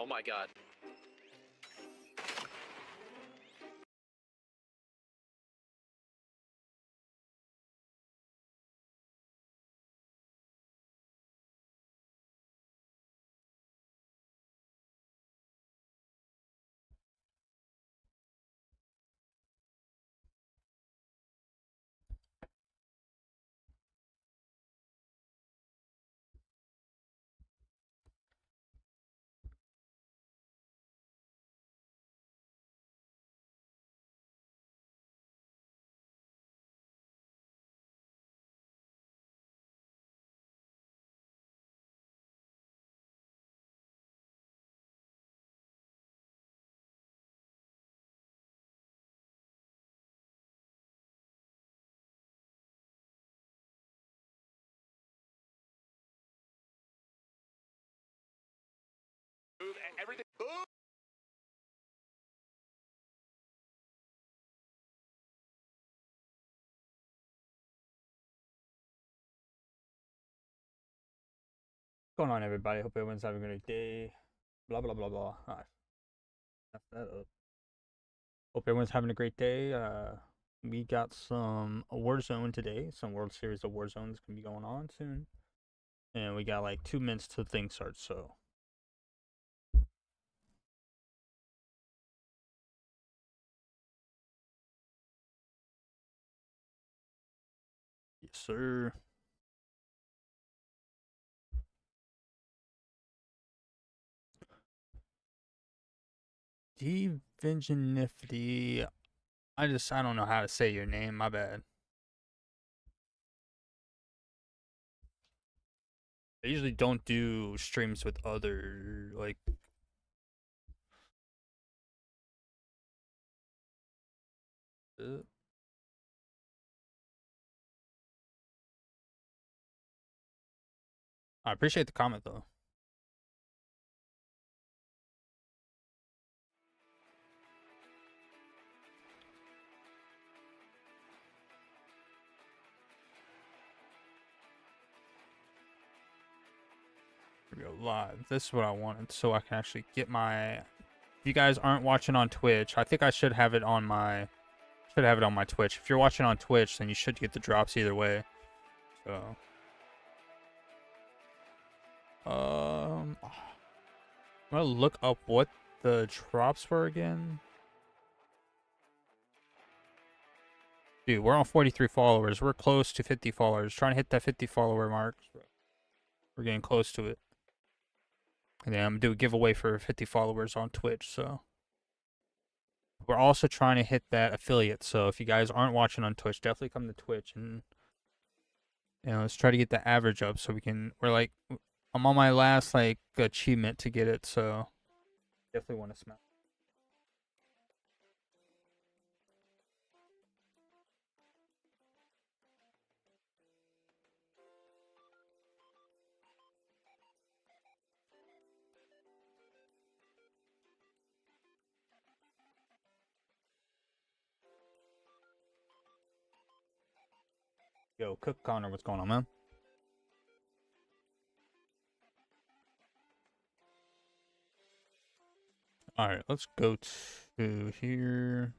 Oh my god. Move everything. Boom. What's going on, everybody? Hope everyone's having a great day. Blah blah blah blah. Alright, mess that up. Hope everyone's having a great day. We got some Warzone today. Some World Series of Warzone is gonna be going on soon, and we got like 2 minutes till things start. So yes, sir. Divinity. I don't know how to say your name. My bad. I usually don't do streams with other like. I appreciate the comment though. Here we go live. This is what I wanted, so I can actually get my. If you guys aren't watching on Twitch, I think I should have it on my. Should have it on my Twitch. If you're watching on Twitch, then you should get the drops either way. So. I'm gonna look up what the drops were again. Dude, we're on 43 followers. We're close to 50 followers. Trying to hit that 50 follower mark. We're getting close to it. And then I'm gonna do a giveaway for 50 followers on Twitch. So we're also trying to hit that affiliate. So if you guys aren't watching on Twitch, definitely come to Twitch and let's try to get the average up so we can. I'm on my last like achievement to get it. So definitely want to smash. Yo, Cook Connor, what's going on, man? Alright, let's go to here.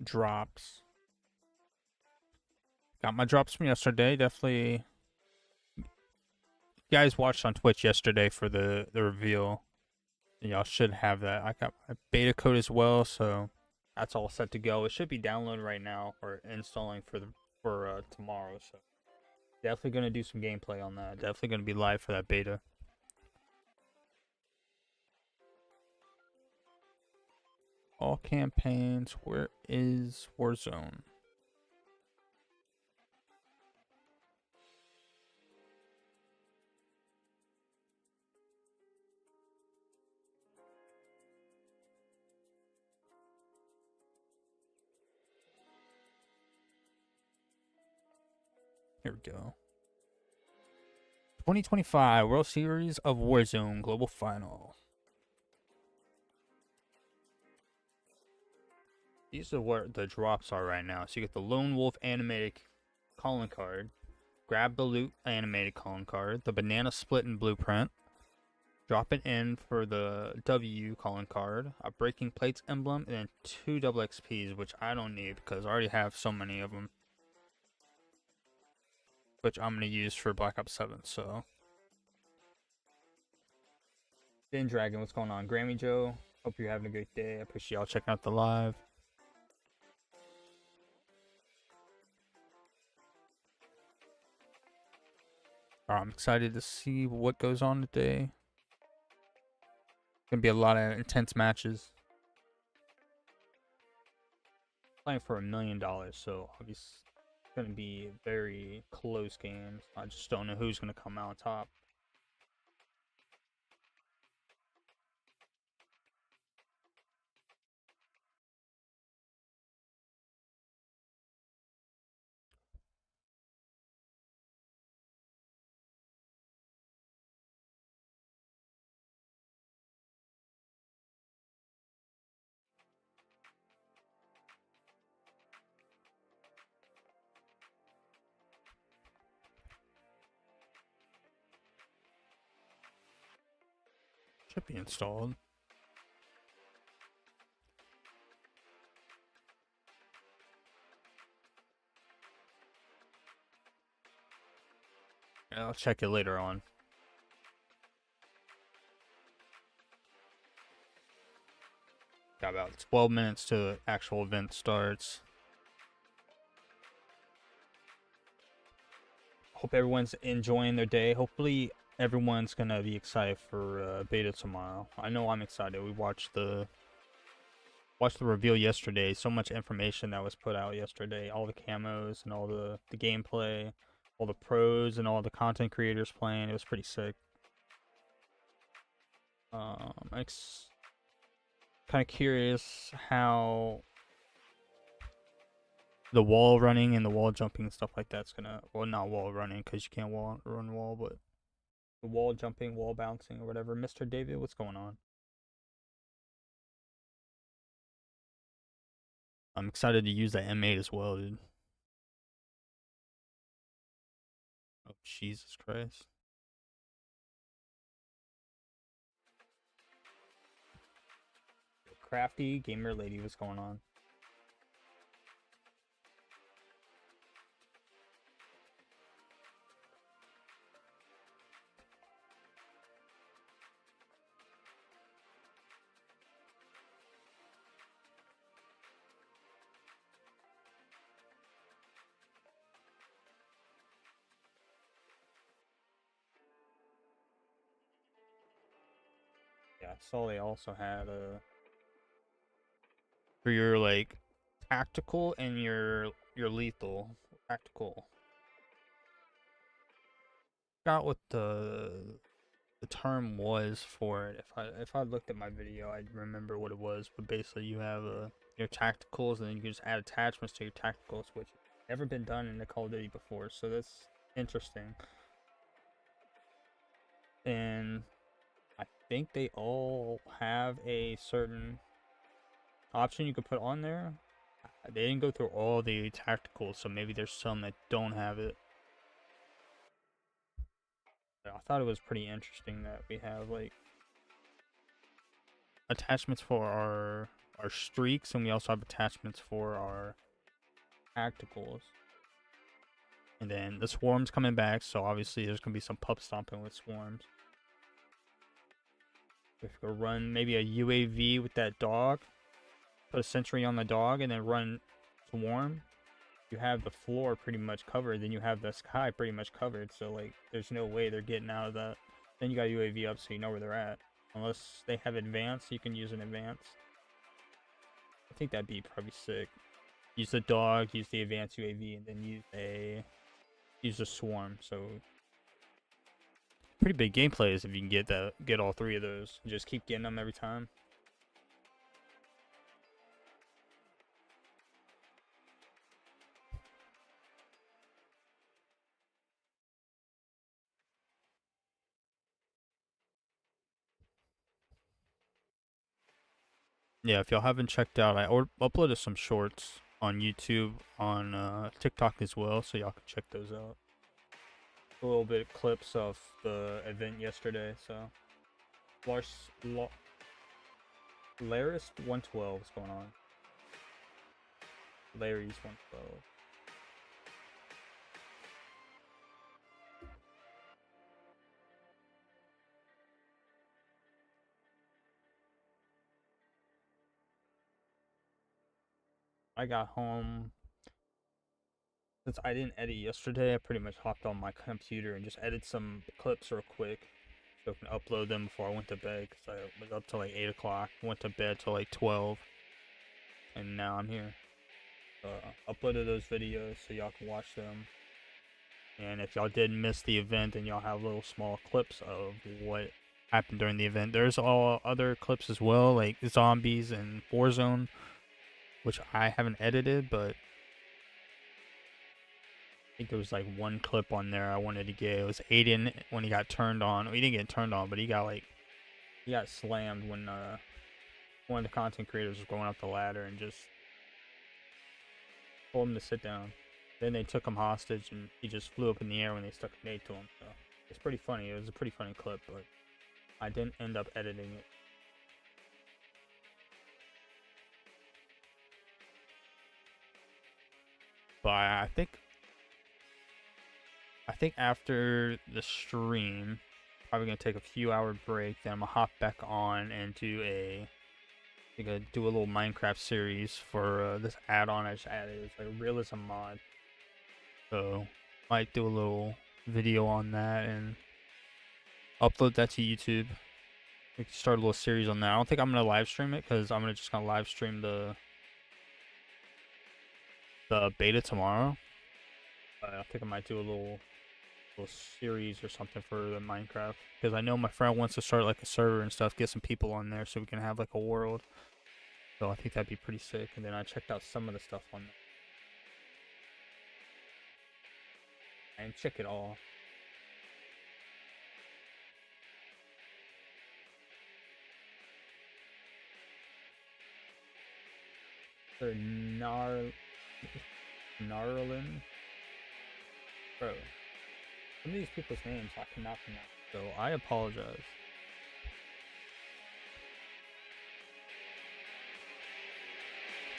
Drops. Got my drops from yesterday. Definitely. You guys watched on Twitch yesterday for the reveal. Y'all should have that. I got my beta code as well, so that's all set to go. It should be downloading right now or installing for tomorrow. So definitely gonna do some gameplay on that. Definitely gonna be live for that beta. All campaigns. Where is Warzone? Here we go. 2025 World Series of Warzone Global Final. These are what the drops are right now. So you get the Lone Wolf animated calling card, Grab the Loot animated calling card, the Banana Split and Blueprint, Drop it in for the W calling card, a breaking plates emblem, and then 2 double XPs, which I don't need because I already have so many of them, which I'm going to use for Black Ops 7, so. Then Dragon, what's going on? Grammy Joe, hope you're having a great day. I appreciate y'all checking out the live. I'm excited to see what goes on today. Gonna be a lot of intense matches. Playing for $1 million, so obviously it's gonna be very close games. I just don't know who's gonna come out on top. Should be installed. Yeah, I'll check it later on. Got about 12 minutes to the actual event starts. Hope everyone's enjoying their day. Hopefully everyone's gonna be excited for beta tomorrow. I know I'm excited. We watched the reveal yesterday. So much information that was put out yesterday. All the camos and all the gameplay, all the pros and all the content creators playing. It was pretty sick. I'm kind of curious how the wall running and the wall jumping and stuff like that's gonna, well, not wall running because you can't run wall, but the wall jumping, wall bouncing, or whatever. Mr. David, what's going on? I'm excited to use that M8 as well, dude. Oh, Jesus Christ. Crafty gamer lady, what's going on? Yeah, I saw they also had a for your like tactical and your lethal. Tactical. Forgot what the term was for it. If I looked at my video, I'd remember what it was. But basically, you have your tacticals, and then you can just add attachments to your tacticals, which never been done in the Call of Duty before. So that's interesting. And I think they all have a certain option you could put on there. They didn't go through all the tacticals, so maybe there's some that don't have it. But I thought it was pretty interesting that we have like attachments for our streaks, and we also have attachments for our tacticals. And then the swarm's coming back, so obviously there's gonna be some pup stomping with swarms. If you could run maybe a UAV with that dog, put a sentry on the dog, and then run swarm, you have the floor pretty much covered, then you have the sky pretty much covered, so like there's no way they're getting out of that. Then you got UAV up so you know where they're at. Unless they have advance, you can use an advance. I think that'd be probably sick. Use the dog, use the advanced UAV, and then use a swarm. So pretty big gameplays if you can get all three of those. Just keep getting them every time. Yeah, if y'all haven't checked out, I uploaded some shorts on YouTube, on TikTok as well, so y'all can check those out. A little bit of clips of the event yesterday, so Laris 112 is going on. Larry's 112. I got home. Since I didn't edit yesterday, I pretty much hopped on my computer and just edited some clips real quick so I can upload them before I went to bed, because I was up till like 8 o'clock, went to bed till like 12, and now I'm here. Uploaded those videos so y'all can watch them. And if y'all did miss the event, then y'all have little small clips of what happened during the event. There's all other clips as well, like zombies and Warzone, which I haven't edited, but I think there was like one clip on there I wanted to get. It was Aiden when he got turned on. Well, he didn't get turned on, but he got slammed when one of the content creators was going up the ladder and just told him to sit down. Then they took him hostage and he just flew up in the air when they stuck a nade to him. So it's pretty funny. It was a pretty funny clip, but I didn't end up editing it. But I think after the stream, probably gonna take a few hour break. Then I'm gonna hop back on and do a little Minecraft series for this add-on I just added. It's like a realism mod. So might do a little video on that and upload that to YouTube. We can start a little series on that. I don't think I'm gonna live stream it because I'm just gonna live stream the beta tomorrow. I think I might do a little series or something for the Minecraft, because I know my friend wants to start like a server and stuff, get some people on there so we can have like a world. So I think that'd be pretty sick. And then I checked out some of the stuff on there. I didn't check it all. The Gnarlin. Bro, some of these people's names I cannot pronounce, so I apologize.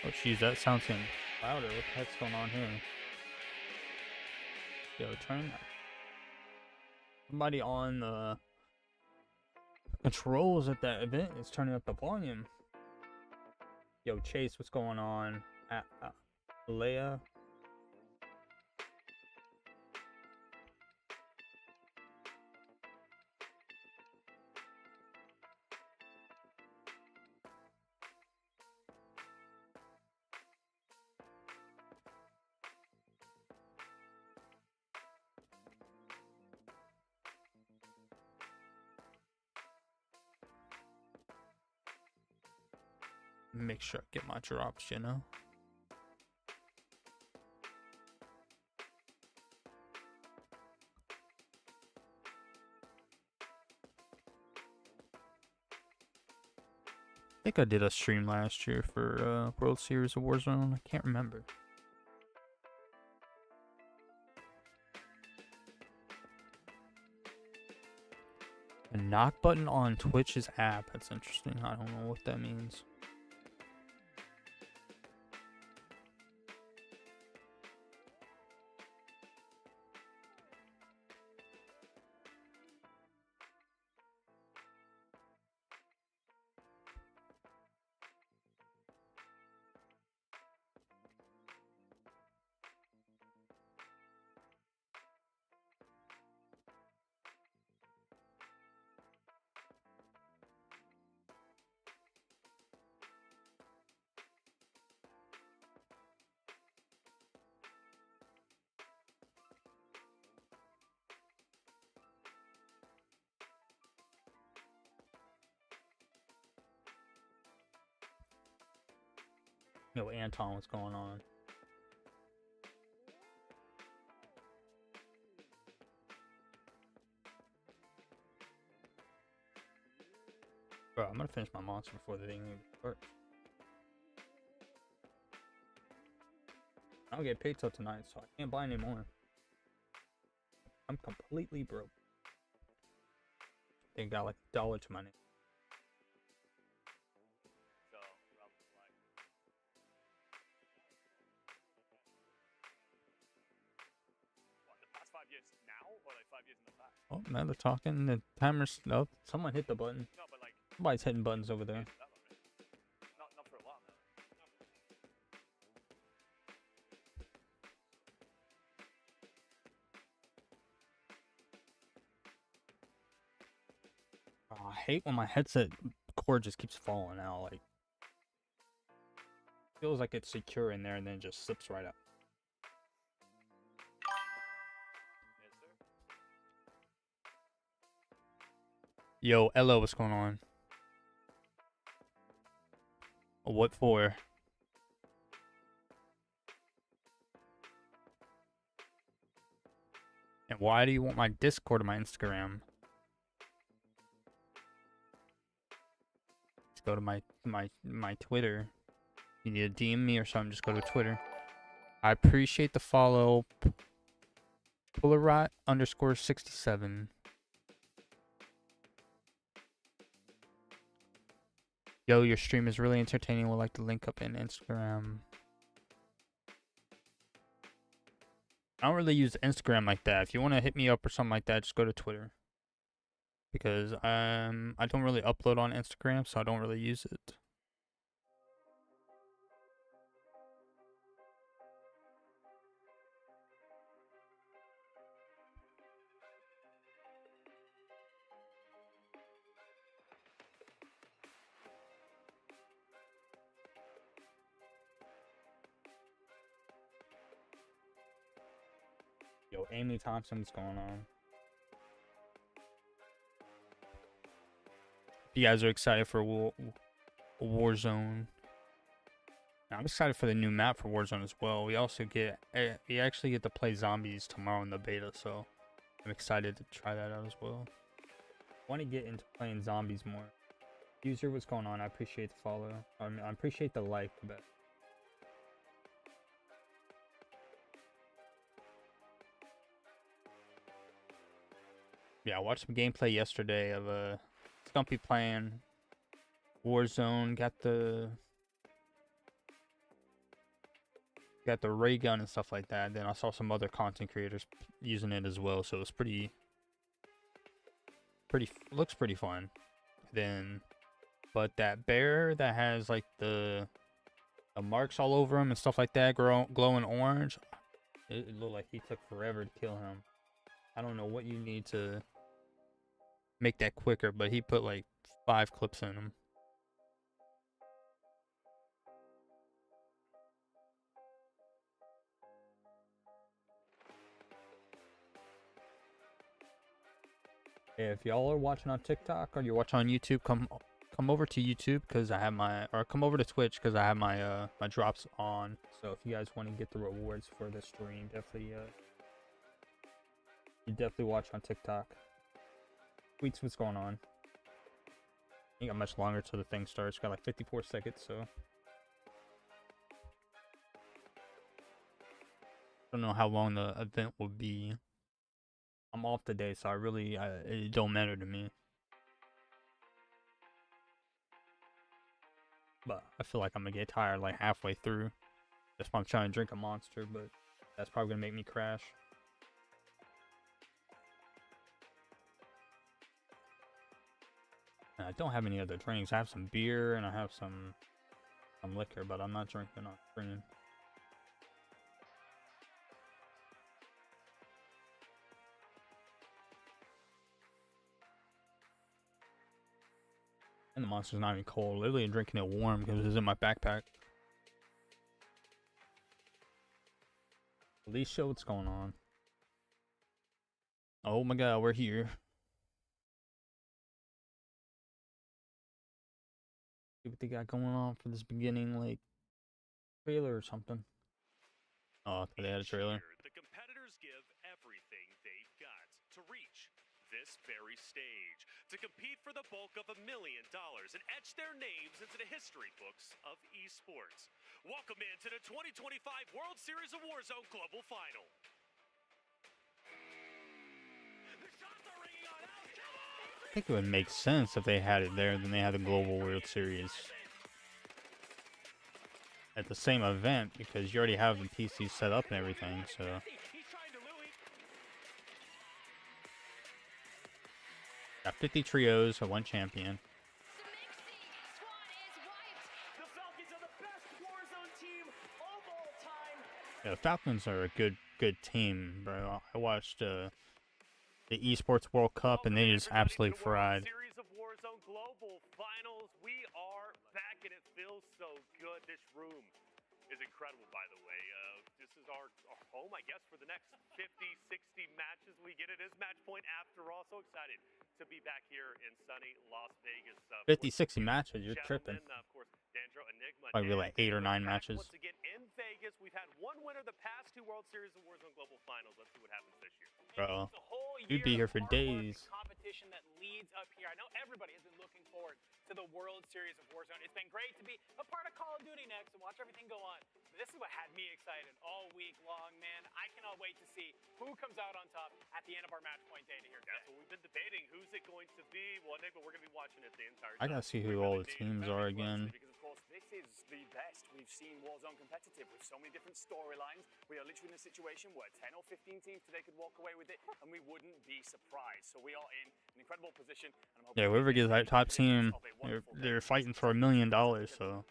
Oh jeez, that sounds getting louder. What the heck's going on here? Yo, turn that. Somebody on the controls at that event is turning up the volume. Yo, Chase, what's going on? Leia. Make sure I get my drops, you know? I think I did a stream last year for World Series of Warzone. I can't remember. A knock button on Twitch's app. That's interesting. I don't know what that means. Yo, Anton, what's going on? Bro, I'm gonna finish my monster before the thing even starts. I don't get paid till tonight, so I can't buy anymore. I'm completely broke. They got like $1 to my name. years now or like 5 years in the past? Oh, now they're talking. The timer's no. Someone hit the button. No, but like Somebody's hitting buttons over there. that long, right? Not for a while now. Oh, I hate when my headset cord just keeps falling out. Like, feels like it's secure in there and then it just slips right out. Yes, sir. Yo, Ella, what's going on? What for? And why do you want my Discord or my Instagram? Just go to my Twitter. You need to DM me or something, just go to Twitter. I appreciate the follow. Polarat_67. Yo, your stream is really entertaining. We'll like to link up in Instagram. I don't really use Instagram like that. If you want to hit me up or something like that, just go to Twitter. Because I don't really upload on Instagram, so I don't really use it. Yo, Amy Thompson, what's going on? If you guys are excited for Warzone, I'm excited for the new map for Warzone as well. We actually get to play zombies tomorrow in the beta, so I'm excited to try that out as well. I want to get into playing zombies more. User, what's going on? I appreciate the follow. I appreciate the like, but. Yeah, I watched some gameplay yesterday of Stumpy playing Warzone. Got the ray gun and stuff like that. Then I saw some other content creators using it as well, so it's looks pretty fun. Then, but that bear that has like the marks all over him and stuff like that, glowing orange, it looked like he took forever to kill him. I don't know what you need to make that quicker, but he put like 5 clips in him. If y'all are watching on TikTok or you're watching on YouTube, come over to YouTube because I have come over to Twitch because I have my my drops on. So if you guys want to get the rewards for the stream, definitely you definitely watch on TikTok. Tweets, what's going on? Ain't got much longer till the thing starts. Got like 54 seconds, so don't know how long the event will be. I'm off today, so it don't matter to me. But I feel like I'm gonna get tired like halfway through. That's why I'm trying to drink a Monster, but that's probably gonna make me crash. And I don't have any other drinks. I have some beer and I have some liquor, but I'm not drinking on stream. And the Monster's not even cold. Literally, I'm drinking it warm because it's in my backpack. Alicia, what's going on? Oh my god, we're here. See what they got going on for this beginning, like, trailer or something. Oh, they had a trailer. The competitors give everything they've got to reach this very stage, to compete for the bulk of $1 million and etch their names into the history books of esports. Welcome into the 2025 World Series of Warzone Global Final. The shots are ringing on out. I think it would make sense if they had it there, then they had the Global World Series at the same event because you already have the PC set up and everything, so. Got 50 trios for one champion. The Falcons are the best Warzone team of all time. Yeah, the Falcons are a good team, bro. I watched the Esports World Cup, and they just absolutely fried. Series of Warzone Global Finals. We are back, and it feels so good. This room is incredible, by the way. This is our home, I guess, for the next 50, 60 matches. We get it as match point after all. So excited to be back here in sunny Las Vegas. 50, 60 matches, you're tripping. Of course, Dandro, Enigma, Probably like 8 or 9 matches. Once again in Vegas, we've had one winner the past 2 World Series of Warzone Global Finals. Let's see what happens this year. Bro, you'd be here for days. Competition that leads up here. I know everybody has been looking forward to the World Series of Warzone. It's been great to be a part of Call of Duty next and watch everything go on. But this is what had me excited all week long, man. I cannot wait to see who comes out on top at the end of our match point data here today. That's what we've been debating. Who's it going to be? Well, Nick, but we're going to be watching it the entire time. I gotta see who all the teams are again. Because, of course, this is the best we've seen Warzone competitive with so many different storylines. We are literally in a situation where 10 or 15 teams today could walk away with it, and we wouldn't be surprised. So we are in an incredible position. And I'm Yeah, whoever gets that top team, they're fighting for $1 million, so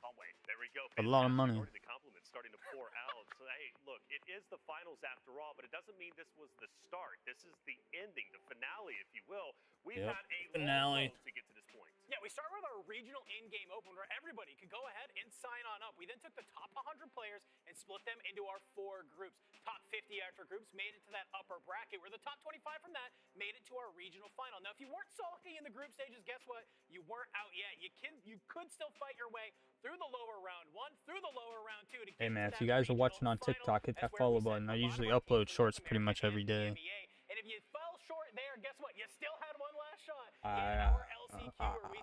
there we go. a lot of money. The compliments starting to pour out. So, hey, look, it is the finals after all, but it doesn't mean this was the start. This is the ending, the finale, if you will. We've had a finale to get to this point. Yeah, we started with our regional in-game open where everybody could go ahead and sign on up. We then took the top 100 players and split them into our 4 groups. Top 50 after groups made it to that upper bracket, where the top 25 from that made it to our regional final. Now, if you weren't sulky in the group stages, guess what? You weren't out yet. You could still fight your way through the lower round 1, through the lower round 2. To get Hey man, to if you that guys are watching on regional TikTok, hit final. that follow button. I usually upload shorts pretty much every day. And if you fell short there, guess what? You still had one last shot.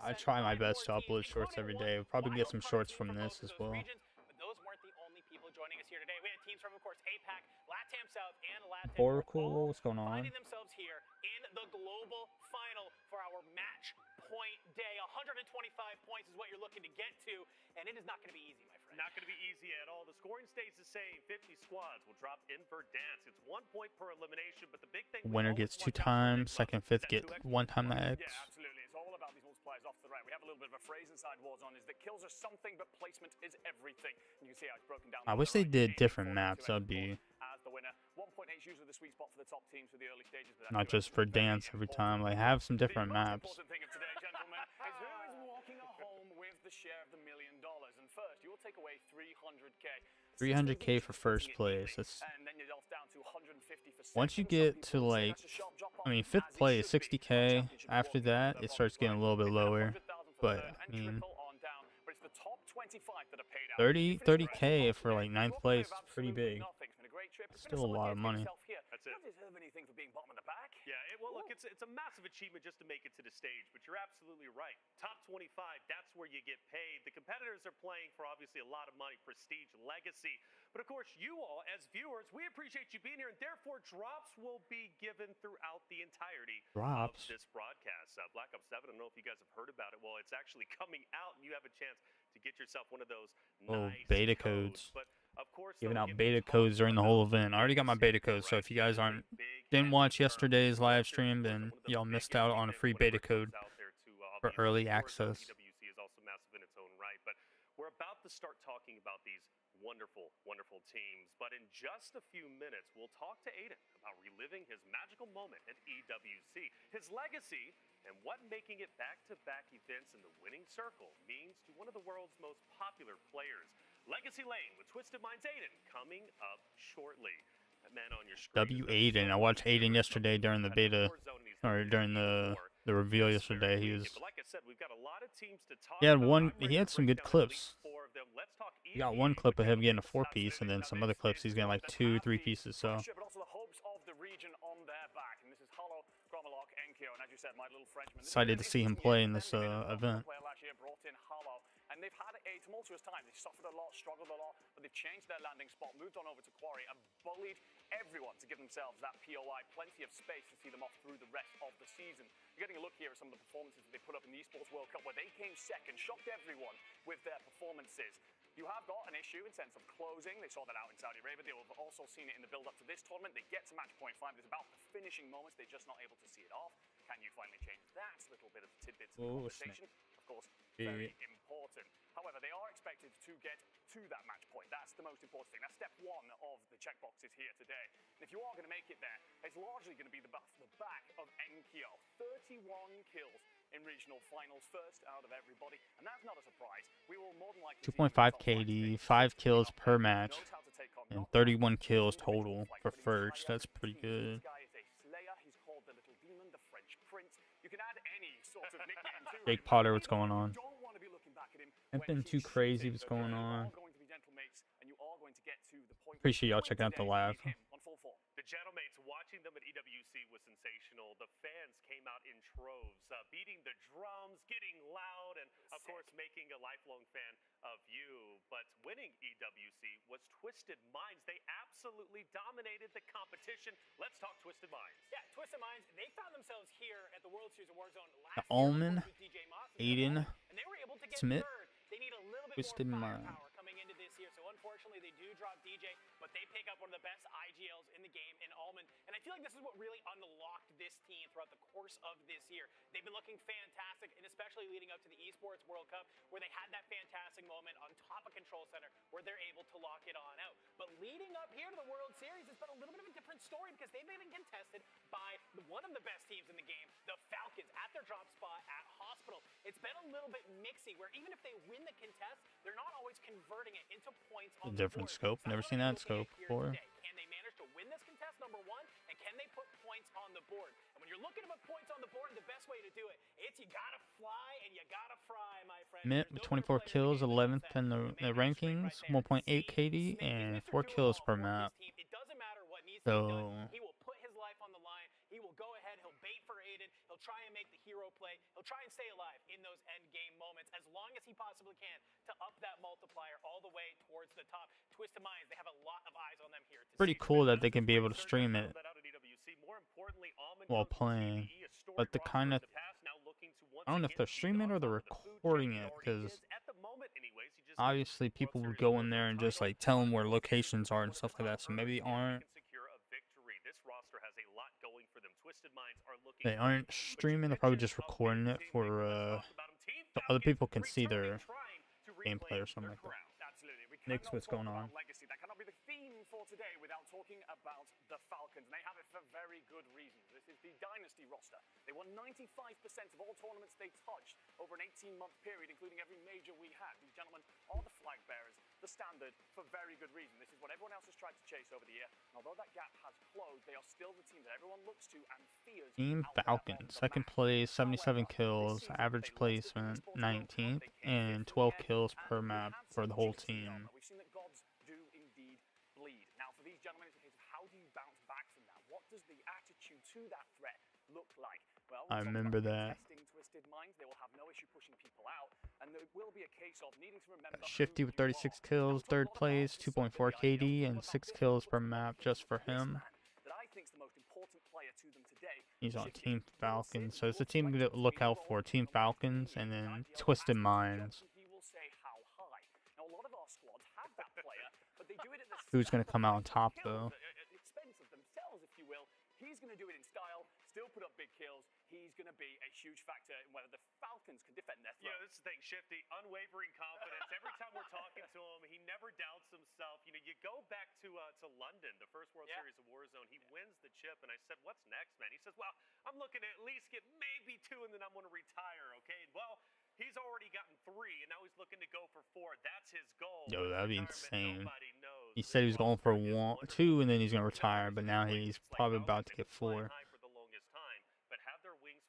I try my best to upload shorts every day. We'll probably get some shorts from this as well. But those weren't the only people joining us here today. We had teams from, of course, APAC, LATAM South, and LATAM Oracle, what's going on? finding themselves here in the global final for our match point day. 125 points is what you're looking to get to, and it is not going to be easy, my friend. Not going to be easy at all. The scoring stays the same. 50 squads will drop in Verdansk. It's 1 point per elimination, but the big thing... Winner gets 2 times, second, fifth get 1 time the X. Yeah, absolutely. It's all about these multipliers off to the right. We have a little bit of a phrase inside Warzone, is that kills are something, but placement is everything. And you can see how it's broken down. I wish they did different maps. That'd be as the winner. 1.8 is usually the sweet spot for the top teams for the early stages. But not just for dance every time. Like, have some different maps. The most important thing of today, gentlemen, is who is walking home with the share of the $1 million. And first, you will take away 300K. 300K for first place. That's And then you're down to 150 for once you get to like, I mean, 5th place, 60K. After that, it starts getting a little bit lower. But I mean, 30K for like 9th place is pretty big. Still a lot of money. That's it. You don't deserve anything for being bottom of the pack. Yeah, well, look, it's a massive achievement just to make it to the stage, but you're absolutely right. Top 25, that's where you get paid. The competitors are playing for obviously a lot of money, prestige, legacy. But of course, you all, as viewers, we appreciate you being here, and therefore drops will be given throughout the entirety of this broadcast. Black Ops 7, I don't know if you guys have heard about it. Well, it's actually coming out, and you have a chance to get yourself one of those nice beta codes. But of course, Giving out beta codes during the whole event. I already got my beta code, so if you guys didn't watch yesterday's live stream, then y'all missed out on a free beta code for early access. EWC is also massive in its own right, but we're about to start talking about these wonderful, wonderful teams. But in just a few minutes, we'll talk to Aiden about reliving his magical moment at EWC, his legacy, and what making it back-to-back events in the winning circle means to one of the world's most popular players. Legacy Lane with Twisted Minds Aiden coming up shortly. That man on your screen. Aiden. I watched Aiden yesterday during the beta, or during the reveal yesterday. He was. Like I said, we've got a lot of teams to talk He had some good clips. He got one clip of him getting a 4-piece, and then some other clips he's getting like 2, 3 pieces. So But also the hopes of the region on their back. And this is Hollow, Gromalock, Enkyo, and as you said, my little Frenchman. excited to see him play in this event. Last year brought in Hollow, and they've had a tumultuous time. They've suffered a lot, struggled a lot, but they've changed their landing spot, moved on over to Quarry, and bullied everyone to give themselves that POI. Plenty of space to see them off through the rest of the season. You're getting a look here at some of the performances that they put up in the Esports World Cup, where they came second, shocked everyone with their performances. You have got an issue in sense of closing. They saw that out in Saudi Arabia. They have also seen it in the build-up to this tournament. They get to match point 5. It's about the finishing moments. They're just not able to see it off. Can you finally change that? A little bit of tidbits of conversation. Of course, very important. However, they are expected to get to that match point. That's the most important thing. That's step 1 of the checkboxes here today. And if you are going to make it there, it's largely going to be the back of Enkyo. 31 kills in regional finals, first out of everybody, and that's not a surprise. We will more than likely 2.5 KD, 5 kills per match, and 31 kills total for first. That's pretty good. This guy is a slayer. He's called the Little Demon, the French Prince. You can add any sort of nickname to him. Jake Potter, what's going on? You don't want to be looking back at him. Nothing too crazy what's going on. Appreciate y'all checking out the live. The gentlemen watching them at EWC was sensational. The fans came out in troves, beating the drums, getting loud, and of course making a lifelong fan of you. But winning EWC was Twisted Minds. They absolutely dominated the competition. Let's talk Twisted Minds. Yeah, Twisted Minds, they found themselves here at the World Series of Warzone last year. Alman, with DJ Moss Aiden, and they were able to get Smith, third. They need a little bit Twisted more Minds. firepower coming into this year. So unfortunately, they do drop DJ, but they pick up one of the best IGLs in the game in Alman. And I feel like this is what really unlocked this team throughout the course of this year. They've been looking fantastic, and especially leading up to the Esports World Cup, where they had that fantastic moment on top of Control Center, where they're able to lock it on out. But leading up here to the World Series, it's been a little bit of a different story because they've been contested by one of the best teams in the game, the Falcons, at their drop spot at Hospital. It's been a little bit mixy, where even if they win the contest, they're not always converting it into points on the Different board. scope. So Never that's seen what that they're scope looking at here before. today. Can they manage to win this contest, number 1? And can they put points on the board? And when you're looking to put points on the board, the best way to do it, it's you gotta fly and you gotta fry, my friend. Mint with 24 kills, 11th in the rankings, 1.8 KD, and 4 kills per map. It doesn't matter what needs to be So done. He will put his life on the line. He will go ahead. He'll bait for Aiden. He'll try and make the hero play. He'll try and stay alive in those end game moments as long as he possibly can to up that multiplier all the way towards the top. Twisted Minds, they have a lot of eyes on them here. pretty cool that they can be able to stream it while playing. But the kind of, I don't know if they're streaming or they're recording it, because obviously people would go in there and just like tell them where locations are and stuff like that. So maybe they aren't streaming. They're probably just recording it for so other people can see their gameplay or something like that. Nick's, what's going on? Legacy. That cannot be the theme for today without talking about the Falcons. And they have it for very good reasons. This is the Dynasty roster. They won 95% of all tournaments they touched over an 18-month period, including every major we had. These gentlemen are the flag bearers, the standard, for very good reason. This is what everyone else has tried to chase over the year. And although that gap has closed, they are still the team that everyone looks to and fears. Team Falcons, second place, 77 kills, average placement 19th, and 12 kills per map for the whole team. We've seen that gods do indeed bleed. Now, for these gentlemen, it's a case of how do you bounce back from that? What does the attitude to that threat look like? Well, I remember that. Twisted Minds, they will have no issue pushing people out, and there will be a case of needing to remember. Shifty with 36 kills, third place, 2.4 KD, and 6 kills per map just for him. That I think is the most important player to them today. He's on Team Falcons, so it's a team to look out for. Team Falcons and then Twisted Minds. He will say how high. Now, a lot of our squads have that player, but they do it at the Who's going to come out on top, though? at the expense of themselves, if you will. He's going to do it in style, still put up big kills. He's going to be a huge factor in whether the Falcons can defend their throne. You know, this is the thing, Shifty, unwavering confidence. Every time we're talking to him, he never doubts himself. You know, you go back to London, the first World Series of Warzone. He wins the chip, and I said, "What's next, man?" He says, "Well, I'm looking to at least get maybe 2, and then I'm going to retire." Okay, well, he's already gotten 3, and now he's looking to go for 4. That's his goal. Yo, that'd be insane. He said he was going for 1, 2, and then he's going to retire, but now he's probably about to get 4.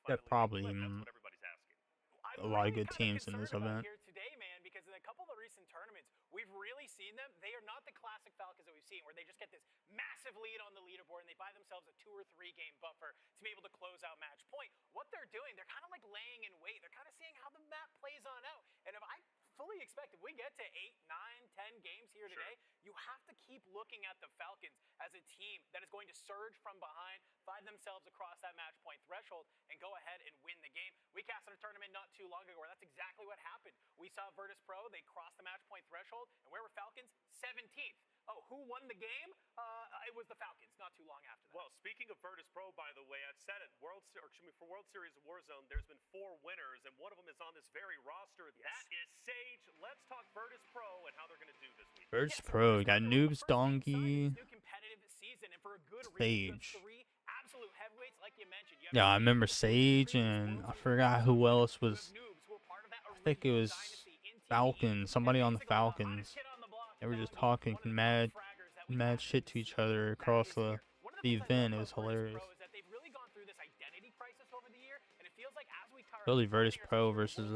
That probably a lot of good teams in this event. Here today, man, because in a couple of the recent tournaments, we've really seen them. They are not the classic Falcons that we've seen, where they just get this massive lead on the leaderboard and they buy themselves a 2 or 3 game buffer to be able to close out match point. What they're doing, they're kind of like laying in wait. They're kind of seeing how the map plays on out. And if I fully expect if we get to 8, 9, 10 games here today, you have to keep looking at the Falcons as a team that is going to surge from behind, find themselves across that match point threshold, and go ahead and win the game. We casted a tournament not too long ago where that's exactly what happened. We saw Virtus Pro, they crossed the match point threshold, and where were Falcons? 17th. Oh, who won the game? It was the Falcons not too long after that. Well, speaking of Virtus Pro, by the way, I've said it, for World Series of Warzone, there's been 4 winners, and one of them is on this very roster. Yes. That is Sage. Let's talk Virtus Pro and how they're going to do this week. Virtus Pro, got Noobs, Donkey, Sage. Yeah, I remember Sage, and I forgot who else was. I think it was Falcons, somebody on the Falcons. They were just talking mad shit to each other across the event. It was hilarious. Really, Virtus Pro versus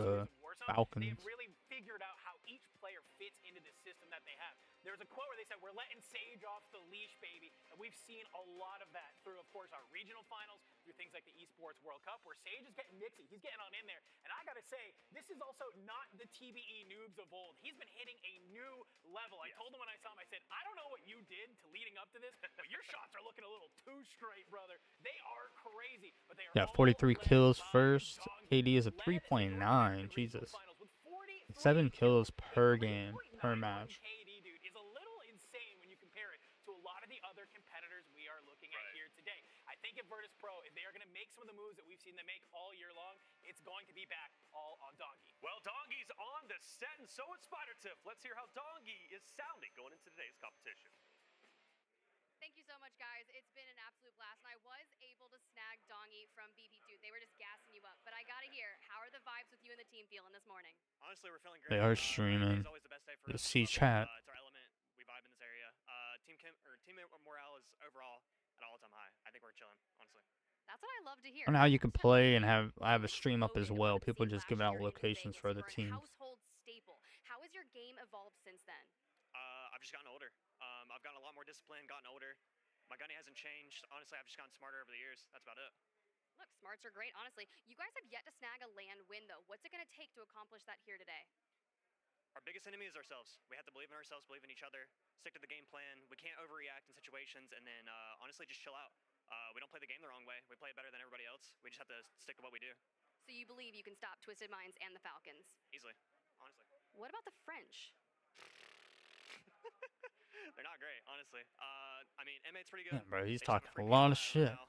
Falcons. They've really figured out how each player fits into the system that they have. There was a quote where they said, "We're letting Sage off the leash, baby." And we've seen a lot of that through, of course, our regional finals, through things like the Esports World Cup, where Sage is getting nixy. He's getting on in there. And I got to say, this is also not the TBE noobs of old. He's been hitting a new level. I told him when I saw him, I said, I don't know what you did to leading up to this, but your shots are looking a little too straight, brother. They are crazy. But they are 43 kills first. KD is a 3.9. Jesus. 7 kills per game, per match. I think if Virtus Pro, if they are going to make some of the moves that we've seen them make all year long, it's going to be back all on Dongi. Well, Dongi's on the set, and so is Spider-Tiff. Let's hear how Dongi is sounding going into today's competition. Thank you so much, guys. It's been an absolute blast, and I was able to snag Dongi from BB2. They were just gassing you up. But I got to hear, how are the vibes with you and the team feeling this morning? Honestly, we're feeling great. They are streaming. It's always the best day for You'll us. see chat. It's our element. We vibe in this area. Team morale is overall at all-time high. I think we're chilling, honestly. That's what I love to hear. And now you can play and have a stream up as well. People just give out locations for other teams. Household staple. How has your game evolved since then? I've just gotten older. I've gotten a lot more disciplined, gotten older. My gunning hasn't changed. Honestly, I've just gotten smarter over the years. That's about it. Look, smarts are great, honestly. You guys have yet to snag a LAN win, though. What's it going to take to accomplish that here today? Our biggest enemy is ourselves. We have to believe in ourselves, believe in each other, stick to the game plan. We can't overreact in situations, and then honestly just chill out. We don't play the game the wrong way. We play it better than everybody else. We just have to stick to what we do. So you believe you can stop Twisted Minds and the Falcons? Easily, honestly. What about the French? They're not great, honestly. I mean, M8's pretty good. Yeah, bro, he's They just talking wanna a freak lot me of out shit. now.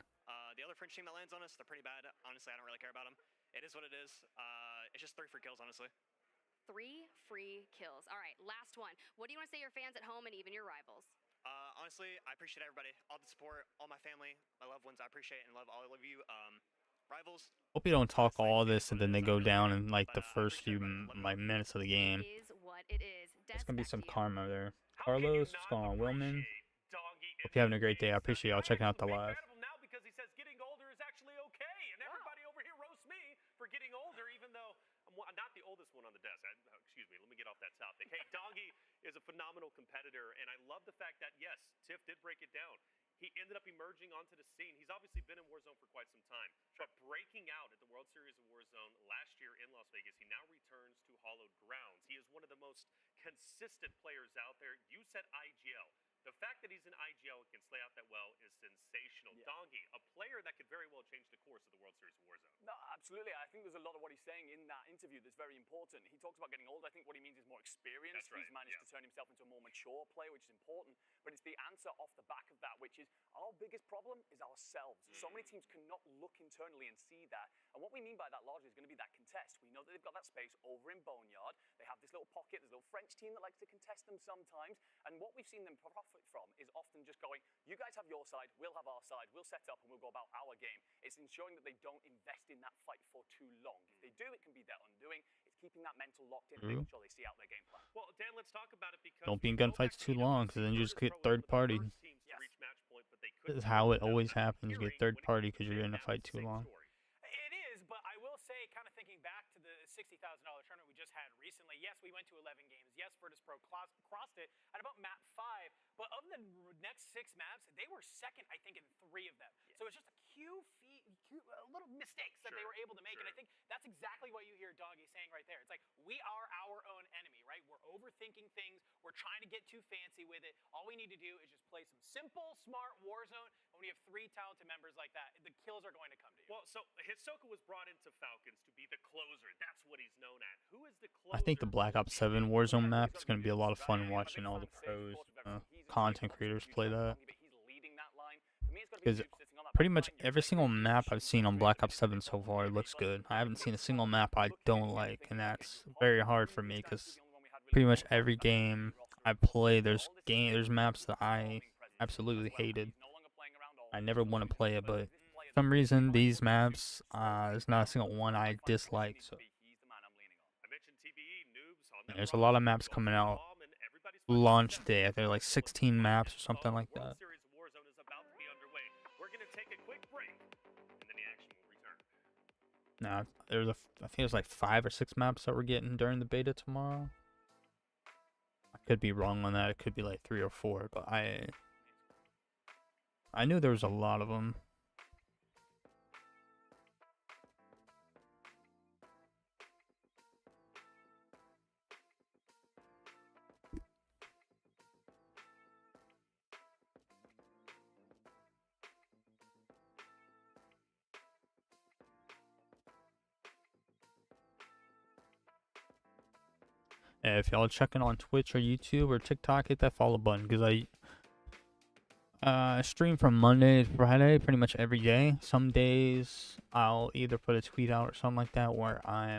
The other French team that lands on us, they're pretty bad. Honestly, I don't really care about them. It is what it is. It's just 3 free kills, honestly. 3 free kills. All right, last one. What do you want to say to your fans at home and even your rivals? Honestly, I appreciate everybody, all the support, all my family, my loved ones. I appreciate and love all of you. Rivals. Hope you don't talk all this and then they go down in like the first few minutes of the game. It is what it is. There's gonna be some Despecio. karma there. How can you Carlos, what's not going on? Wilman. appreciate Dongi in Hope you're having a this great day. I game? appreciate y'all checking out the live. Incredible now because he says getting older is actually okay, and everybody over here roasts me for getting older, even though I'm not the oldest one on the desk. Excuse me, let me get off that topic. Hey, Dongi is a phenomenal competitor, and I love the fact that, yes, Tiff did break it down. He ended up emerging onto the scene. He's obviously been in Warzone for quite some time, but breaking out at the World Series of Warzone last year in Las Vegas, he now returns to Hallowed Grounds. He is one of the most consistent players out there. You said IGL. The fact that he's in IGL and can slay out that well is sensational. Yeah. Dongi, a player that could very well change the course of the World Series of Warzone. No, absolutely. I think there's a lot of what he's saying in that interview that's very important. He talks about getting old. I think what he means is more experience. That's right, He's managed to turn himself into a more mature player, which is important. But it's the answer off the back of that, which is our biggest problem is ourselves. So many teams cannot look internally and see that. And what we mean by that largely is going to be that contest. We know that they've got that space over in Boneyard. They have this little pocket. There's a little French team that likes to contest them sometimes. And what we've seen them profit from is often just going, you guys have your side, we'll have our side, we'll set up and we'll go about our game. It's ensuring that they don't invest in that fight for too long. If they do, it can be their undoing. It's keeping that mental locked in and making sure they see out their game plan. Well, Dan, let's talk about it because Don't be in we know gunfights that too long, because then you just get Virtus Pro third was one party. of the first teams to reach match point, but they This is couldn't how do it so. always That's happens. You hearing get third when it party comes because to you're in a now fight it's too the same long. story. It is, but I will say, kind of thinking back to the $60,000 tournament we just had recently, yes, we went to 11 games. Yes, Virtus Pro crossed it at about map 5. But of the next 6 maps, they were second, I think, in 3 of them. So it's just a little mistakes that they were able to make. And I think that's exactly what you hear Doggy saying right there. It's like, we are our own enemy, right? We're overthinking things. We're trying to get too fancy with it. All we need to do is just play some simple, smart Warzone. And when you have 3 talented members like that, the kills are going to come to you. Well, so Hisoka was brought into Falcons to be the closer. That's what he's known at. Who is the closer? I think the Black Ops 7 Warzone map is going to be a lot of fun watching all the pros, content creators play that. Because pretty much every single map I've seen on Black Ops 7 so far looks good. I haven't seen a single map I don't like, and that's very hard for me because pretty much every game I play, there's maps that I absolutely hated. I never want to play it, but for some reason these maps, there's not a single one I dislike. So there's a lot of maps coming out launch day. They're like 16 maps or something like that. Now there's I think there's like 5 or 6 maps that we're getting during the beta tomorrow. I could be wrong on that. It could be like 3 or 4, but I knew there was a lot of them. If y'all checking on Twitch or YouTube or TikTok, hit that follow button, because I stream from Monday to Friday pretty much every day. Some days I'll either put a tweet out or something like that where I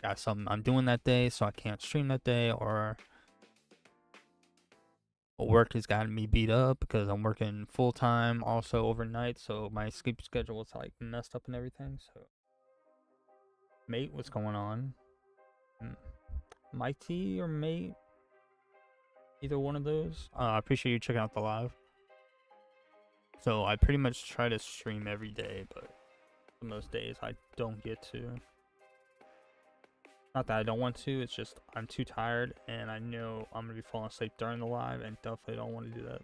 got something I'm doing that day, so I can't stream that day, or work has gotten me beat up because I'm working full time also overnight, so my sleep schedule is like messed up and everything. So, mate, what's going on? Mighty or mate, either one of those. I appreciate you checking out the live. So I pretty much try to stream every day, but some of those days I don't get to. Not that I don't want to, it's just I'm too tired and I know I'm gonna be falling asleep during the live and definitely don't want to do that.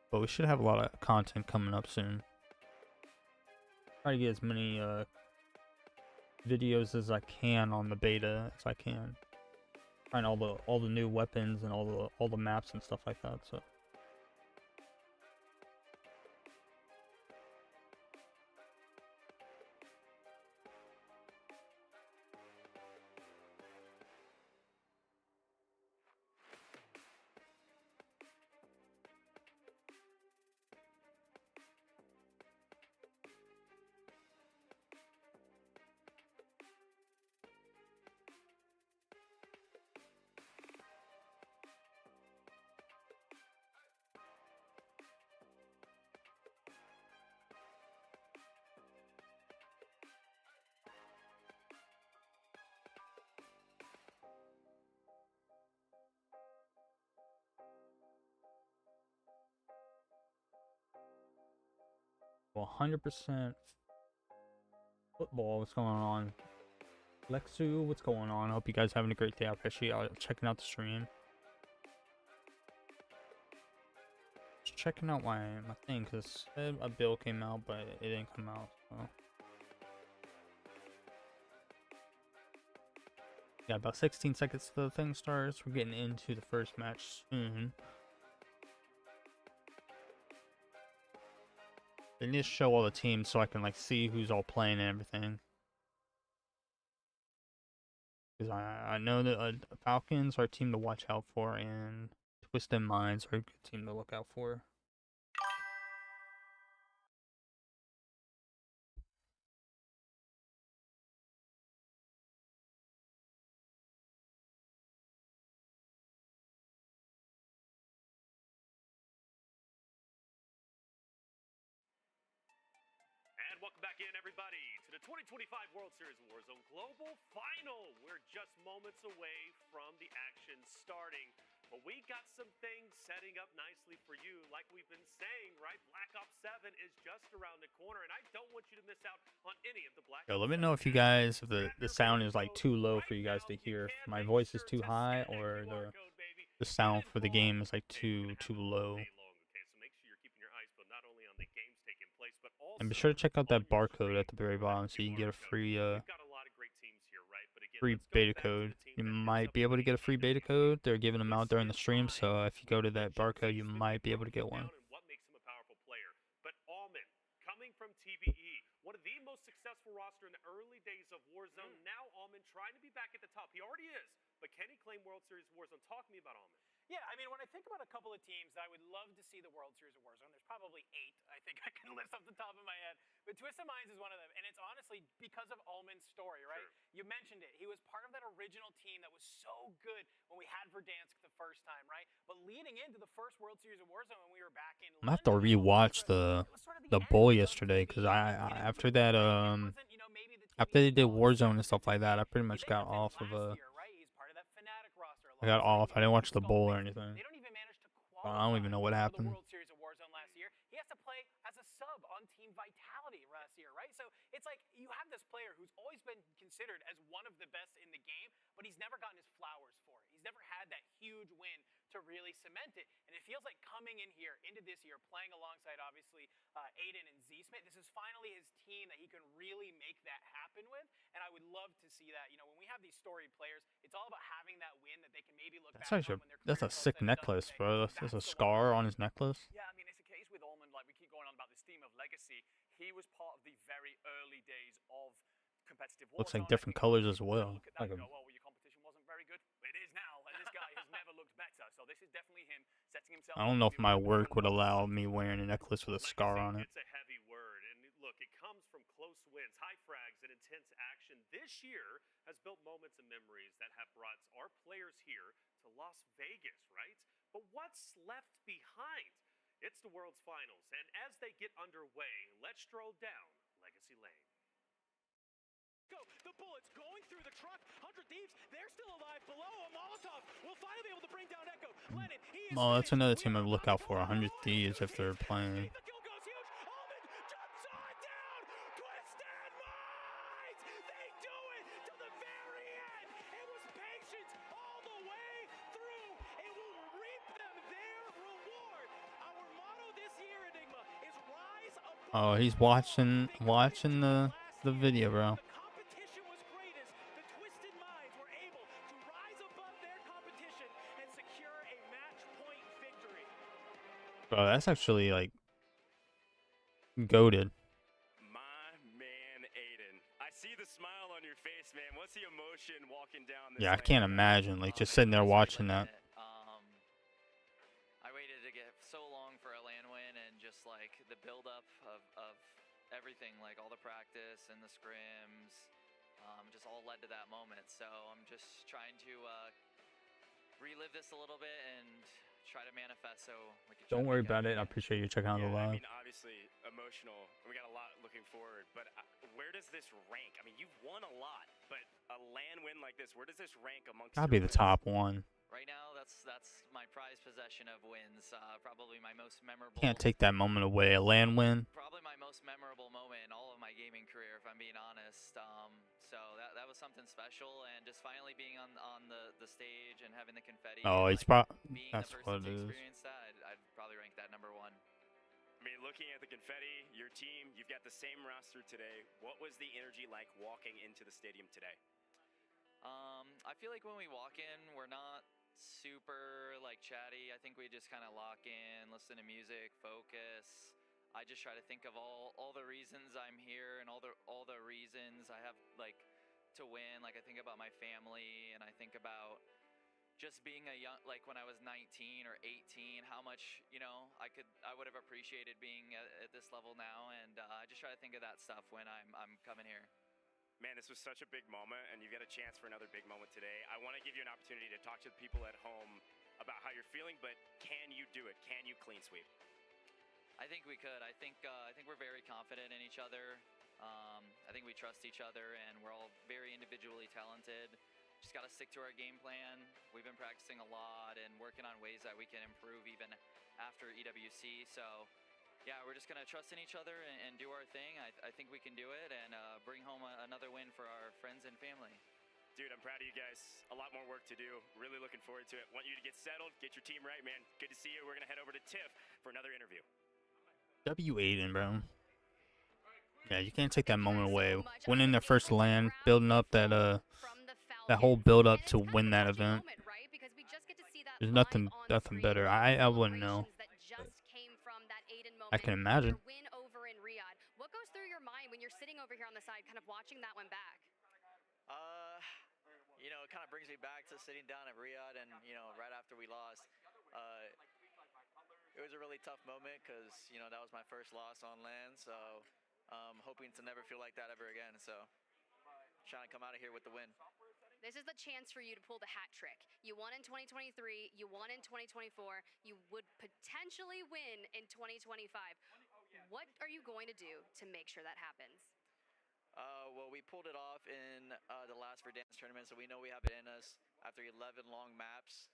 But we should have a lot of content coming up soon. Try to get as many videos as I can on the beta as I can. Find all the new weapons and all the maps and stuff like that. So. Well, 100% football. What's going on? Lexu, what's going on? I hope you guys having a great day. I appreciate y'all checking out the stream. Just checking out my thing, because a bill came out, but it didn't come out. So. Yeah, about 16 seconds till the thing starts. We're getting into the first match soon. They need to show all the teams so I can like see who's all playing and everything. Because I know that Falcons are a team to watch out for, and Twisted Minds are a good team to look out for. And welcome back in, everybody, to the 2025 World Series Warzone Global Final. We're just moments away from the action starting, but we got some things setting up nicely for you. Like we've been saying, right? Black Ops 7 is just around the corner, and I don't want you to miss out on any of the Black Ops. Yo, let me know if you guys, if the sound is like too low for you guys to hear. If my voice is too high, or the sound for the game is like too low. Okay, so make sure you're keeping your eyes peeled not only on the games taking place, but also And be sure to check out that on your barcode at the very stream. bottom so you can get a free We've got a lot of great teams here, right? But again, free let's go beta back to code. the team You that ends might up be able to winning get a free in the beta game. code. They're giving them Let's out during the stand stream, so by if you go to that what Jim barcode, you sees that might be we able to broke get him one. down and what makes him a powerful player. But Allman, coming from TBE, one of the most successful roster in the early days of Warzone. Now Allman trying to be back at the top. He already is, but can he claim World Series of Warzone? Talk to me about Allman. Yeah, I mean, when I think about a couple of teams that I would love to see the World Series of Warzone, there's probably 8 I think I can list off the top of my head. But Twisted Minds is one of them, and it's honestly because of Allman's story, right? Sure. You mentioned it. He was part of that original team that was so good when we had Verdansk the first time, right? But leading into the first World Series of Warzone when we were back in I'm gonna have to London, rewatch it was sort of the end bowl of yesterday because TBE, I getting to after the that break. It wasn't, you know, maybe the after they TBE did quality Warzone and that stuff like that, I pretty he much then got gets in off of last year, right? He's part of that Fnatic roster. I got off. I didn't watch the Install bowl or base. anything. They don't even manage to I don't even know what for the happened. World Series of Warzone last year. He has to play as a sub on Team Vitality last year, right? So it's like you have this player who's always been considered as one of the best in the game, but he's never gotten his flowers for it. He's never had that huge win to really cement it. And it feels like coming in here into this year, playing alongside obviously Aiden and Z-Smith, this is finally his team that he can really make that happen with. And I would love to see that. You know, when we have these storied players, it's all about having that win that they can maybe look That's back actually on when their that's a career's all sick said and done and necklace, say, bro. That's a the one scar on his necklace. Yeah, I mean, it's a case with Allman, like we keep going on about this theme of legacy. He was part of the very early days of competitive Warzone. Looks like I different think colors as people well. look at that Like and a, go, well, your competition wasn't very good. It is now, and this guy has never looked better. So this is definitely him setting himself I don't up know to if be my one of the work would best. allow me wearing a necklace with a scar on it. It's a heavy word, and look, it comes from close wins, high frags, and intense action. This year has built moments and memories that have brought our players here to Las Vegas, right? But what's left behind? It's the World's Finals, and as they get underway, let's stroll down Legacy Lane. Go. The bullets going through the truck. 100 Thieves, they're still alive below. A Molotov will finally be able to bring down Echo. Lennon, he is Well, that's finished. another We team are I'd look about out to for. go 100 on. Thieves if they're The playing. kill goes huge. Allman jumps on down. Twisted Minds. They do it to the very end. It was patience all the way through. It will reap them their reward. Our motto this year, Enigma, is rise above. Oh, he's watching the video, bro. The competition was greatest. The Twisted Minds were able to rise above their competition and secure a match point victory. Bro, that's actually like goated. My man, Aiden. I see the smile on your face, man. What's the emotion walking down this Yeah, I lane? can't imagine like just sitting there watching that. I waited to get so long for a LAN win and just like the build up of everything, like all the practice and the scrims, just all led to that moment. So I'm just trying to relive this a little bit and try to manifest so we can. Don't worry about it. I appreciate you checking out the Yeah, I live. mean, obviously emotional. We got a lot looking forward, but where does this rank? I mean, you've won a lot, but a LAN win like this, where does this rank amongst? Gotta your be the wins? top one. Right now, that's my prized possession of wins. Probably my most memorable. Can't take that moment away. A LAN win. Probably my most memorable moment in all of my gaming career, if I'm being honest. So that was something special, and just finally being on the stage and having the confetti. Oh, and, it's like, being that's the what person it to is. experience that, I'd probably rank that number one. I mean, looking at the confetti, your team, you've got the same roster today. What was the energy like walking into the stadium today? I feel like when we walk in, we're not super like chatty. I think we just kind of lock in, listen to music, focus. I just try to think of all the reasons I'm here and all the reasons I have like to win. Like I think about my family and I think about just being a young, like when I was 19 or 18, how much, you know, I would have appreciated being at this level now. And I just try to think of that stuff when I'm coming here. Man, this was such a big moment, and you get a chance for another big moment today. I want to give you an opportunity to talk to the people at home about how you're feeling, but can you do it? Can you clean sweep? I think we could. I think we're very confident in each other. I think we trust each other, and we're all very individually talented. Just got to stick to our game plan. We've been practicing a lot and working on ways that we can improve even after EWC. So, yeah, we're just going to trust in each other and do our thing. I think we can do it and bring home another win for our friends and family. Dude, I'm proud of you guys. A lot more work to do. Really looking forward to it. Want you to get settled, get your team right, man. Good to see you. We're going to head over to Tiff for another interview. W8, bro. Yeah, you can't take that moment away. Winning their first LAN, building up that whole build up to win that event. There's nothing better. I wouldn't know. I can imagine. What goes through your mind when you're sitting over here on the side, kind of watching that one back? You know, it kind of brings me back to sitting down at Riyadh and, you know, right after we lost. It was a really tough moment because, you know, that was my first loss on LAN. So hoping to never feel like that ever again. So trying to come out of here with the win. This is the chance for you to pull the hat trick. You won in 2023, you won in 2024, you would potentially win in 2025. What are you going to do to make sure that happens? Well, we pulled it off in the last Verdansk tournament, so we know we have it in us after 11 long maps.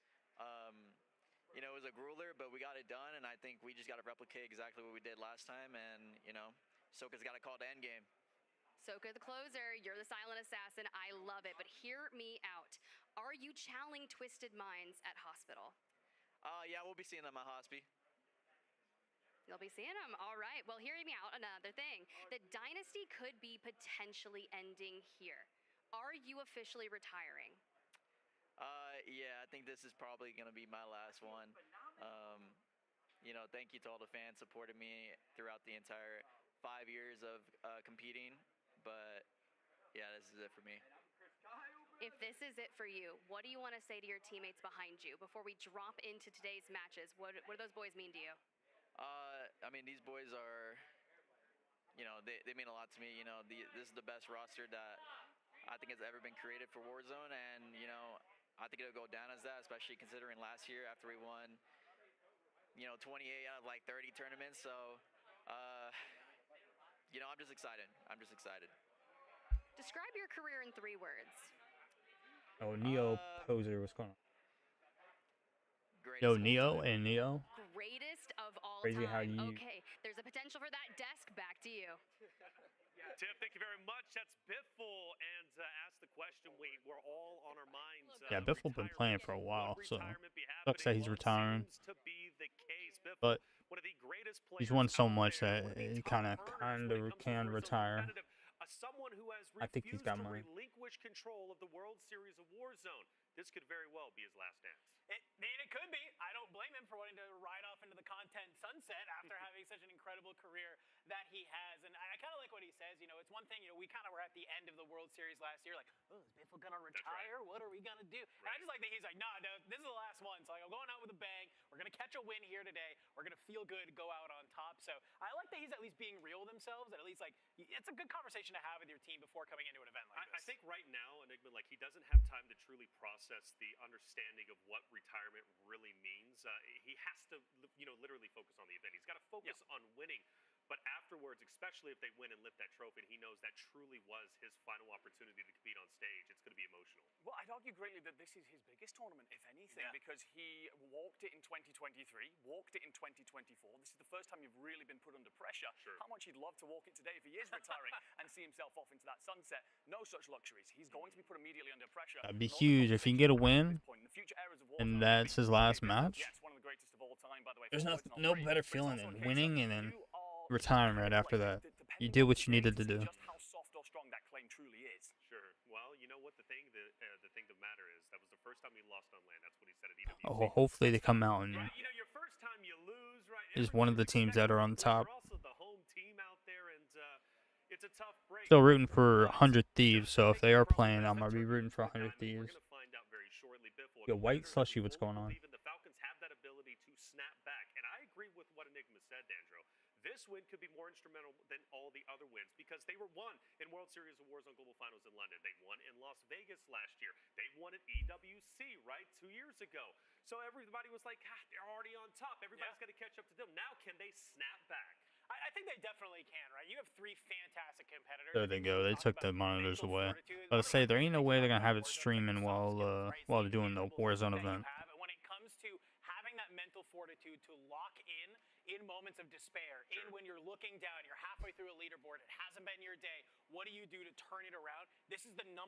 You know, it was a grueler, but we got it done, and I think we just got to replicate exactly what we did last time, and, you know, Soka's got to call the end game. Soka the closer, you're the silent assassin. I love it, but hear me out. Are you channeling Twisted Minds at Hospital? Yeah, we'll be seeing them at Hospi. You'll be seeing them. All right. Well, hear me out. Another thing. The dynasty could be potentially ending here. Are you officially retiring? Yeah, I think this is probably going to be my last one. You know, thank you to all the fans supporting me throughout the entire 5 years of competing. But, yeah, this is it for me. If this is it for you, what do you want to say to your teammates behind you before we drop into today's matches? What do those boys mean to you? I mean, these boys are, you know, they mean a lot to me. You know, this is the best roster that I think has ever been created for Warzone. And, you know, I think it'll go down as that, especially considering last year after we won, you know, 28 out of like 30 tournaments. So, you know, I'm just excited. Describe your career in 3 words. Oh, Neo poser, what's going on? Greatest Yo, of all Neo time. and Neo. Greatest of all Crazy time. how you- Okay, there's a potential for that desk. Back to you. Tiff, thank you very much. That's Biffle, and ask the question we're all on our minds. Yeah, Biffle been playing for a while, Would so retirement be sucks that happening? he's Well, it retiring. seems to be the case. Biffle, But one of the greatest he's players won so out much there, that one of the he top kind of earners when it comes to can Warzone retire. competitive. Someone who has I think he's refused got to money. relinquish control of the World Series of Warzone. This could very well be his last dance. It could be. I don't blame him for wanting to ride off into the content sunset after having such an incredible career that he has. And I kind of like what he says. You know, it's one thing, you know, we kind of were at the end of the World Series last year, like, oh, is Biffle going to retire? Right. What are we going to do? Right. And I just like that he's like, nah, no, this is the last one. So like, I'm going out with a bang. We're going to catch a win here today. We're going to feel good, go out on top. So I like that he's at least being real with themselves. That at least, like, it's a good conversation to have with your team before coming into an event like this. I think right now, Enigma, like, he doesn't have time to truly process the understanding of what retirement really means. He has to, you know, literally focus on the event. He's got to focus on winning. But afterwards, especially if they win and lift that trophy, and he knows that truly was his final opportunity to compete on stage, it's going to be emotional. Well, I'd argue greatly that this is his biggest tournament, if anything, because he walked it in 2023, walked it in 2024. This is the first time you've really been put under pressure. Sure. How much he'd love to walk it today if he is retiring and see himself off into that sunset. No such luxuries. He's going to be put immediately under pressure. That'd be huge if he can get a win, and that's his last match. Yes, one of the greatest of all time, by the way. There's no better feeling than winning and then retiring right after that. You did what you needed to do. Just how soft or strong that claim truly is. Sure. Well, you know what the thing to matter is, that was the first time he lost on LAN. That's what he said at EWC. Oh, hopefully they come out and Right, you know, your first time you lose, right? is one of the teams that are on top. You're also the home team out there, and it's a tough break. Still rooting for 100 Thieves, so if they are playing, I'm gonna be rooting for 100 Thieves. We're gonna find out very shortly. Biffle, Yo, White Slushy, what's going on? The Falcons have that ability to snap back, and I agree with what Enigma said, Dandro. This win could be more instrumental than all the other wins because they were won in World Series of Warzone Global Finals in London. They won in Las Vegas last year. They won at EWC, right, 2 years ago. So everybody was like, God, they're already on top. Everybody's got to catch up to them. Now, can they snap back? I think they definitely can, right? You have 3 fantastic competitors. There they go. They took the monitors away. I was say there ain't no way they're gonna have it streaming while they're doing the Warzone event. When it comes to having that mental fortitude to lock in in moments of despair, in when you're looking down, you're halfway through a leaderboard, it hasn't been your day. What do you do to turn it around? This is the #1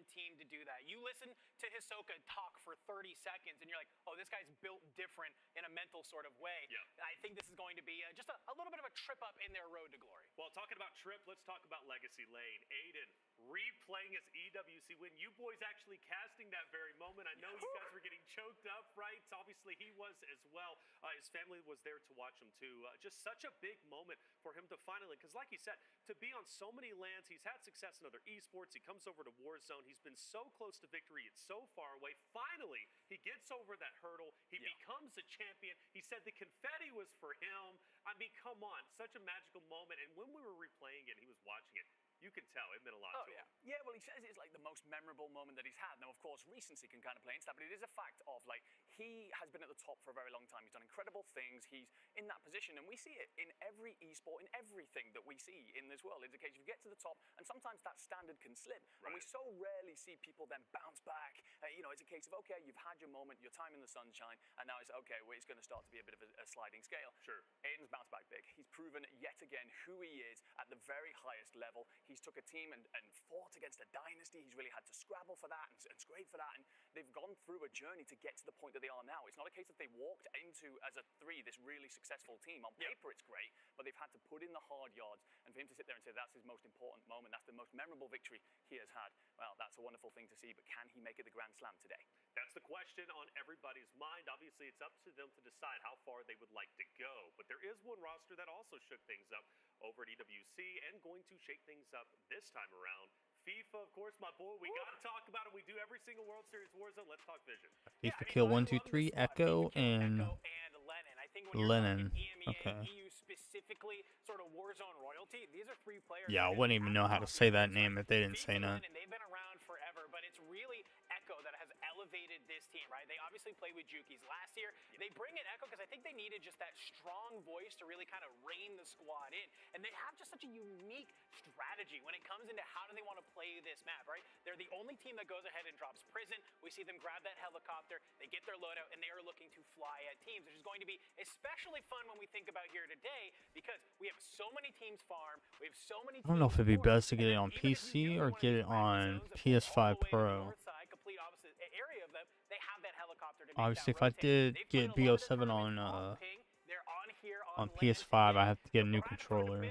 team to do that. You listen to Hisoka talk for 30 seconds, and you're like, oh, this guy's built different in a mental sort of way. Yeah. I think this is going to be just a little bit of a trip up in their road to glory. Well, talking about trip, let's talk about Legacy Lane. Aiden replaying his EWC win. You boys actually casting that very moment. I know you guys were getting choked up, right? Obviously, he was as well. His family was there to watch him, too. Just such a big moment for him to finally, because like he said, to be on so many lands, he's had success in other esports. He comes over to Warzone. He's been so close to victory. It's so far away. Finally, he gets over that hurdle. He becomes a champion. He said the confetti was for him. I mean, come on. Such a magical moment. And when we were replaying it, he was watching it. You can tell it meant a lot to him. Yeah, well, he says it's like the most memorable moment that he's had. Now, of course, recency can kind of play into that, but it is a fact of, like, he has been at the top for a very long time. He's done incredible things. He's in that position, and we see it in every esport, in everything that we see in this world. It's a case of you get to the top, and sometimes that standard can slip, and we so rarely see people then bounce back. You know, it's a case of, okay, you've had your moment, your time in the sunshine, and now it's, okay, well, it's going to start to be a bit of a sliding scale. Sure. Aiden's bounced back big. He's proven yet again who he is at the very highest level. He's took a team and fought against a dynasty. He's really had to scrabble for that and scrape for that, and they've gone through a journey to get to the point that they are now. It's not a case that they walked into, as a 3, this really successful team. On paper, it's great, but they've had to put in the hard yards, and for him to sit there and say that's his most important moment, that's the most memorable victory he has had, well, that's a wonderful thing to see, but can he make it the Grand Slam today? That's the question on everybody's mind. Obviously, it's up to them to decide how far they would like to go. But there is one roster that also shook things up over at EWC and going to shake things up this time around. FIFA, of course, my boy. We got to talk about it. We do every single World Series Warzone. Let's talk Vision. FIFA kill 1, 2, 3, Echo, and Lennon. I think when you're Lennon. EMEA, Okay. EU specifically, sort of Warzone royalty, these are 3 players. Yeah, I wouldn't even know how to say that name if they didn't say that. And they've been around forever, but it's really Echo that has elevated this team, right? They obviously played with Jukies last year. They bring in Echo because I think they needed just that strong voice to really kind of rein the squad in. And they have just such a unique strategy when it comes into how do they want to play this map, right? They're the only team that goes ahead and drops prison. We see them grab that helicopter, they get their loadout, and they are looking to fly at teams, which is going to be especially fun when we think about here today because we have so many teams farm, we have so many teams. I don't know if it'd be best to get it on PC or get it on PS5 Pro. Obviously, if I did get BO7 on PS5, I have to get a new controller.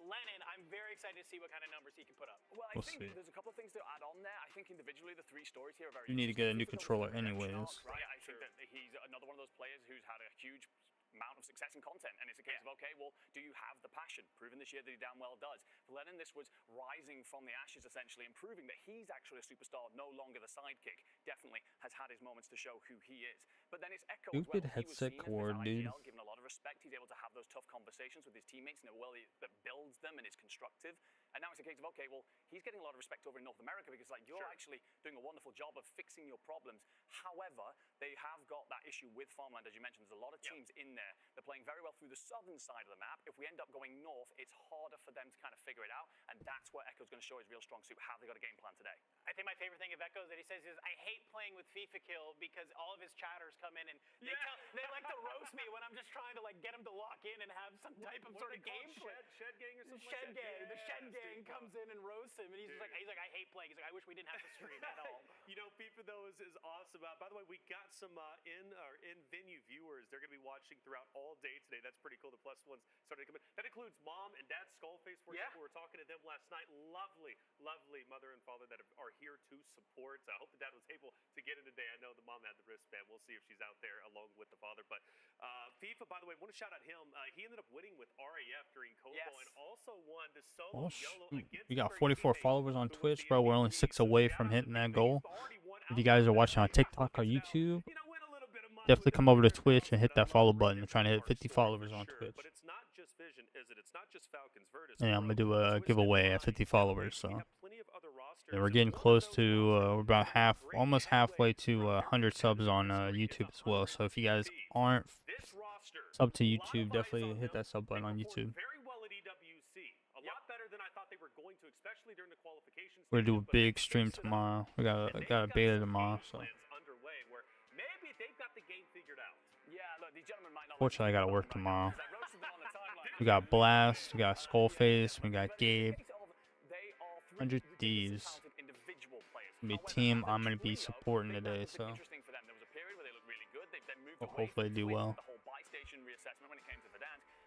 Lennon, I'm very excited to see what kind of numbers he can put up. Well, I think there's a couple of things to add on there. I think individually the 3 stories here are very. You need to get a new controller anyways. Right, I think that he's another one of those players who's had a huge amount of success and content, and it's a case of, okay, well, do you have the passion? Proven this year that he damn well does. For Lennon, this was rising from the ashes, essentially, and proving that he's actually a superstar, no longer the sidekick. Definitely has had his moments to show who he is. But then it's Echo as well. Stupid headset cord, dude. Given a lot of respect, he's able to have those tough conversations with his teammates in a way that builds them and is constructive. And now it's a case of, okay, well, he's getting a lot of respect over in North America because, like, you're actually doing a wonderful job of fixing your problems. However, they have got that issue with farmland, as you mentioned. There's a lot of teams in there. They're playing very well through the southern side of the map. If we end up going north, it's harder for them to kind of figure it out, and that's where Echo's going to show his real strong suit. How they got a game plan today. I think my favorite thing of Echo that he says is, I hate playing with FIFA Kill because all of his chatters come in and they like to roast me when I'm just trying to, like, get him to lock in and have some type of sort of gameplay. Shed Gang or something Shed like Gang. that? The Shed Gang comes in and roasts him, and he's like, I hate playing. He's like, I wish we didn't have to stream at all. You know, FIFA though is awesome. By the way, we got some in-venue viewers. They're going to be watching throughout all day today. That's pretty cool. The +1s started to come in. That includes Mom and Dad Skullface, for example. We were talking to them last night. Lovely, lovely mother and father that are here to support. I hope the dad was able to get in today. I know the mom had the wristband. We'll see if she's out there along with the father. But FIFA, by the way, I want to shout out him. He ended up winning with RAF during Kobo and also won the solo YOLO against. We got 44 followers on Twitch, bro. We're only 6 away from hitting that goal. If you guys are watching on TikTok or YouTube, definitely come over to Twitch and hit that follow button. We're trying to hit 50 followers on Twitch. But it's not just Vision, is it? It's not just Falcons, Virtus. Yeah, I'm gonna do a giveaway at 50 followers. So yeah, we're getting close to we're about almost halfway to 100 subs on YouTube as well. So if you guys aren't sub to YouTube, definitely hit that sub button on YouTube. We're gonna do a big stream tomorrow. We got a beta tomorrow, so. Maybe they've got the game figured out. Yeah, look, Fortunately, I gotta work tomorrow. We got Blast, we got Skullface, we got Gabe. 100 Thieves. Gonna be a team I'm gonna be supporting today, so we'll hopefully do well.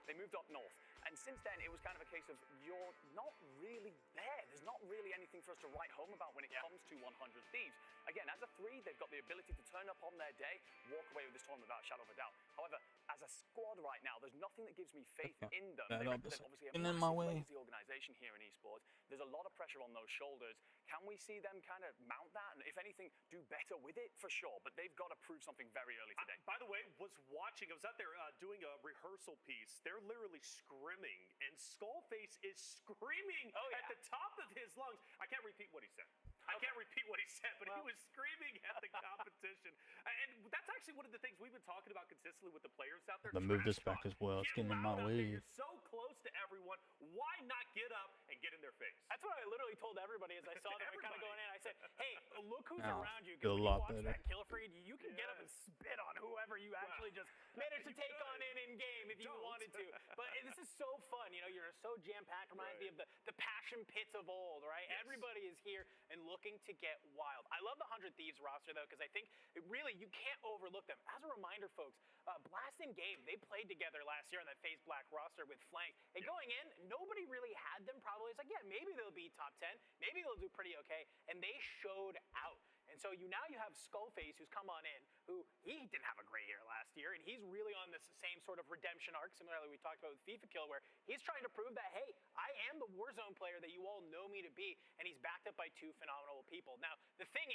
They moved up north, and since then it was kind of a case of you're not really there. There's not really anything for us to write home about when it comes to 100 Thieves. Again, as a 3, they've got the ability to turn up on their day, walk away with this tournament without a shadow of a doubt. However, as a squad right now, there's nothing that gives me faith in them. They represent obviously a massive legacy organization here in esports. There's a lot of pressure on those shoulders. Can we see them kind of mount that, and if anything, do better with it? For sure, but they've got to prove something very early today. By the way, I was out there doing a rehearsal piece. They're literally scrimming, and Skullface is screaming at the top of his lungs. I can't repeat what he said. I can't repeat what he said, but he was screaming at the competition. And that's actually one of the things we've been talking about consistently with the players out there. I'll move this back as well. It's getting in my way. You're so close to everyone. Why not get up and get in their face? That's what I literally told everybody as I saw them kind of going in. I said, hey, look who's Now, around you. feel a Because when you lot watch better. that kill feed, you can get up and spit on whoever you actually just managed to take on in game if you wanted to. But this is so fun. You know, you're so jam-packed. Reminds me of the passion pits of old, right? Yes. Everybody is here and looking to get wild. I love the 100 Thieves roster, though, because I think really you can't overlook them. As a reminder, folks, Blast and Gabe, they played together last year on that FaZe Black roster with Flank. And going in, nobody really had them probably. It's like, yeah, maybe they'll be top 10. Maybe they'll do pretty okay. And they showed out. And so you have Skullface, who's come on in, who he didn't have a great year last year, and he's really on this same sort of redemption arc, similarly we talked about with FIFA Kill, where he's trying to prove that, hey, I am the Warzone player that you all know me to be, and he's backed up by 2 phenomenal people. Now, the thing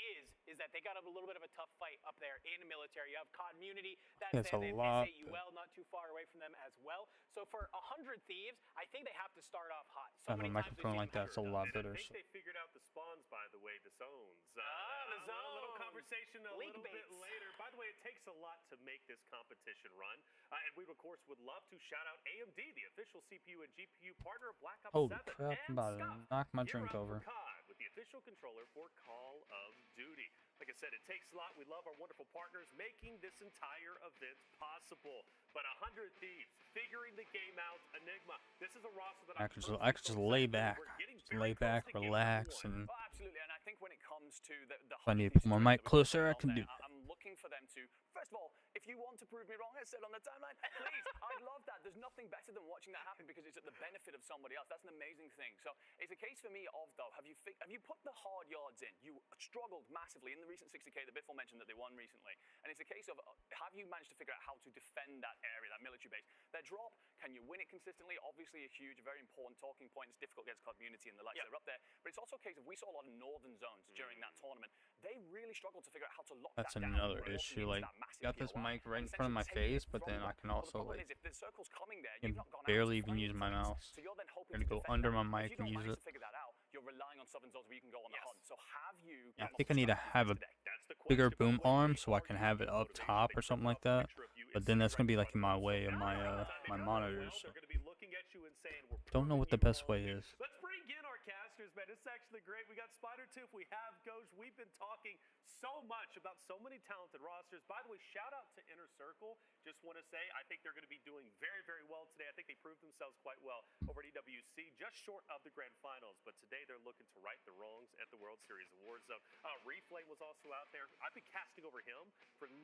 is that they got a little bit of a tough fight up there in the military. You have Community, that's It's a lot. SAUL, not too far away from them as well. So for 100 Thieves, I think they have to start off hot. So On a many times we've microphone seen like that, it's a lot better. I think they figured out the spawns, by the way, the zones. The A little zones. conversation a Leak little bit baits. later. By the way, it takes a lot to make this competition run. And we, of course, would love to shout out AMD, the official CPU and GPU partner of Black Ops Holy 7. crap, I'm and about to Scott, knock my you're drink up over. for COD with the official controller for Call of Duty. Like I said, it takes a lot. We love our wonderful partners making this entire event possible. But 100 Thieves, figuring the game out, Enigma. This is a roster that I could just lay back. Just lay back, relax, and Oh, absolutely, and I think when it comes to the if I need to 100 put my Thieves mic that we closer, I got can on do there, I'm looking for them to, first of all, if you want to prove me wrong, as I said on the timeline, please, I'd love that. There's nothing better than watching that happen because it's at the benefit of somebody else. That's an amazing thing. So it's a case for me of, though, have you put the hard yards in? You struggled massively in the recent 60K that Biffle mentioned that they won recently. And it's a case of, have you managed to figure out how to defend that area, that military base? Their drop, can you win it consistently? Obviously a huge, very important talking point. It's difficult against Community and the likes. They're up there. But it's also a case of, we saw a lot of northern zones during that tournament. They really struggled to figure out how to lock that's that down. another Walking issue. into Like, that massive got this POI. mic right in And front of my essentially face, but taking then I it can from also, the problem like, is if the circle's coming there, can you've not gone out barely to even find use my things. mouse. So you're then hoping Gonna to go defend under that. my mic If you and don't use manage it. to figure that out, you're relying on southern zones where you can go on the hunt. So have you? Yeah, I come up think I with need to strategies have a today? That's the bigger question. boom arm so I can have it up top or something like that. But then that's gonna be like in my way of my my monitors. So They're going to be looking at you and saying, "We're don't know what the proving you best way wrong." is. Let's bring in our casters, man. It's actually great. We got Spider Tooth, we have Ghost. We've been talking so much about so many talented rosters. By the way, shout out to Inner Circle. Just want to say, I think they're going to be doing very, very well today. I think they proved themselves quite well over at EWC, just short of the grand finals. But today they're looking to right the wrongs at the World Series of Warzone. Reflame was also out there. I've been casting over him from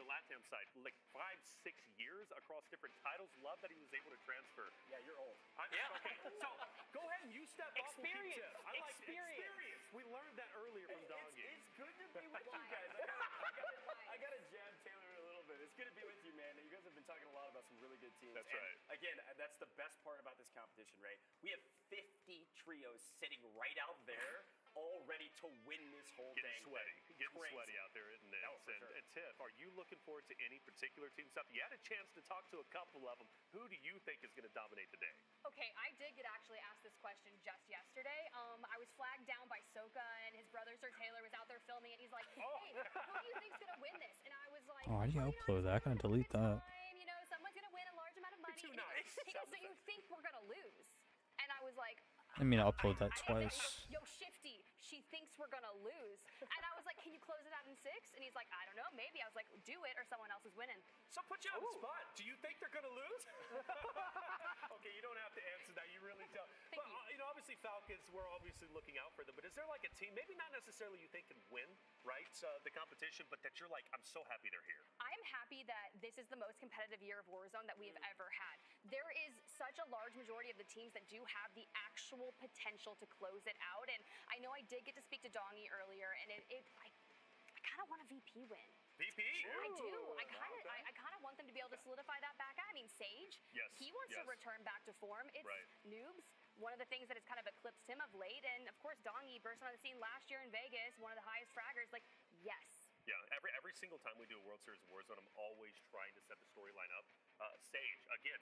the LATAM side, like 5-6 years across different titles. Love that he was able to transfer. Yeah, you're old. Okay, so go ahead and you step up. Experience. I like experience. We learned that earlier from Doggy. It's good to be with you guys. I gotta jab Taylor a little bit. It's good to be with you, man. You guys have been talking a lot about some really good teams. That's And right. Again, that's the best part about this competition, right? We have 50 trios sitting right out there, all ready to win this whole Getting thing. sweaty. Getting Crazy. sweaty out there, isn't it? Oh, for sure. And Tiff, are you looking forward to any particular teams out there? You had a chance to talk to a couple of them. Who do you think is going to dominate the day? Okay, I did get actually asked this question just yesterday. I was flagged down by Soka, and his brother Sir Taylor was out there filming it. He's like, "Hey, who do you think's gonna win this?" And I was like, Oh, how do you "Well, upload know, that? I gotta delete that. You know, someone's gonna win a large amount of money." too And nice. He goes, "So you think we're gonna lose?" And I was like, I didn't mean to upload that I goes, twice. "Yo, Shifty, she thinks we're gonna lose." And I was like, "Can you close it out in 6?" And he's like, "I don't know, maybe." I was like, "Do it, or someone else is winning." So put you on the spot. Do you think they're going to lose? Okay, you don't have to answer that. You really don't. Thank But, you. you know, obviously Falcons, we're obviously looking out for them. But is there like a team, maybe not necessarily you think can win, right, the competition, but that you're like, I'm so happy they're here? I'm happy that this is the most competitive year of Warzone that we have ever had. There is such a large majority of the teams that do have the actual potential to close it out. And I know I did get to speak to Dongy earlier, and I kind of want a VP win. VP? I do. I kind of want them to be able to solidify that back. I mean, Sage, Yes, he wants to yes. return back to form. It's Right. Noobs, one of the things that has kind of eclipsed him of late. And of course, Dongy burst on the scene last year in Vegas, one of the highest fraggers. Like, yes. Yeah, every single time we do a World Series of Warzone, I'm always trying to set the storyline up. Sage, again,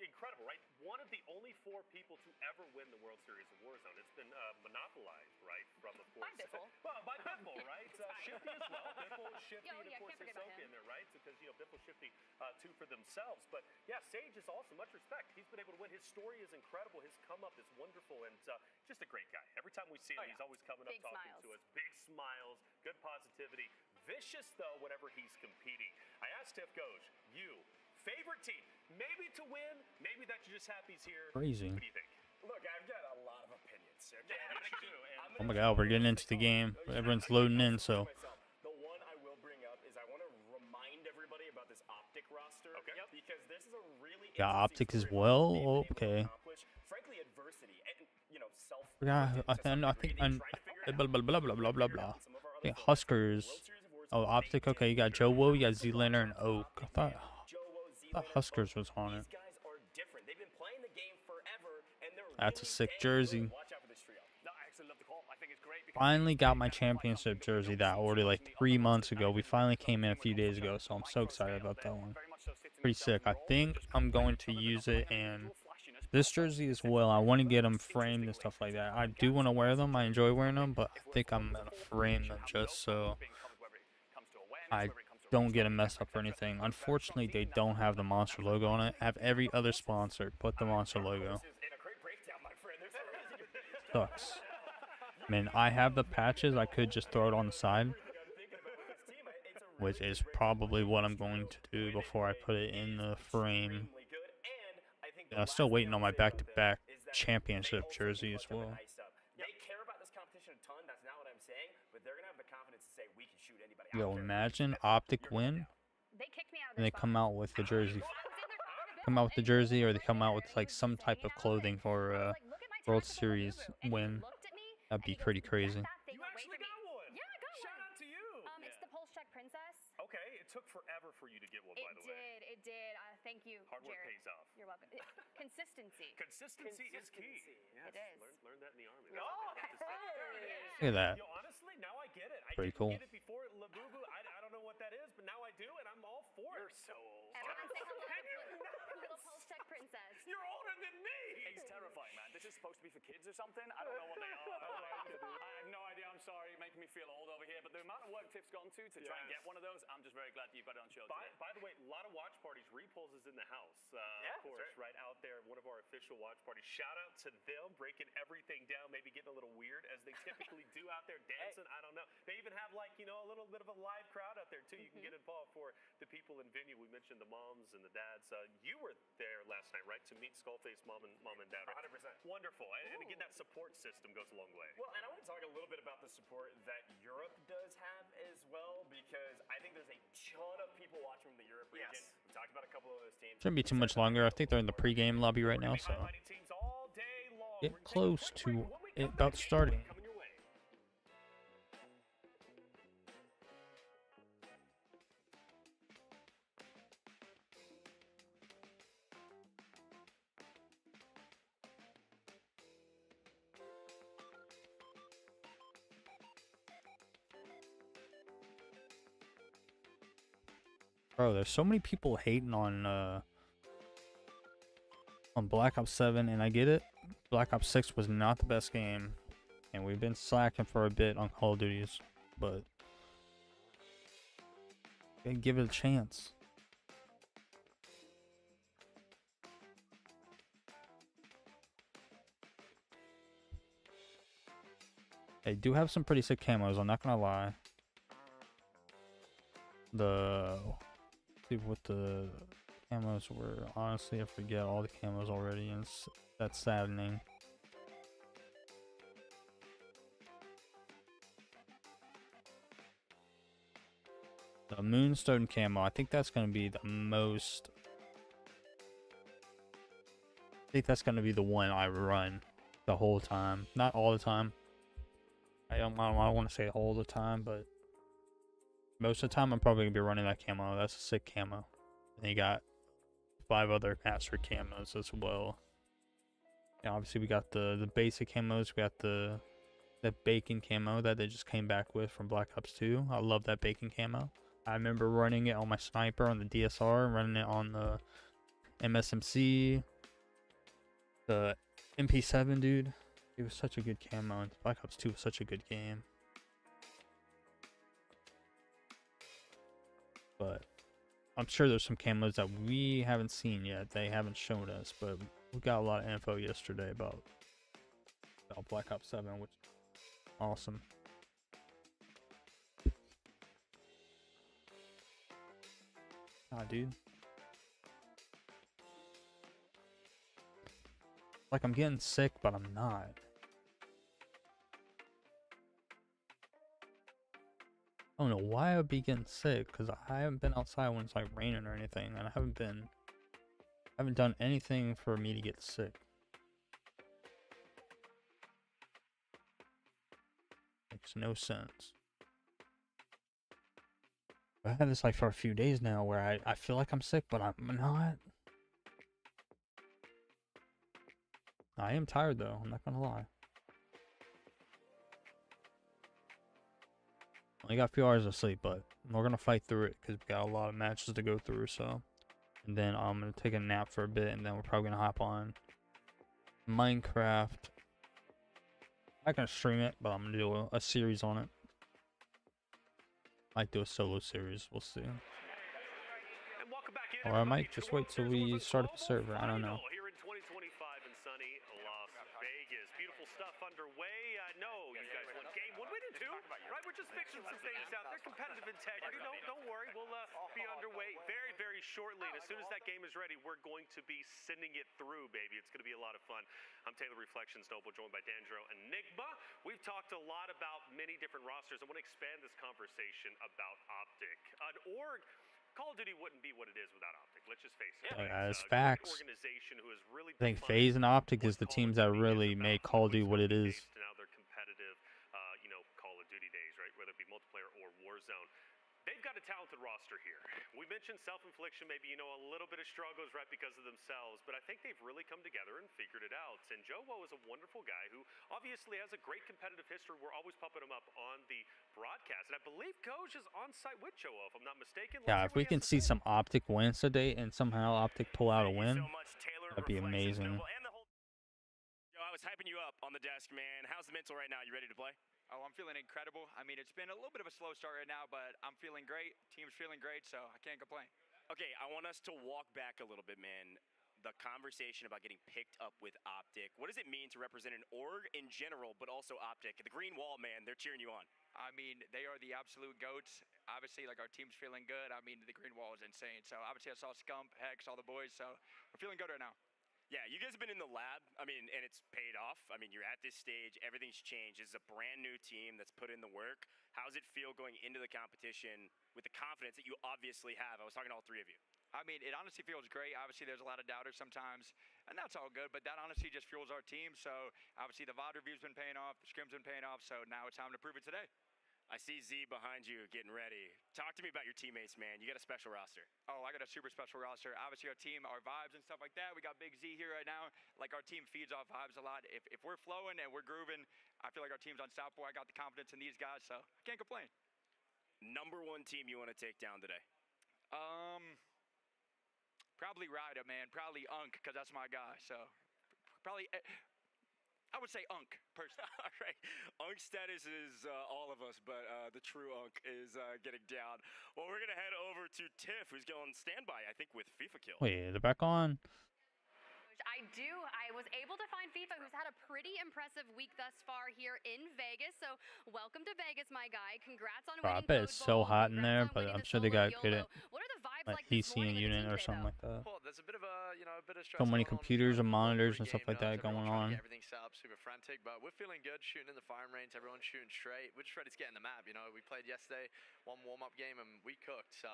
incredible, right? One of the only 4 people to ever win the World Series of Warzone. It's been monopolized, right, from, of course... By Biffle. Well, by Biffle, right? It's fine. Shifty as well. Biffle, Shifty, Yeah, and yeah, of course can't forget about Ahsoka him. in there, right? Because, you know, Biffle, Shifty, 2 for themselves. But, yeah, Sage is awesome. Much respect. He's been able to win. His story is incredible. His come-up is wonderful, and just a great guy. Every time we see him, he's always coming up Big talking smiles. to us. Big smiles, good positivity. Vicious, though, whenever he's competing. I asked Tiff Goj, you, favorite team, maybe to win, maybe that you're just happy he's here. Crazy. What do you think? Look, I've got a lot of opinions. Okay? Yes, you do. And Oh my god, we're getting into the game. Everyone's loading in, so The one I will bring up is I want to remind everybody about this Optic roster. Okay. Yep. Because this is a really got interesting Optic as story about well. what they've been able to Okay. accomplish. Frankly, adversity and, you know, self. Yeah, I think blah blah blah blah blah blah blah. I think Huskers. Oh, Optic. Okay, you got Joe Woe, you got Z-Lander, and Oak. I thought Huskers was on it. These guys are different. They've been playing the game forever, and they're That's a really sick dang jersey. good. Watch out for this trio. No, I actually love the call. I think it's great because Finally got my championship jersey that I ordered like 3 months ago. We finally came in a few days ago, so I'm so excited about that one. Pretty sick. I think I'm going to use it, and this jersey as well. I want to get them framed and stuff like that. I do want to wear them. I enjoy wearing them, but I think I'm going to frame them just so I don't get them messed up or anything. Unfortunately, they don't have the Monster logo on it. I have every other sponsor but the Monster logo. Sucks. I mean, I have the patches. I could just throw it on the side, which is probably what I'm going to do before I put it in the frame. And I'm still waiting on my back-to-back championship jersey as well. They care about this competition a ton. That's not what I'm saying, but they're gonna have the confidence to say we can shoot anybody. I Yo, don't care. imagine Optic win, They kicked me out of and their they come out with the jersey. Come out with the jersey, or they come out with like some type of clothing for World Series win. That'd be pretty crazy. You actually got one. Yeah, I got Shout one. out to you. It's the Pulse Check Princess. Okay, it took forever for you to get one, by the way. It did. Thank you, Hard work Jared. pays off. You're welcome. Consistency. Consistency is key. Yes, It is. Learned that in the army. Look at that. Yo, honestly, now I get it. I Pretty didn't cool. get it before Labubu. I don't know what that is, but now I do, and I'm all for it. You're so old. Everyone say hello to little Pulse Check Princess. You're older than me. It's terrifying, man. This is supposed to be for kids or something. I don't know what they are. I have no idea. I'm sorry, you're making me feel old over here. But the amount of work Tiff's gone to try and get one of those, I'm just very glad that you've got it on show today. By the way, a lot of watch parties. Repulse is in the house, of course, right out there. One of our official watch parties. Shout out to them, breaking everything down, maybe getting a little weird as they typically do out there, dancing. I don't know. They even have like a little bit of a live crowd out there too. You can get involved for the people in venue. We mentioned the moms and the dads. You were there last night, right, to meet Skullface mom and dad. Right? 100%. Wonderful, and again, that support system goes a long way. Well, and I want to talk a little bit about the support that Europe does have as well, because I think there's a ton of people watching from the Europe region. Yes. We talked about a couple of those teams. Shouldn't be too much longer. I think they're in the pregame lobby right now, so Highlighting teams all day long. get We're gonna take a close quick to break. When we it come about back, starting. coming your way. Bro, there's so many people hating on Black Ops 7, and I get it. Black Ops 6 was not the best game, and we've been slacking for a bit on Call of Duties, but give it a chance. They do have some pretty sick camos, I'm not gonna lie. see what the camos were. Honestly, I forget all the camos already, and that's saddening. The Moonstone camo, I think that's going to be the most... I think that's going to be the one I run the whole time. Not all the time. I don't want to say all the time, but most of the time I'm probably going to be running that camo. That's a sick camo. And you got 5 other master camos as well. And obviously we got the basic camos. We got the bacon camo that they just came back with from Black Ops 2. I love that bacon camo. I remember running it on my sniper on the DSR, running it on the MSMC, the MP7, dude. It was such a good camo, and Black Ops 2 was such a good game. But I'm sure there's some camos that we haven't seen yet. They haven't shown us, but we got a lot of info yesterday about Black Ops 7, which is awesome. Ah, dude. Like I'm getting sick, but I'm not. I don't know why I would be getting sick, because I haven't been outside when it's like raining or anything, and I haven't done anything for me to get sick. Makes no sense. I had this like for a few days now where I feel like I'm sick, but I'm not. I am tired though, I'm not gonna lie. Only got a few hours of sleep, but we're gonna fight through it because we got a lot of matches to go through. So, and then I'm gonna take a nap for a bit, and then we're probably gonna hop on Minecraft. I'm not gonna stream it, but I'm gonna do a series on it. Might do a solo series. We'll see. Or I might just wait till we start up the server. I don't know. Here in 2025 in sunny Las Vegas. Beautiful stuff underway. I know you guys won game 1. We did 2, right? We're just fixing some things out there. Competitive integrity. Don't worry. We'll be underway very, very shortly. And as soon as that game is ready, we're going to be sending it through, baby. It's going to be a lot of fun. I'm Taylor Reflections Noble, joined by Dandro Enigma. We've talked a lot about many different rosters. I want to expand this conversation about Optic. An org, Call of Duty wouldn't be what it is without Optic. Let's just face it. That's facts. Organization who has really I think FaZe and Optic is the teams that really make Call of Duty what it is. Now they're competitive, Call of Duty days, right? Whether it be multiplayer or Warzone. They've got a talented roster here. We mentioned self-infliction, maybe, a little bit of struggles, right, because of themselves, but I think they've really come together and figured it out. And Joe is a wonderful guy who obviously has a great competitive history. We're always pumping him up on the broadcast. And I believe Coach is on site with Joe, if I'm not mistaken. Yeah, if we can see some Optic wins today and somehow Optic pull out a win, that'd be amazing. Yo, I was hyping you up on the desk, man. How's the mental right now? You ready to play? Oh, I'm feeling incredible. I mean, it's been a little bit of a slow start right now, but I'm feeling great. Team's feeling great, so I can't complain. Okay, I want us to walk back a little bit, man. The conversation about getting picked up with Optic. What does it mean to represent an org in general, but also Optic? The Green Wall, man, they're cheering you on. I mean, they are the absolute GOATs. Obviously, our team's feeling good. I mean, the Green Wall is insane. So, obviously, I saw Scump, Hex, all the boys, so we're feeling good right now. Yeah, you guys have been in the lab, and it's paid off. You're at this stage, everything's changed. This is a brand new team that's put in the work. How does it feel going into the competition with the confidence that you obviously have? I was talking to all 3 of you. It honestly feels great. Obviously, there's a lot of doubters sometimes, and that's all good, but that honestly just fuels our team. So, obviously, the VOD review's been paying off, the scrim's been paying off, so now it's time to prove it today. I see Z behind you getting ready. Talk to me about your teammates, man. You got a special roster. Oh, I got a super special roster. Obviously, our team, our vibes and stuff like that. We got Big Z here right now. Our team feeds off vibes a lot. If we're flowing and we're grooving, I feel like our team's unstoppable. I got the confidence in these guys, so I can't complain. Number 1 team you want to take down today? Probably Ryder, man. Probably Unk, because that's my guy. So, probably... I would say Unk, personally. All right. Unk status is all of us, but the true Unk is getting down. Well, we're going to head over to Tiff, who's going standby, I think, with FIFA kill. Wait, they're back on. I was able to find FIFA, who's had a pretty impressive week thus far here in Vegas. So welcome to Vegas, my guy. Congrats on winning. I bet it's so hot in there, but I'm sure they got good at. What are the vibes like like this PC morning with the unit team or today, something though? like that. Well, there's a bit of a, a bit of stress. So many going on, computers and going monitors through and a stuff game, like that everyone's going trying to on. get everything set up, super frantic, but we're feeling good shooting in the firing range. Everyone's shooting straight. We're just ready to get in the map. We played yesterday, one warm-up game, and we cooked. So.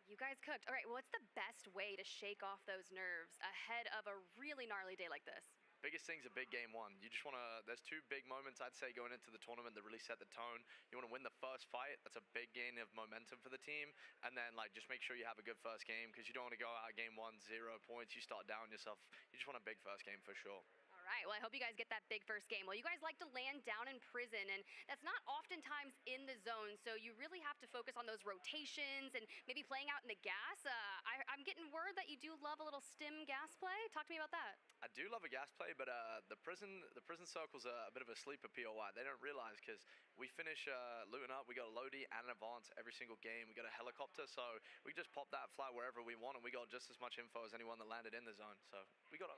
You guys cooked. All right, what's the best way to shake off those nerves ahead of a really gnarly day like this? Biggest thing's a big game one. You just want to, there's two big moments, I'd say, going into the tournament that really set the tone. You want to win the first fight. That's a big gain of momentum for the team. And then, just make sure you have a good first game, because you don't want to go out game 1, 0 points. You start down yourself. You just want a big first game for sure. All right, well, I hope you guys get that big first game. Well, you guys like to land down in prison, and that's not oftentimes in the zone, so you really have to focus on those rotations and maybe playing out in the gas. I'm getting word that you do love a little stim gas play. Talk to me about that. I do love a gas play, but the prison circle's a bit of a sleeper POI. They don't realize, because we finish looting up. We got a Lodi and an Advance every single game. We got a helicopter, so we just pop that fly wherever we want, and we got just as much info as anyone that landed in the zone. So we gotta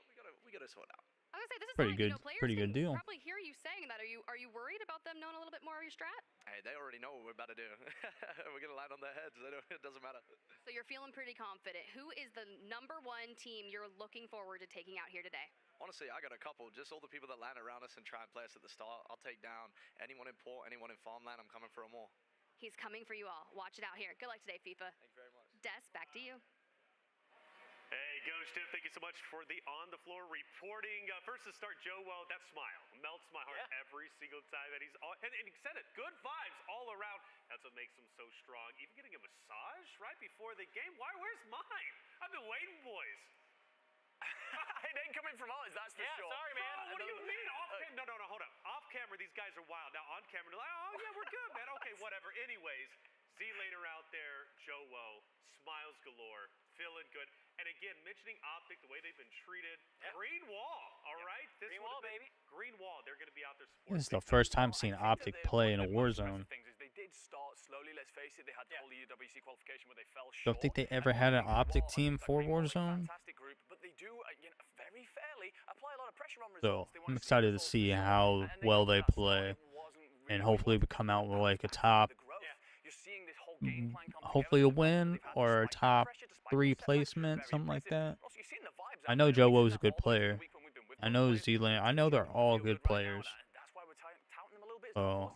sort out. I was gonna say this is Pretty fine. good- Players pretty good can deal. probably hear you saying that. Are you worried about them knowing a little bit more of your strat? Hey, they already know what we're about to do. We're gonna land on their heads. It doesn't matter. So you're feeling pretty confident. Who is the #1 team you're looking forward to taking out here today? Honestly, I got a couple. Just all the people that land around us and try and play us at the start. I'll take down anyone in port, anyone in farmland. I'm coming for them all. He's coming for you all. Watch it out here. Good luck today, FIFA. Thank you very much. Des, back to you. Hey, Coach Tiff, thank you so much for the on-the-floor reporting. First to start, Joe, that smile melts my heart every single time that he's on. And he said it, good vibes all around. That's what makes him so strong. Even getting a massage right before the game. Where's mine? I've been waiting, boys. It ain't coming from us, that's for sure. Sorry, man. Oh, what do you mean? No, hold up. Off camera, these guys are wild. Now, on camera, they're like, oh, yeah, we're good, man. Okay, whatever. Anyways, Z later out there, Joe smiles galore, feeling good. And again, mentioning Optic, the way they've been treated. Green Wall, all right? Green Wall, baby. Green Wall, they're going to be out there supporting. This is the first time seeing Optic play in a Warzone. They did start slowly, let's face it. They had the whole UWC qualification where they fell short. Don't think they ever had an Optic team for Warzone. Fantastic group, but they do very fairly apply a lot of pressure on So results. I'm excited to see how well they play, and hopefully we come out with like a top, hopefully a win or a top 3 placement, something like that. I know Joe is a good player. I know Z-Lane. I know they're all good players. So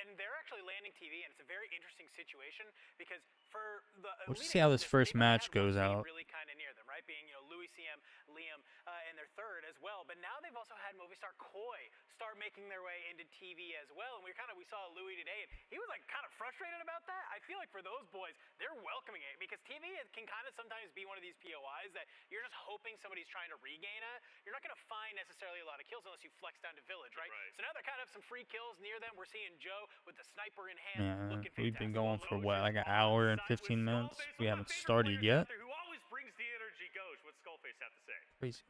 And they're actually landing TV, and it's a very interesting situation because for the we'll leading just see how up to this first they've match had goes Rosie out. Really kind of near them, right? Being Louis, CM, Liam, and their third as well. But now they've also had Movistar Koi start making their way into TV as well. And we saw Louis today, and he was kind of frustrated about that. I feel like for those boys, they're welcoming it because TV can kind of sometimes be one of these POIs that you're just hoping somebody's trying to regain it. You're not going to find necessarily a lot of kills unless you flex down to Village, right? So now they're kind of some free kills near them. We're seeing Joe with the sniper in hand. yeah, Looking we've been fantastic. going for what, like an hour and 15 minutes. We haven't started yet. Who always brings the energy, Ghost. What's Skullface have to say? Crazy.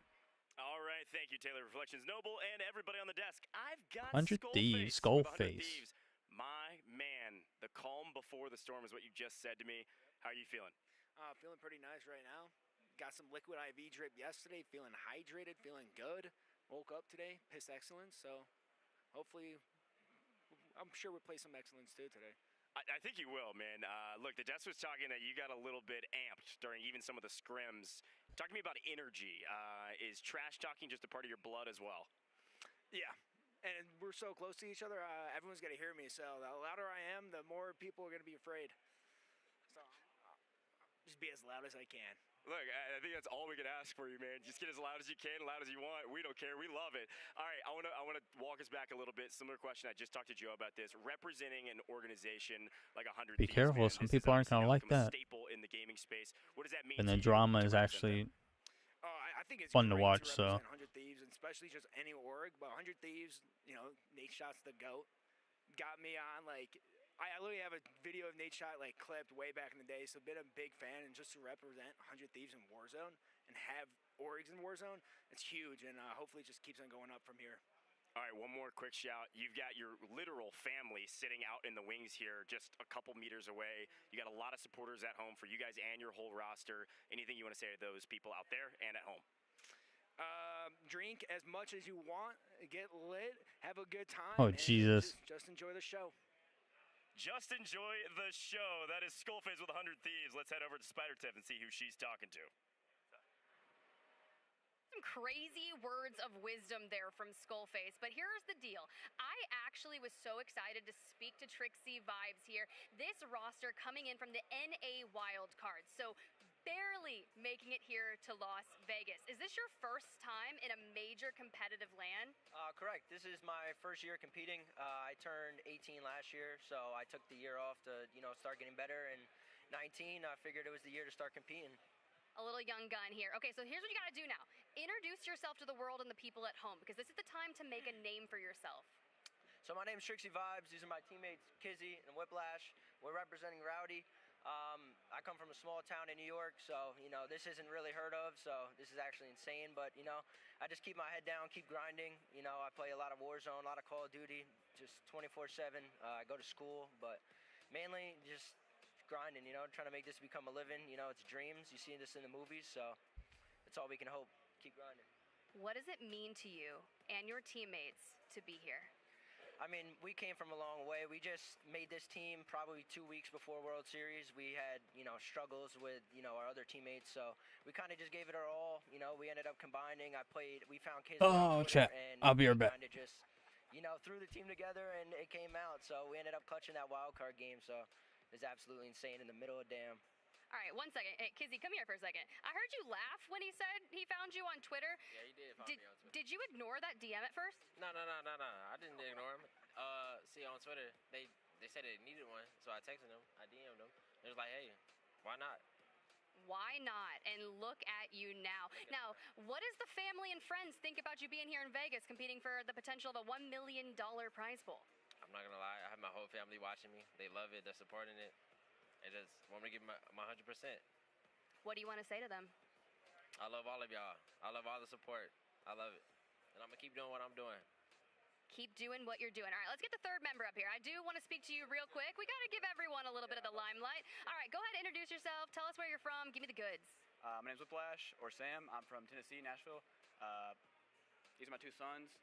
All right, thank you, Taylor Reflections Noble, and everybody on the desk. I've got 100 Thieves, Skullface. My man, the calm before the storm is what you just said to me. How are you feeling? Feeling pretty nice right now. Got some liquid IV drip yesterday, feeling hydrated, feeling good. Woke up today, piss excellence, so hopefully, I'm sure we'll play some excellence too today. I think you will, man. Look, the desk was talking that you got a little bit amped during even some of the scrims. Talk to me about energy. Is trash talking just a part of your blood as well? Yeah, and we're so close to each other, everyone's going to hear me, so the louder I am, the more people are going to be afraid. So I'll just be as loud as I can. Look, I think that's all we can ask for you, man. Just get as loud as you can, loud as you want. We don't care. We love it. All right, I want to walk us back a little bit. Similar question. I just talked to Joe about this. Representing an organization like 100 Be Thieves, careful. man, Some this people has aren't going to obviously like become a that. staple in the gaming space. What does that mean? And to the you drama to is represent them? actually I think it's fun to great watch, to so. represent 100 Thieves, and especially just any org, but 100 Thieves, Nate Shot's the GOAT. Got me on, I literally have a video of Nate Shot, clipped way back in the day, so been a big fan, and just to represent 100 Thieves in Warzone and have orgs in Warzone, it's huge, and hopefully it just keeps on going up from here. All right, one more quick shout. You've got your literal family sitting out in the wings here, just a couple meters away. You got a lot of supporters at home for you guys and your whole roster. Anything you want to say to those people out there and at home? Drink as much as you want, get lit, have a good time. Oh, and Jesus. Just enjoy the show. Just enjoy the show. That is Skullface with 100 Thieves. Let's head over to Spider Tiff and see who she's talking to. Some crazy words of wisdom there from Skullface, but here's the deal. I actually was so excited to speak to Trixie Vibes here. This roster coming in from the NA wild card, so barely making it here to Las Vegas. Is this your first time in a major competitive LAN? Correct. This is my first year competing. I turned 18 last year, so I took the year off to, start getting better. And 19, I figured it was the year to start competing. A little young gun here. Okay, so here's what you gotta do now. Introduce yourself to the world and the people at home, because this is the time to make a name for yourself. So my name's Trixie Vibes. These are my teammates, Kizzy and Whiplash. We're representing Rowdy. I come from a small town in New York, so, this isn't really heard of, so this is actually insane. But, I just keep my head down, keep grinding. I play a lot of Warzone, a lot of Call of Duty, just 24/7. I go to school, but mainly just grinding, trying to make this become a living. It's dreams. You see this in the movies, so that's all we can hope. Keep grinding. What does it mean to you and your teammates to be here? I mean, we came from a long way. We just made this team probably 2 weeks before World Series. We had, struggles with, our other teammates. So we kind of just gave it our all. We ended up combining. We found kids on Twitter, chat. and I'll be right back. Kind of just, threw the team together and it came out. So we ended up clutching that wild card game. So it's absolutely insane in the middle of damn. All right, 1 second. Hey, Kizzy, come here for a second. I heard you laugh when he said he found you on Twitter. Yeah, he did find me on Twitter. Did you ignore that DM at first? No. I didn't ignore him. See, on Twitter, they said they needed one, so I texted them. I DM'd them. It was like, hey, why not? Why not? And look at you now. Now, what does the family and friends think about you being here in Vegas competing for the potential of a $1 million prize pool? I'm not going to lie. I have my whole family watching me. They love it. They're supporting it. They just want me to give my 100%. What do you want to say to them? I love all of y'all. I love all the support. I love it. And I'm going to keep doing what I'm doing. Keep doing what you're doing. All right, let's get the third member up here. I do want to speak to you real quick. We got to give everyone a little bit of the limelight. All right, go ahead and introduce yourself. Tell us where you're from. Give me the goods. My name's Whiplash, or Sam. I'm from Tennessee, Nashville. These are my two sons,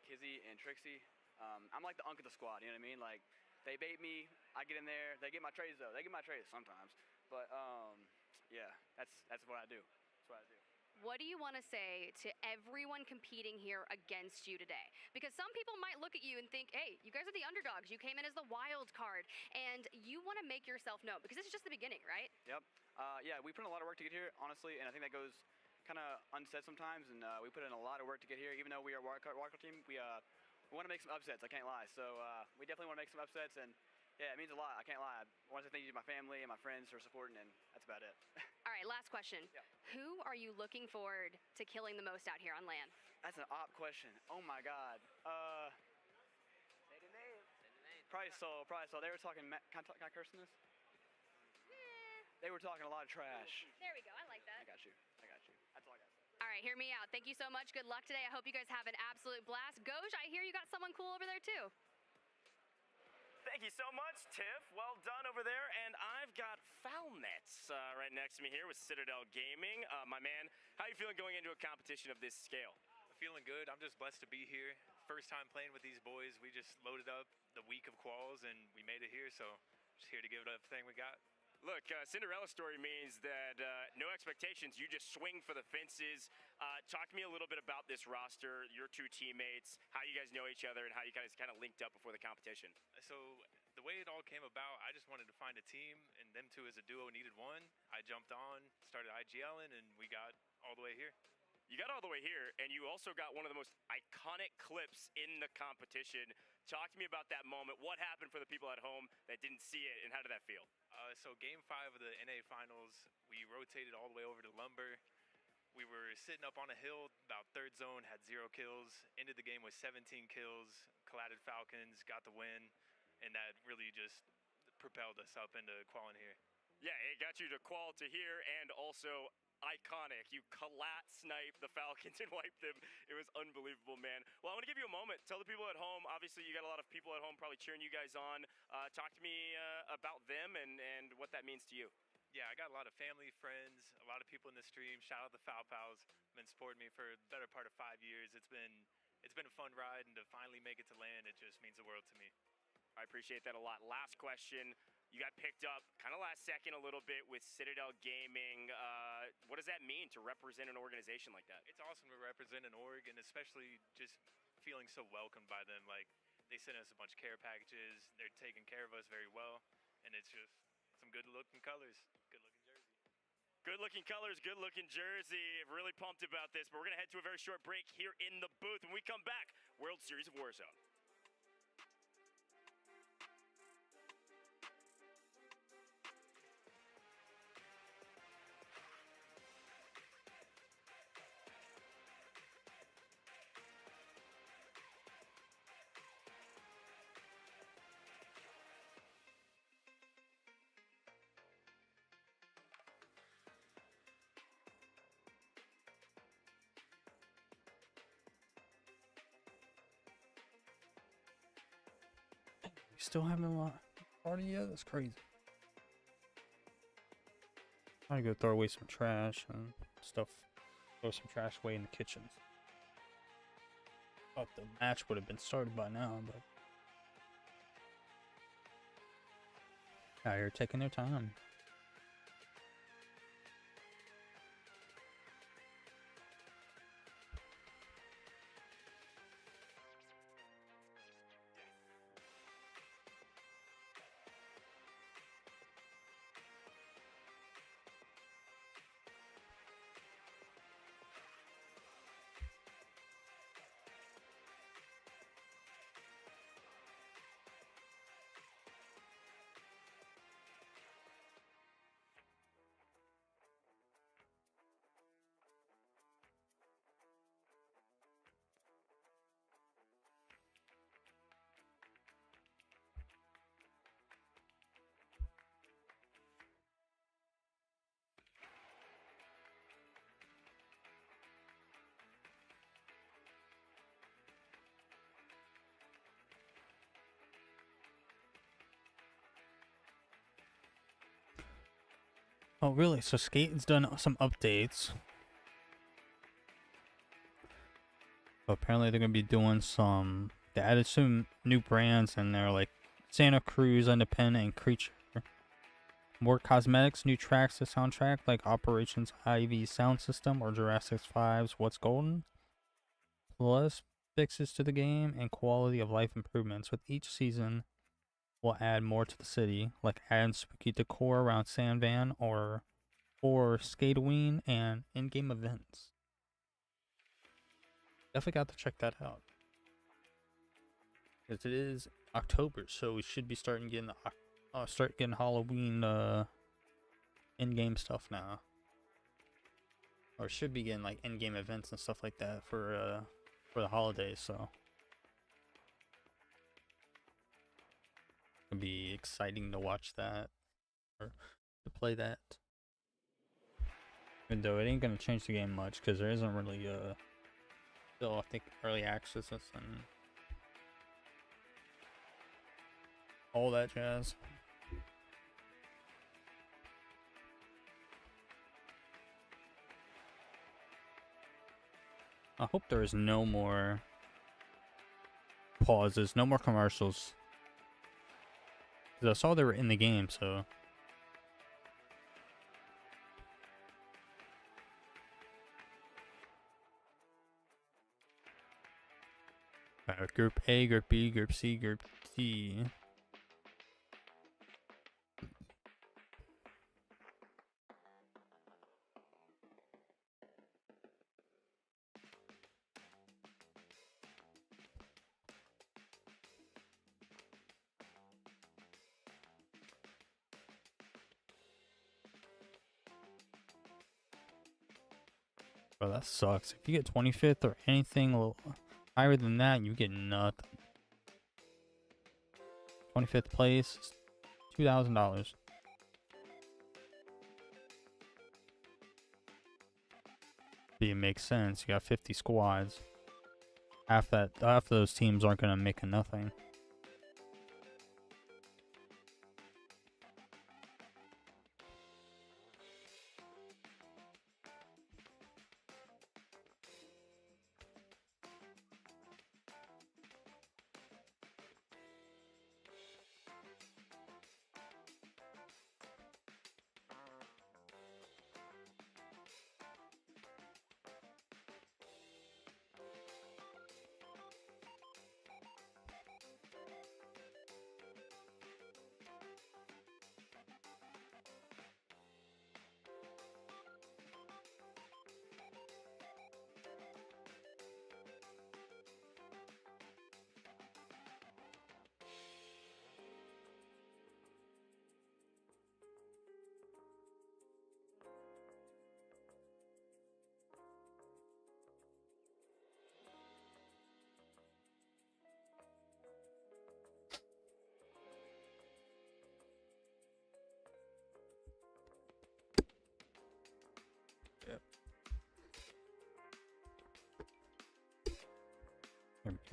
Kizzy and Trixie. I'm like the unk of the squad, you know what I mean? Like, they bait me, I get in there. They get my trades, though. They get my trades sometimes. But, yeah, that's what I do. That's what I do. What do you want to say to everyone competing here against you today? Because some people might look at you and think, hey, you guys are the underdogs. You came in as the wild card, and you want to make yourself known because this is just the beginning, right? Yep. Yeah, we put in a lot of work to get here, honestly, and I think that goes kind of unsaid sometimes, and we put in a lot of work to get here. Even though we are a wild card team, we want to make some upsets, I can't lie. So we definitely want to make some upsets, and yeah, it means a lot. I can't lie. I want to thank you to my family and my friends for supporting, and that's about it. All right, last question. Yeah. Who are you looking forward to killing the most out here on LAN? That's an op question. Oh my God. Say the name. Probably Soul. They were talking. Can I curse in this? They were talking a lot of trash. There we go. I like that. I got you. That's all I got. All right, hear me out. Thank you so much. Good luck today. I hope you guys have an absolute blast. Goj, I hear you got someone cool over there too. Thank you so much, Tiff. Well done over there. And I've got Foulnets right next to me here with Citadel Gaming. My man, how are you feeling going into a competition of this scale? I'm feeling good. I'm just blessed to be here. First time playing with these boys. We just loaded up the week of quals and we made it here. So just here to give it everything we got. Look, Cinderella story means that no expectations. You just swing for the fences. Talk to me a little bit about this roster, your two teammates, how you guys know each other, and how you guys kind of linked up before the competition. So the way it all came about, I just wanted to find a team, and them two as a duo needed one. I jumped on, started IGLing, and we got all the way here. You got all the way here, and you also got one of the most iconic clips in the competition. Talk to me about that moment. What happened for the people at home that didn't see it, and how did that feel? So Game 5 of the NA Finals, we rotated all the way over to Lumber. We were sitting up on a hill, about third zone, had 0 kills. Ended the game with 17 kills, collided Falcons, got the win, and that really just propelled us up into qualifying here. Yeah, it got you to qual to here, and also iconic. You collat snipe the Falcons and wipe them. It was unbelievable, man. Well, I want to give you a moment. Tell the people at home. Obviously, you got a lot of people at home probably cheering you guys on. Talk to me about them and what that means to you. Yeah, I got a lot of family, friends, a lot of people in the stream. Shout out the Foul Pals. Been supporting me for the better part of 5 years. It's been a fun ride, and to finally make it to LAN, it just means the world to me. I appreciate that a lot. Last question. You got picked up kind of last second a little bit with Citadel Gaming. What does that mean to represent an organization like that? It's awesome to represent an org, and especially just feeling so welcomed by them. Like, they sent us a bunch of care packages. They're taking care of us very well, and it's just some good-looking colors, good-looking jersey. Good-looking colors, good-looking jersey. Really pumped about this, but we're going to head to a very short break here in the booth. When we come back, World Series of Warzone. We still haven't party yet? That's crazy. I'm gonna go throw away some trash and stuff. Throw some trash away in the kitchens. Thought the match would have been started by now, but out here taking their time. Oh, really? So Skate's done some updates. So apparently they're gonna be doing some. They added some new brands in there, like Santa Cruz, Independent, and Creature. More cosmetics, new tracks to soundtrack, like Operations IV sound system or Jurassic 5's What's Golden. Plus fixes to the game and quality of life improvements. With each season, we'll add more to the city, like adding spooky decor around Sandvan or Skateween and in-game events. Definitely got to check that out. Because it is October, so we should be starting getting Halloween in-game stuff now. Or should be getting like in-game events and stuff like that for the holidays, so it'll be exciting to watch that or to play that. Even though it ain't gonna change the game much, because there isn't really still, I think, early access and all that jazz. I hope there is no more pauses, no more commercials. Because I saw they were in the game, so. Group A, Group B, Group C, Group D. Bro, that sucks. If you get 25th or anything a little higher than that, you get nothing. 25th place, $2,000. It makes sense. You got 50 squads. Half those teams aren't gonna make a nothing.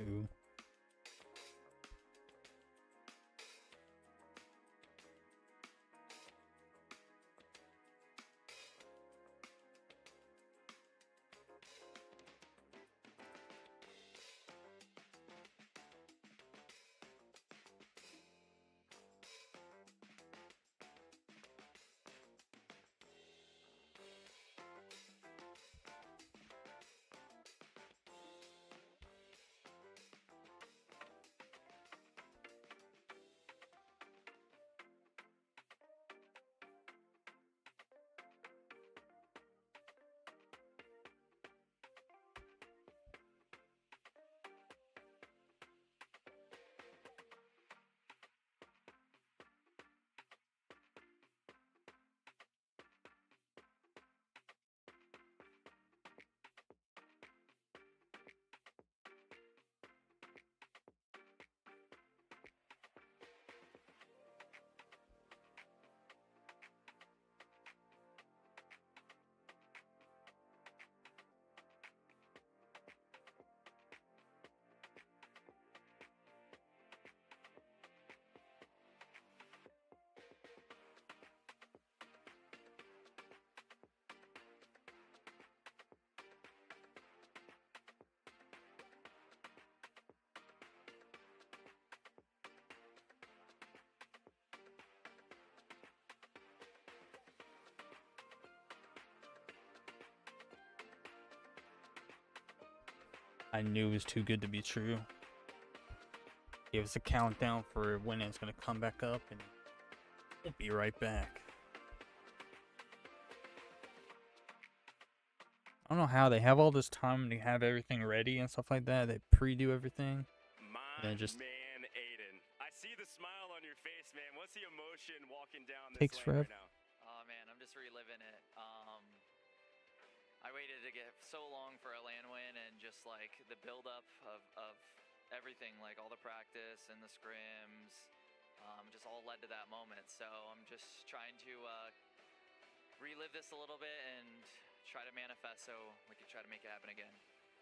Ooh. I knew it was too good to be true. Give us a countdown for when it's gonna come back up, and we'll be right back. I don't know how they have all this time to have everything ready and stuff like that. They pre-do everything. My and just man, Aiden. I see the smile on your face, man. What's the emotion walking down this takes lane forever. right now? Oh man, I'm just reliving it. I waited to get so long for a land win, and just like the build-up of everything, like all the practice and the scrims, just all led to that moment. So I'm just trying to relive this a little bit and try to manifest so we can try to make it happen again.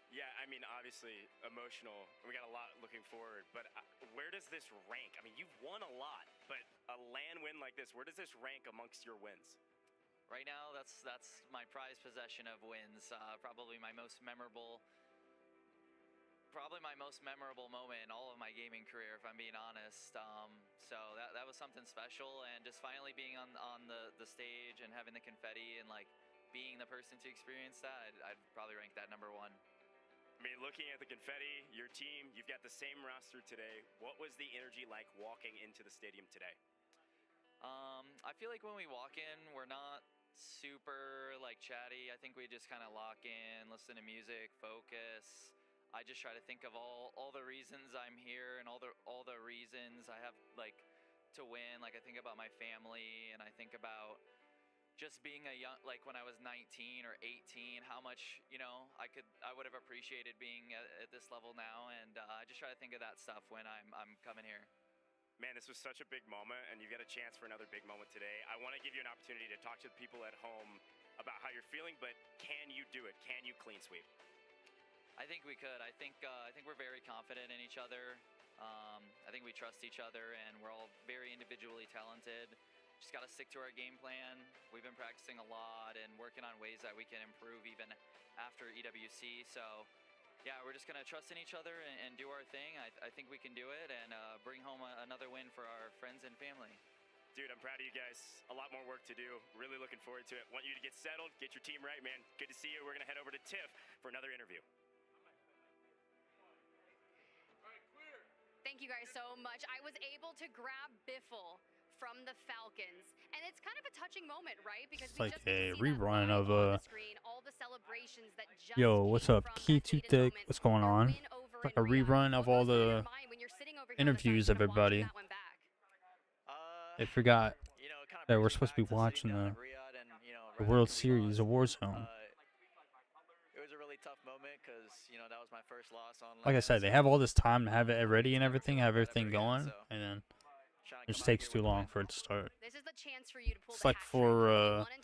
Yeah, I mean, obviously emotional. We got a lot looking forward, but where does this rank? I mean, you've won a lot, but a land win like this, where does this rank amongst your wins? Right now, that's my prized possession of wins. Probably my most memorable moment in all of my gaming career, if I'm being honest. So that was something special, and just finally being on the stage and having the confetti and like being the person to experience that, I'd probably rank that number one. I mean, looking at the confetti, your team, you've got the same roster today. What was the energy like walking into the stadium today? I feel like when we walk in, we're not super like chatty. I think we just kind of lock in, listen to music, focus. I just try to think of all the reasons I'm here and all the reasons I have like to win. Like I think about my family, and I think about just being a young, like when I was 19 or 18, how much, you know, I would have appreciated being at this level now, and I just try to think of that stuff when I'm coming here. Man, this was such a big moment, and you get a chance for another big moment today. I want to give you an opportunity to talk to the people at home about how you're feeling, but can you do it? Can you clean sweep? I think we could. I think we're very confident in each other. I think we trust each other, and we're all very individually talented. Just got to stick to our game plan. We've been practicing a lot and working on ways that we can improve even after EWC. So, yeah, we're just going to trust in each other and do our thing. I think we can do it and bring home another win for our friends and family. Dude, I'm proud of you guys. A lot more work to do. Really looking forward to it. Want you to get settled, get your team right, man. Good to see you. We're going to head over to Tiff for another interview. Thank you guys so much. I was able to grab Biffle from the Falcons, and it's kind of a touching moment, right? Because It's we like just get a to see that rerun live of on the screen, all the celebrations that just Yo, what's came up, from Key that Too Aiden Thick? moment, What's going their on? win over Like in a Riyadh. rerun of What all goes through your the mind when you're sitting over here on the interviews sideline of and watching everybody. that one back? They forgot You know, kind of that we're brings me supposed to be back to watching sitting down the at Riyadh and, you know, the right World after we Series of lost. Warzone. It was a really tough moment because, you know, that was my first loss on Like I said, they have all this time to have it ready and everything, have everything again, going, so and then trying it to just come out takes here too with a long win. for it to start. This is the chance for you to pull It's the like hat for trick. You won in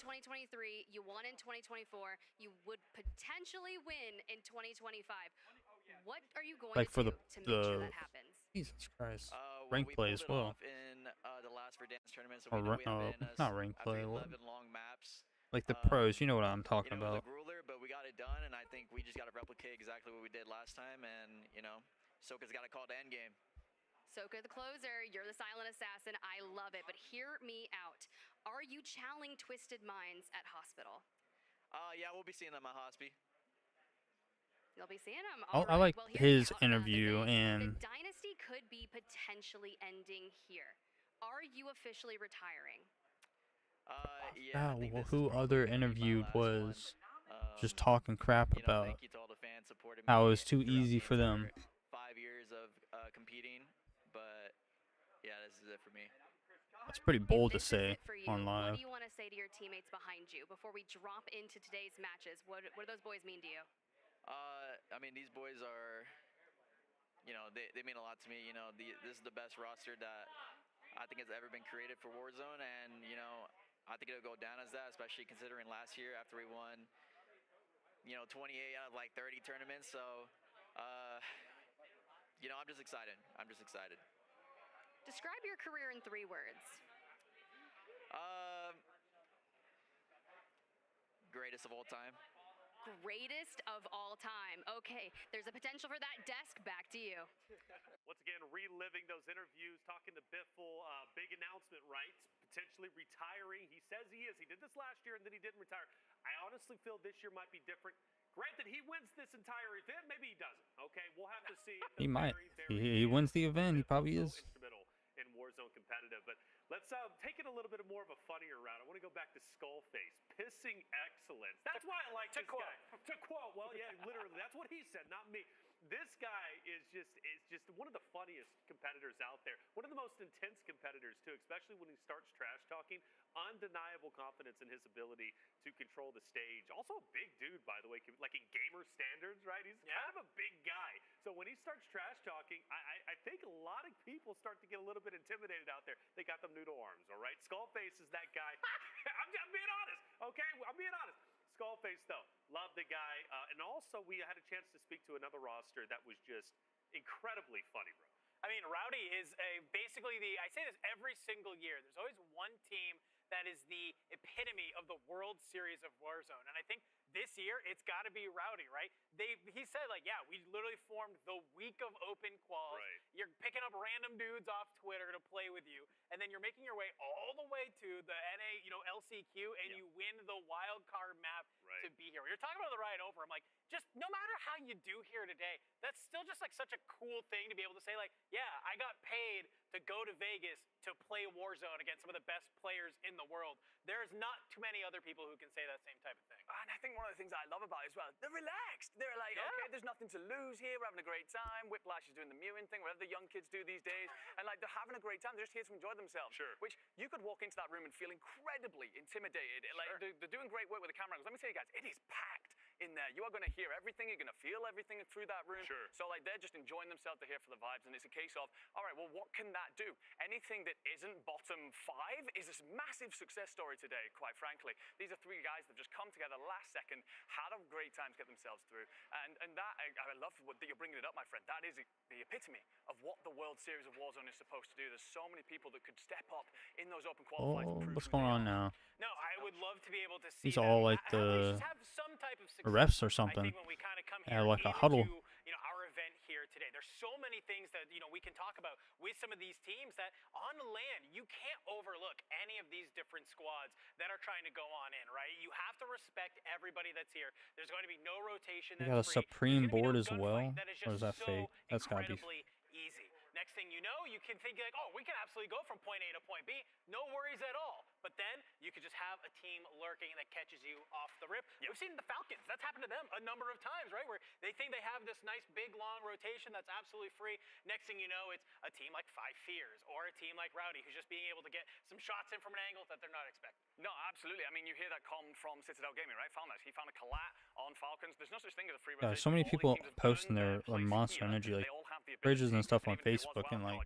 2023, you won in 2024, you would potentially win in 2025. What are you going like to for do to make sure the that happens? Jesus Christ, Well, rank we play pulled as it well. off in the last Verdansk tournament, so Or we know we have it in us. not rank After play. 11 long maps. Like the pros, you know what I'm talking You know, it was about. a grueler, but we got it done, and I think we just got to replicate exactly what we did last time, and, you know, Soka's got to call to endgame. Soka the closer, you're the silent assassin. I love it, but hear me out. Are you channeling Twisted Minds at Hospital? Yeah, we'll be seeing them at Hospi. You'll be seeing them. I like well, hear me his out. interview and the dynasty could be potentially ending here. Are you officially retiring? Yeah. who other interviewed was just talking crap You know, about thank you to all the fans supporting me how it was too throughout easy the for them. entire 5 years of competing, but yeah, this is it for me. It's pretty bold to This is say it for you. on What live. do you want to say to your teammates behind you before we drop into today's matches? What do those boys mean to you? I mean, these boys are, you know, they mean a lot to me. You know, this is the best roster that I think has ever been created for Warzone, and, you know, I think it'll go down as that, especially considering last year after we won, you know, 28 out of like 30 tournaments. So, you know, I'm just excited. Describe your career in 3 words. Greatest of all time. Greatest of all time. Okay, there's a potential for that desk. Back to you. Once again, reliving those interviews, talking to Biffle. Big announcement, right? Potentially retiring. He says he is. He did this last year, and then he didn't retire. I honestly feel this year might be different. Granted, he wins this entire event. Maybe he doesn't. Okay, we'll have to see. He might. He wins the event. He probably is. Instrumental in Warzone competitive. But let's take it a little bit more of a funnier route. I want to go back to Skullface. Pissing excellence. That's why I like this guy. To quote. Well, yeah, literally. That's what he said, not me. This guy is just one of the funniest competitors out there. One of the most intense competitors, too, especially when he starts trash talking. Undeniable confidence in his ability to control the stage. Also a big dude, by the way, like in gamer standards, right? He's kind of a big guy. So when he starts trash talking, I think a lot of people start to get a little bit intimidated out there. They got them noodle arms, all right? Skullface is that guy. I'm being honest, okay? I'm being honest. Skullface, though, love the guy. And also, we had a chance to speak to another roster that was just incredibly funny, bro. I mean, Rowdy is basically I say this every single year. There's always one team that is the epitome of the World Series of Warzone. And I think this year, it's got to be Rowdy, right? He said, like, yeah, we literally formed the week of open quals. Right. You're picking up random dudes off Twitter to play with you, and then you're making your way all the way to the NA, LCQ, and you win the wild card map to be here. We were talking about the ride over. I'm like, just no matter how you do here today, that's still just like such a cool thing to be able to say, like, yeah, I got paid to go to Vegas to play Warzone against some of the best players in the world. There's not too many other people who can say that same type of thing. And I think one of the things I love about it as well, they're relaxed. They're like, okay, there's nothing to lose here. We're having a great time. Whiplash is doing the mewing thing, whatever the young kids do these days. And like, they're having a great time. They're just here to enjoy themselves. Sure. Which you could walk into that room and feel incredibly intimidated. Like, they're doing great work with the camera angles. Let me tell you guys, it is packed in there. You are going to hear everything. You're going to feel everything through that room. Sure. So like, they're just enjoying themselves. They're here for the vibes. And it's a case of, all right, well, what can that do? Anything that isn't bottom 5 is this massive success story today, quite frankly. These are 3 guys that have just come together last second, had a great time to get themselves through. And that, I love that you're bringing it up, my friend. That is the epitome of what the World Series of Warzone is supposed to do. There's so many people that could step up in those open qualifiers. Oh, what's going on now? No, I would love to be able to see These are all like the have some type of refs or something. I think when we kind of come here Yeah, like a into, huddle. our event here today, there's so many things that we can talk about with some of these teams that on land you can't overlook any of these different squads that are trying to go on in, right? You have to respect everybody that's here. There's going to be no rotation. You got a Supreme board as well, or is that fake? That's gotta be. Easy. Next thing you know, you can think like, oh, we can absolutely go from point A to point B. No worries at all. But then you could just have a team lurking that catches you off the rip. We've seen the Falcons. That's happened to them a number of times, right? Where they think they have this nice, big, long rotation that's absolutely free. Next thing you know, it's a team like Five Fears or a team like Rowdy who's just being able to get some shots in from an angle that they're not expecting. No, absolutely. I mean, you hear that comment from Citadel Gaming, right? Found that. He found a collat on Falcons. There's no such thing as a free rotation. Yeah, so many people posting their Monster Energy like bridges and stuff on Facebook, and like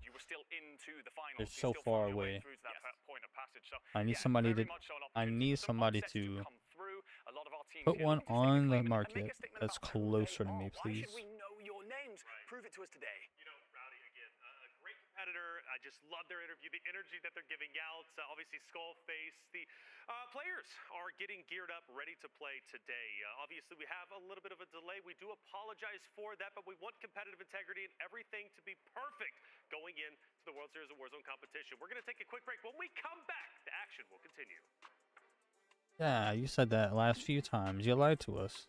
they're so far away. advantage. So I need yeah, somebody very to. much so an I opportunity need for some somebody upsets to to come through. A lot of our teams put here one looking to stake a on the claim and make market a statement that's about who they closer to are. me, Why please. should we know your names? Prove it to us today. You know, Rowdy, again, a great competitor. I just love their interview, the energy that they're giving out. Obviously, Skullface. The players are getting geared up, ready to play today. Obviously, we have a little bit of a delay. We do apologize for that, but we want competitive integrity and everything to be perfect going into the World Series of Warzone competition. We're going to take a quick break. When we come back, the action will continue. Yeah, you said that last few times. You lied to us.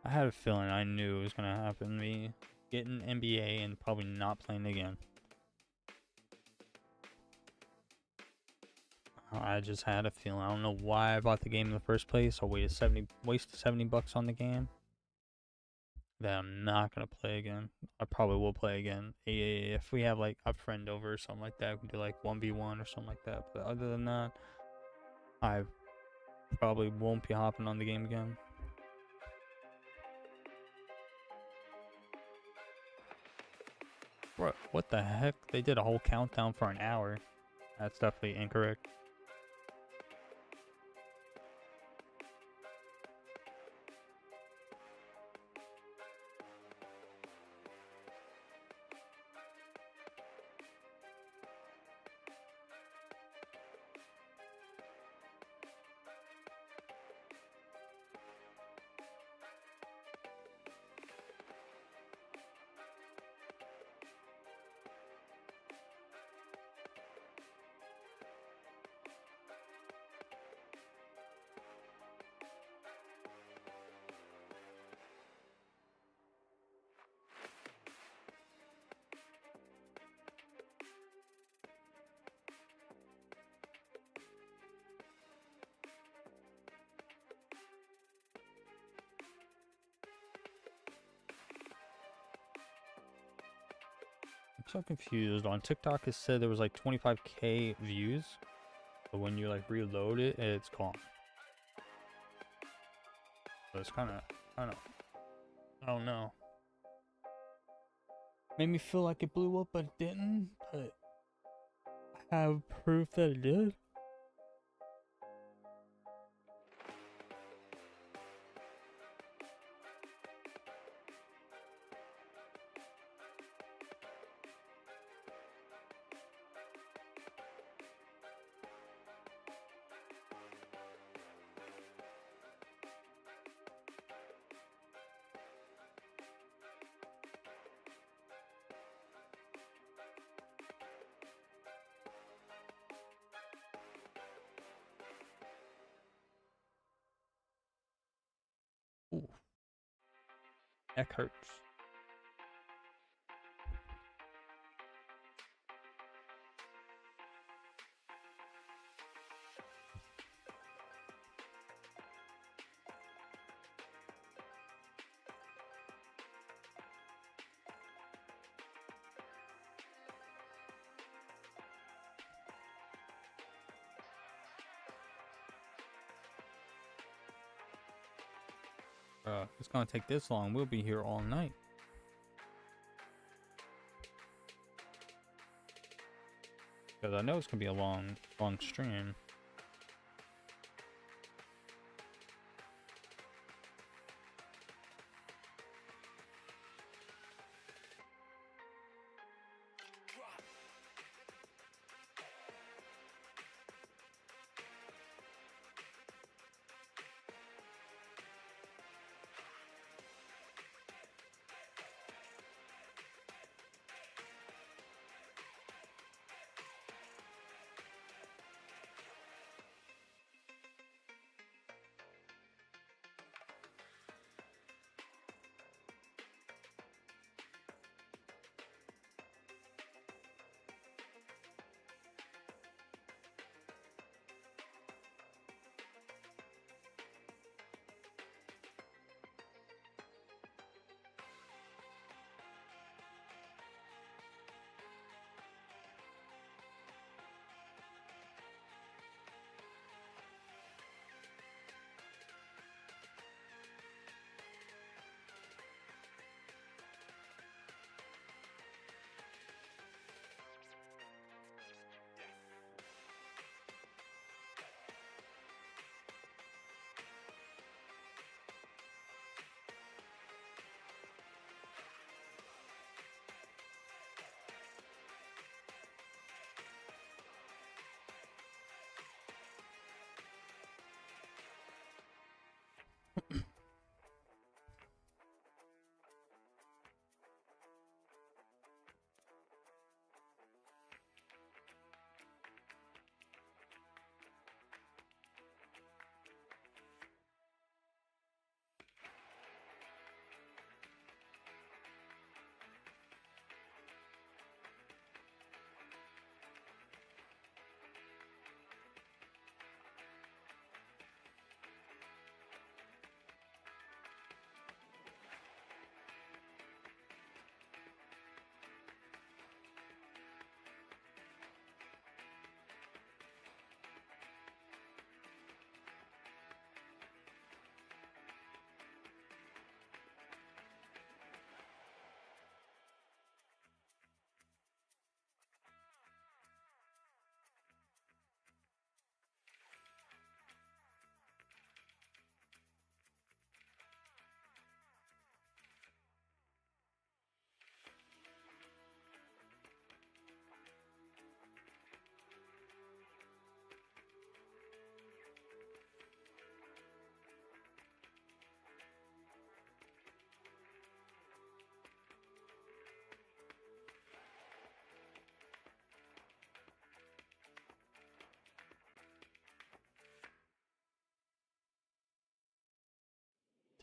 I had a feeling I knew it was going to happen. Me getting NBA and probably not playing again. I just had a feeling. I don't know why I bought the game in the first place. I wasted $70 on the game that I'm not going to play again. I probably will play again. If we have like a friend over or something like that, we can do like 1v1 or something like that. But other than that, I probably won't be hopping on the game again. What the heck? They did a whole countdown for an hour. That's definitely incorrect. I'm so confused. On TikTok, it said there was like 25k views, but when you like reload it, it's gone. So it's kind of, I don't know. Made me feel like it blew up, but it didn't. But I have proof that it did. Ooh. Neck hurts. It's gonna take this long. We'll be here all night. Because I know it's gonna be a long stream.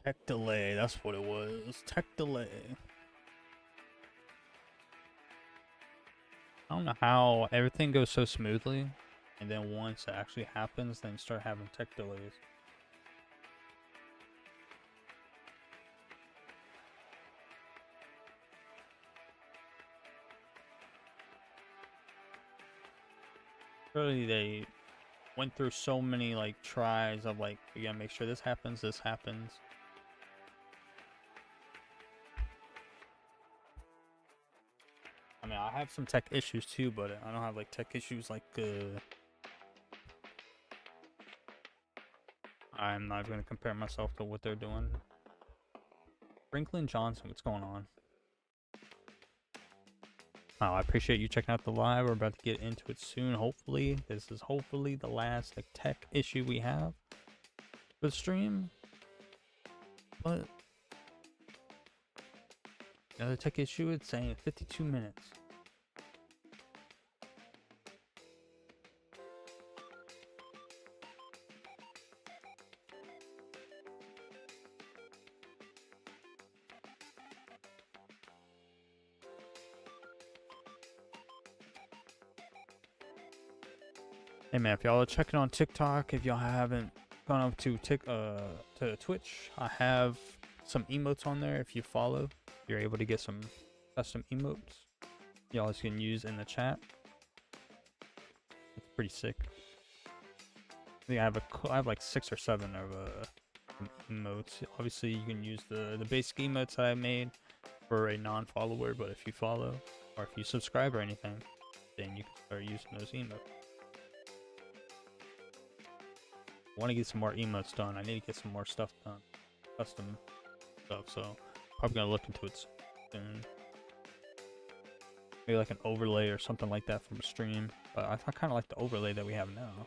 Tech delay, that's what it was. Tech delay. I don't know how everything goes so smoothly, and then once it actually happens, then you start having tech delays. Really, they went through so many like tries of like, we gotta make sure this happens, this happens. I mean, I have some tech issues too, but I don't have like tech issues like I'm not gonna compare myself to what they're doing. Franklin Johnson, what's going on? Oh, I appreciate you checking out the live. We're about to get into it soon. Hopefully, this is hopefully the last like tech issue we have for the stream. But another tech issue, it's saying 52 minutes. Hey man, if y'all are checking on TikTok, if y'all haven't gone up to Twitch, I have some emotes on there. If you follow, you're able to get some custom emotes y'all can use in the chat. It's pretty sick. I think I have like 6 or 7 of emotes. Obviously, you can use the basic emotes that I made for a non-follower, but if you follow or if you subscribe or anything, then you can start using those emotes. I want to get some more emotes done. I need to get some more stuff done, custom stuff. So probably gonna look into it soon. Maybe like an overlay or something like that from a stream. But I kind of like the overlay that we have now.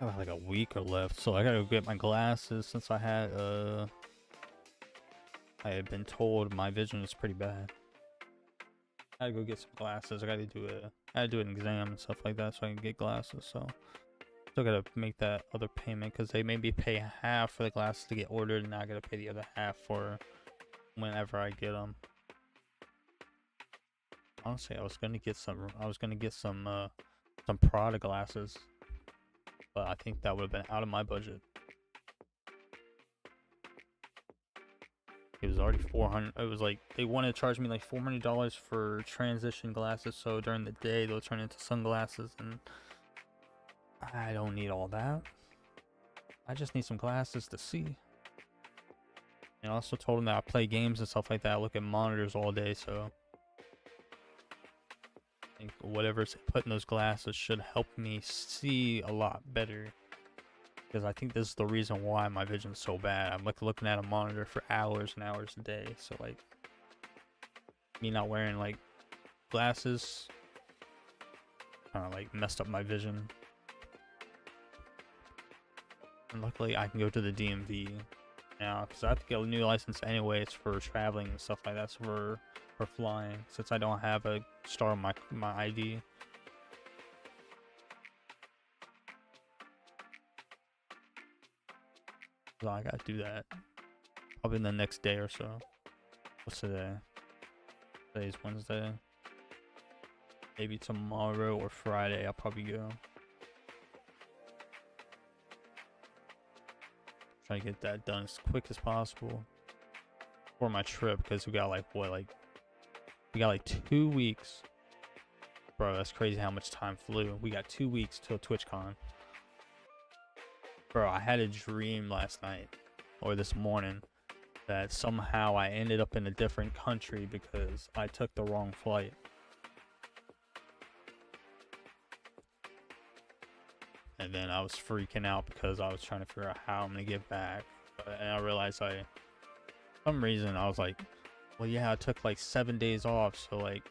I have like a week or left, so I gotta go get my glasses since I had been told my vision is pretty bad. I gotta go get some glasses. I gotta do an exam and stuff like that so I can get glasses. So still gotta make that other payment because they made me pay half for the glasses to get ordered, and now I gotta pay the other half for whenever I get them. Honestly, I was gonna get some Prada glasses, but I think that would have been out of my budget. It was already $400. It was like they wanted to charge me like $400 for transition glasses, so during the day they'll turn into sunglasses, and I don't need all that. I just need some glasses to see. And I also told them that I play games and stuff like that. I look at monitors all day, so I think whatever's put in those glasses should help me see a lot better. Because I think this is the reason why my vision's so bad. I'm like looking at a monitor for hours and hours a day. So like me not wearing like glasses kind of like messed up my vision. And luckily I can go to the DMV now because I have to get a new license anyway. It's for traveling and stuff like that. So for flying, since I don't have a star on my ID. So I gotta do that probably in the next day or so. What's today? Today's Wednesday. Maybe tomorrow or Friday I'll probably go. Try to get that done as quick as possible for my trip, because we got like 2 weeks Bro, that's crazy how much time flew. We got 2 weeks till TwitchCon. Bro, I had a dream last night, or this morning, that somehow I ended up in a different country because I took the wrong flight. And then I was freaking out because I was trying to figure out how I'm gonna get back. And I realized for some reason I was like, well, yeah, I took like 7 days off, so like,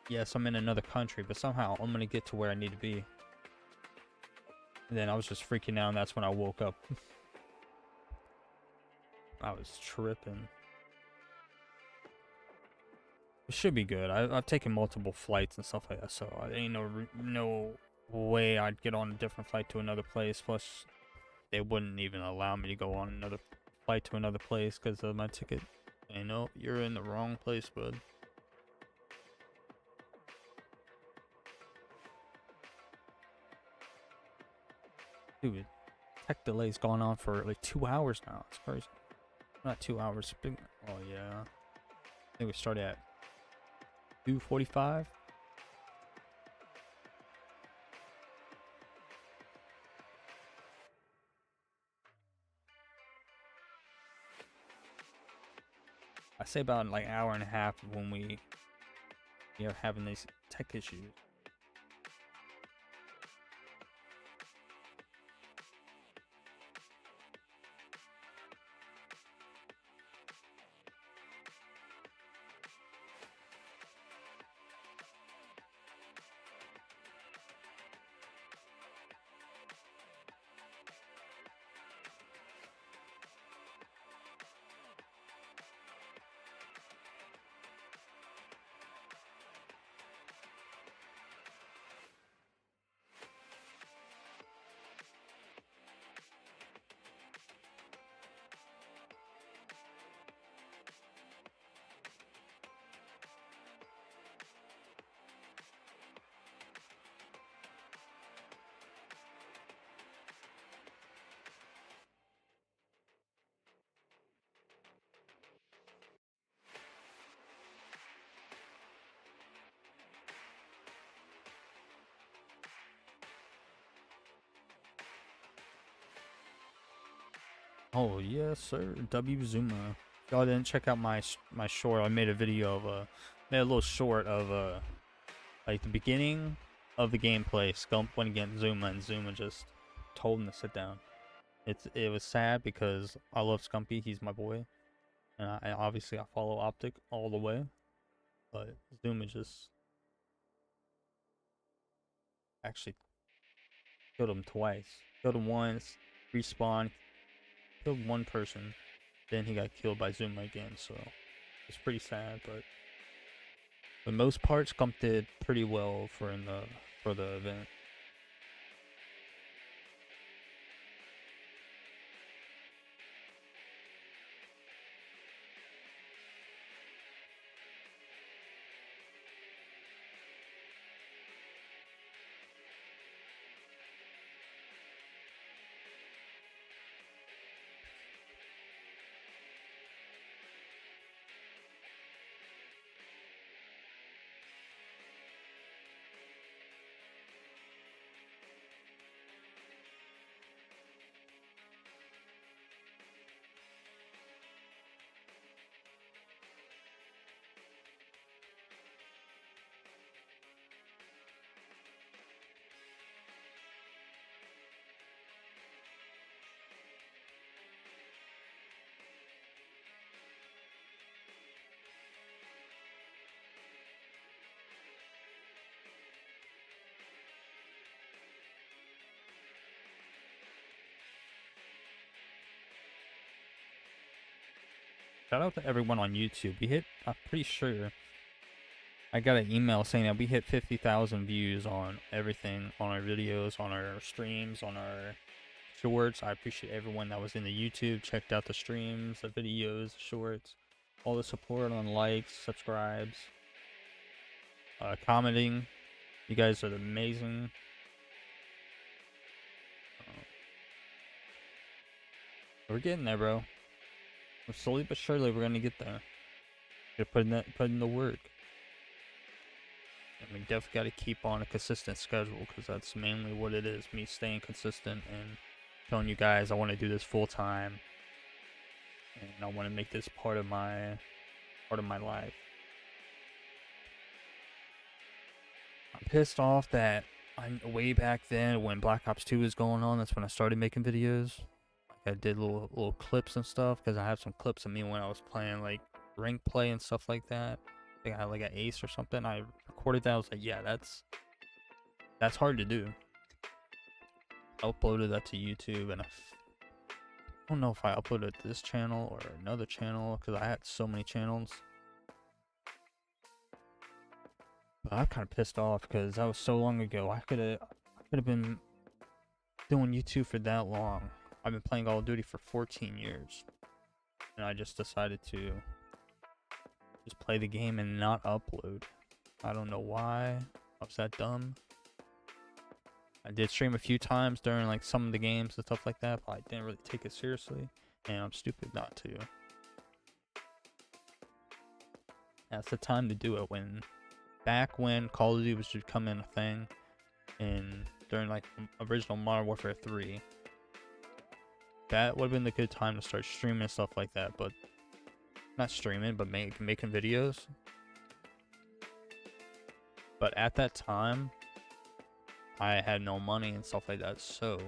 yes, I'm in another country, but somehow I'm gonna get to where I need to be. And then I was just freaking out, and that's when I woke up. I was tripping. It should be good. I've taken multiple flights and stuff like that, so I ain't no way I'd get on a different flight to another place. Plus, they wouldn't even allow me to go on another flight to another place because of my ticket. You know, you're in the wrong place, bud. Dude, tech delay's gone on for like 2 hours now. It's crazy. Not 2 hours. Oh yeah. I think we started at 2:45. I say about like an hour and a half when we are having these tech issues. Oh yes, sir. W Zuma. If y'all didn't check out my short, I made a video of made a little short of like the beginning of the gameplay. Scump went against Zuma, and Zuma just told him to sit down. It was sad because I love Scumpy. He's my boy, and I obviously I follow Optic all the way, but Zuma just actually killed him twice. Killed him once, respawned, killed one person, then he got killed by Zuma again, so it's pretty sad, but for the most part, Scump did pretty well for the event. Shout out to everyone on YouTube. I'm pretty sure I got an email saying that we hit 50,000 views on everything, on our videos, on our streams, on our shorts. I appreciate everyone that was in the YouTube, checked out the streams, the videos, the shorts, all the support on likes, subscribes, commenting. You guys are amazing. We're getting there, bro. We're slowly but surely we're gonna get there. Gotta put in the work. And we definitely got to keep on a consistent schedule, because that's mainly what it is, me staying consistent and telling you guys I want to do this full time, and I want to make this part of my life. I'm pissed off that way back then when Black Ops 2 was going on, that's when I started making videos. Like I did little clips and stuff, because I have some clips of me when I was playing like rank play and stuff like that. I think I had like an ace or something. I recorded that. I was like, yeah, that's hard to do. I uploaded that to YouTube, and I don't know if I uploaded it to this channel or another channel, because I had so many channels. But I'm kind of pissed off because that was so long ago. I could have been doing YouTube for that long. I've been playing Call of Duty for 14 years, and I just decided to just play the game and not upload. I don't know why. I was that dumb. I did stream a few times during like some of the games and stuff like that, but I didn't really take it seriously, and I'm stupid not to. That's the time to do it, back when Call of Duty was becoming a thing, and during like original Modern Warfare 3. That would have been the good time to start streaming and stuff like that, but not streaming, but making videos. But at that time, I had no money and stuff like that, so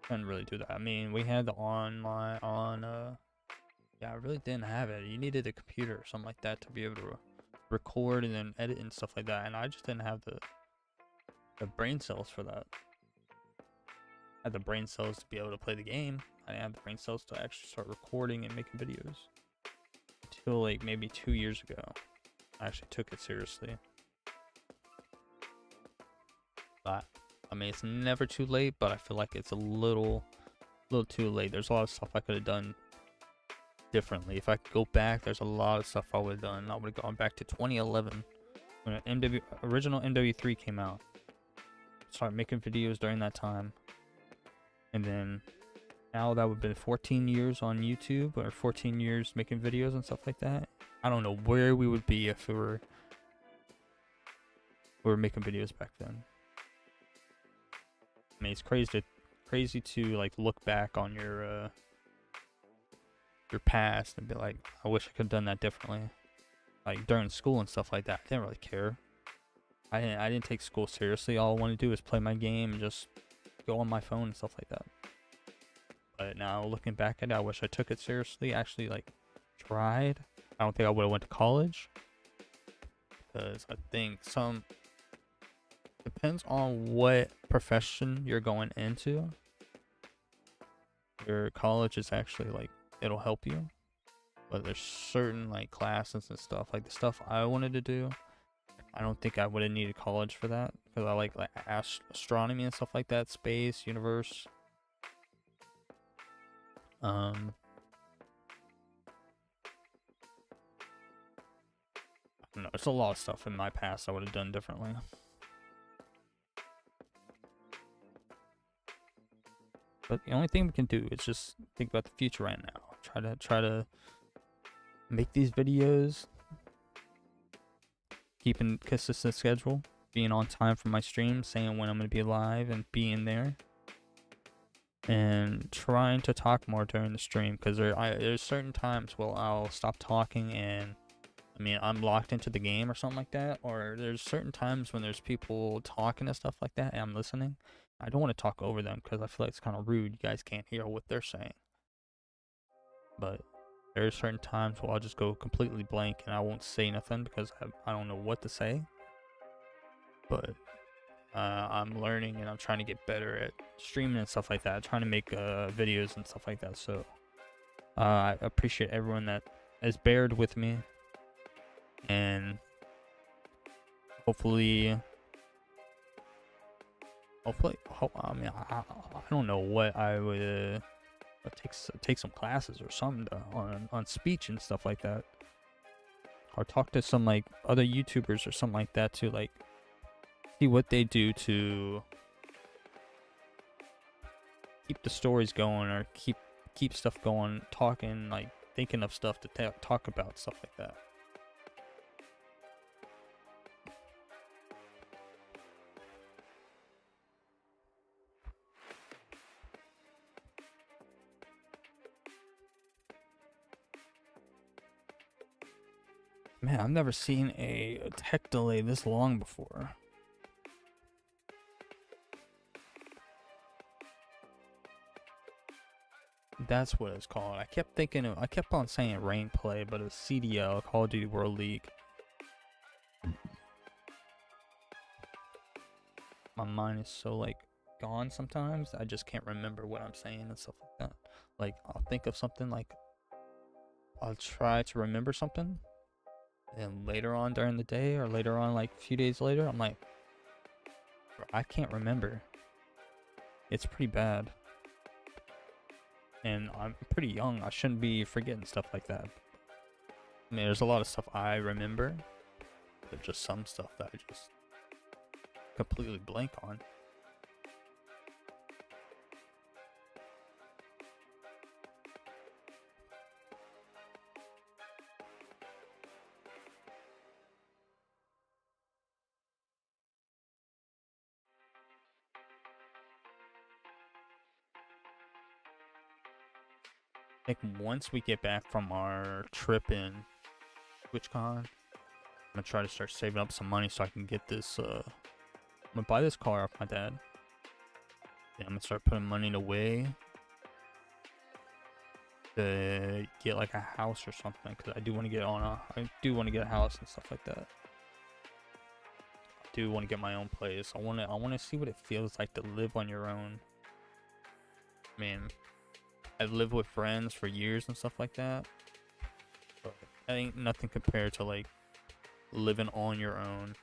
couldn't really do that. I mean, we had the yeah, I really didn't have it. You needed a computer or something like that to be able to record and then edit and stuff like that, and I just didn't have the brain cells for that. I had the brain cells to be able to play the game. I didn't have the brain cells to actually start recording and making videos until like maybe 2 years ago. I actually took it seriously. But I mean, it's never too late, but I feel like it's a little too late. There's a lot of stuff I could have done differently. If I could go back, there's a lot of stuff I would have done. I would have gone back to 2011 when original MW3 came out. Started making videos during that time, and then now that would have been 14 years on YouTube, or 14 years making videos and stuff like that. I don't know where we would be if we were making videos back then. I mean, it's crazy to like look back on your past and be like, I wish I could have done that differently. Like during school and stuff like that, I didn't really care. I didn't take school seriously. All I wanted to do is play my game and just go on my phone and stuff like that. But now looking back at it, I wish I took it seriously. Actually, like tried. I don't think I would have went to college, because I think depends on what profession you're going into. Your college is actually like, it'll help you, but there's certain like classes and stuff, like the stuff I wanted to do, I don't think I would have needed college for that, because I like astronomy and stuff like that, space, universe. I don't know, there's a lot of stuff in my past I would have done differently. But the only thing we can do is just think about the future right now. Try to make these videos, keeping consistent schedule, being on time for my streams, saying when I'm going to be live and being there, and trying to talk more during the stream, because there's certain times where I'll stop talking and I mean, I'm locked into the game or something like that, or there's certain times when there's people talking and stuff like that and I'm listening. I don't want to talk over them because I feel like it's kind of rude. You guys can't hear what they're saying. But there's certain times where I'll just go completely blank and I won't say nothing because I don't know what to say. But I'm learning and I'm trying to get better at streaming and stuff like that. Trying to make videos and stuff like that. So I appreciate everyone that has bared with me. And hopefully, I mean, I don't know what I would take some classes or something on speech and stuff like that, or talk to some like other YouTubers or something like that to like see what they do to keep the stories going or keep stuff going, talking, like thinking of stuff to talk about, stuff like that. Man, I've never seen a tech delay this long before. That's what it's called. I kept on saying rank play, but it's CDL, Call of Duty World League. My mind is so like gone sometimes. I just can't remember what I'm saying and stuff like that. Like I'll think of something, like I'll try to remember something, and later on during the day or later on like a few days later, I'm like, bro, I can't remember. It's pretty bad. And I'm pretty young. I shouldn't be forgetting stuff like that. I mean, there's a lot of stuff I remember. There's just some stuff that I just completely blank on. I think once we get back from our trip in TwitchCon, I'm gonna try to start saving up some money so I can get this, I'm gonna buy this car off my dad. Then I'm gonna start putting money away to get like a house or something, because I do want to get a house and stuff like that. I do want to get my own place. I want to see what it feels like to live on your own. Man, I've lived with friends for years and stuff like that, but that ain't nothing compared to like living on your own.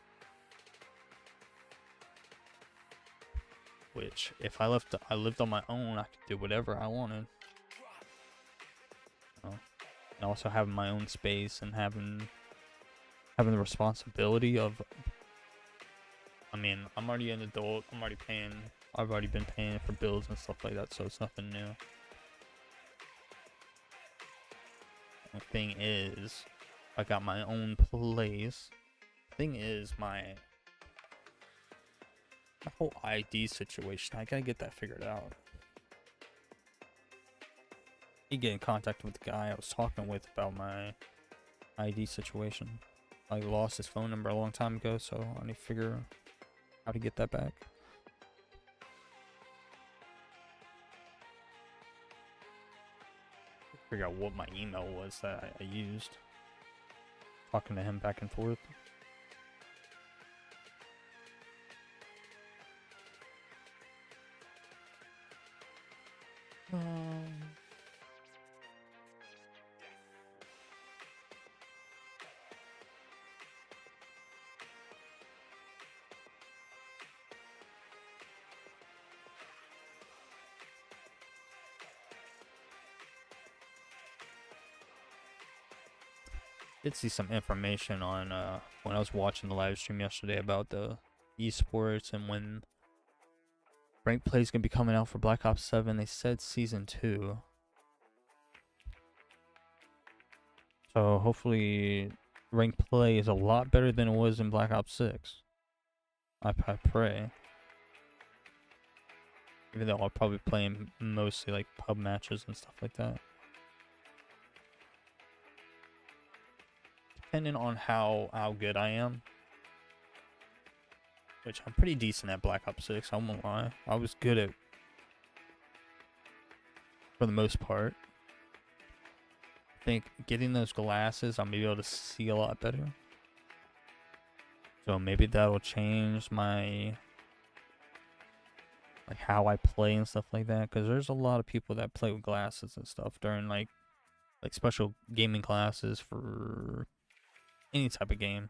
Which, if I lived on my own, I could do whatever I wanted. You know? And also having my own space and having the responsibility of, I mean, I'm already an adult. I've already been paying for bills and stuff like that, so it's nothing new. The thing is, I got my own place. The thing is, my whole ID situation, I gotta get that figured out. You get in contact with the guy I was talking with about my ID situation. I lost his phone number a long time ago, so I need to figure how to get that back. Figure out what my email was that I used. Talking to him back and forth. Did see some information on when I was watching the live stream yesterday about the esports and when rank play is gonna be coming out for Black Ops 7. They said season 2. So hopefully rank play is a lot better than it was in Black Ops 6. I pray. Even though I'll probably play mostly like pub matches and stuff like that. Depending on how good I am. Which I'm pretty decent at Black Ops 6, I won't lie. I was good at, for the most part. I think getting those glasses, I'm gonna be able to see a lot better. So maybe that'll change my, like how I play and stuff like that. Because there's a lot of people that play with glasses and stuff during like special gaming classes for any type of game.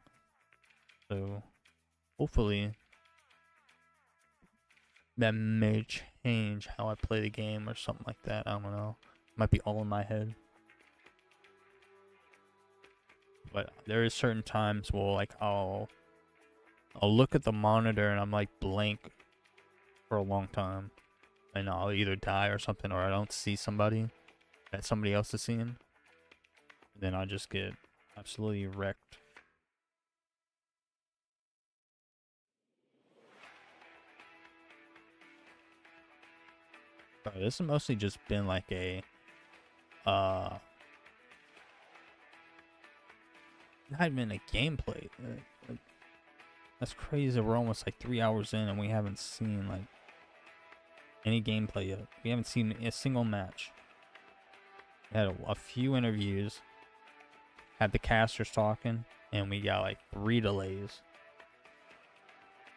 So hopefully that may change how I play the game or something like that. I don't know. Might be all in my head. But there is certain times where like I'll look at the monitor and I'm like blank for a long time. And I'll either die or something, or I don't see somebody that somebody else is seeing. Then I just get absolutely wrecked. Bro, this has mostly just been like a not even a gameplay. Like, that's crazy. We're almost like 3 hours in and we haven't seen like any gameplay yet. We haven't seen a single match. We had a few interviews, had the casters talking, and we got like 3 delays.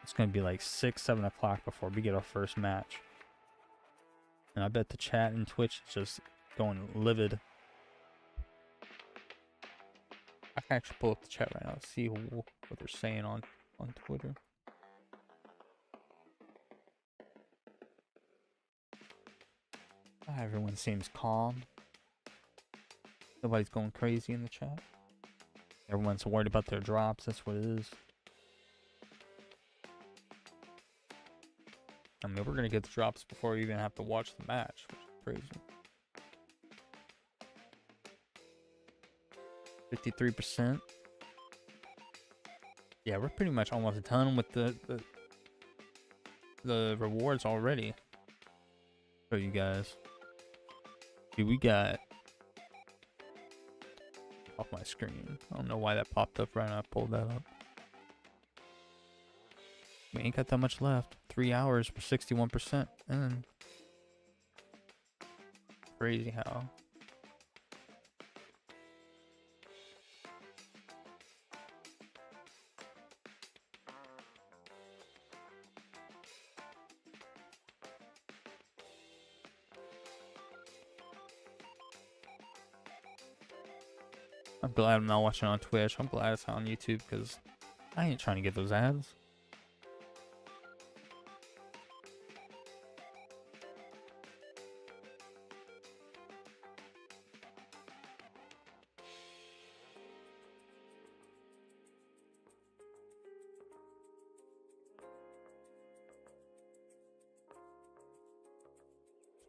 It's gonna be like 6, 7 o'clock before we get our first match. And I bet the chat and Twitch is just going livid. I can actually pull up the chat right now to see what they're saying on Twitter. Everyone seems calm. Nobody's going crazy in the chat. Everyone's worried about their drops. That's what it is. I mean, we're going to get the drops before we even have to watch the match, which is crazy. 53%. Yeah, we're pretty much almost done with the rewards already. For you guys. Dude, we got off my screen. I don't know why that popped up right now. I pulled that up. We ain't got that much left. 3 hours for 61%. And crazy how. I'm glad I'm not watching on Twitch. I'm glad it's on YouTube because I ain't trying to get those ads.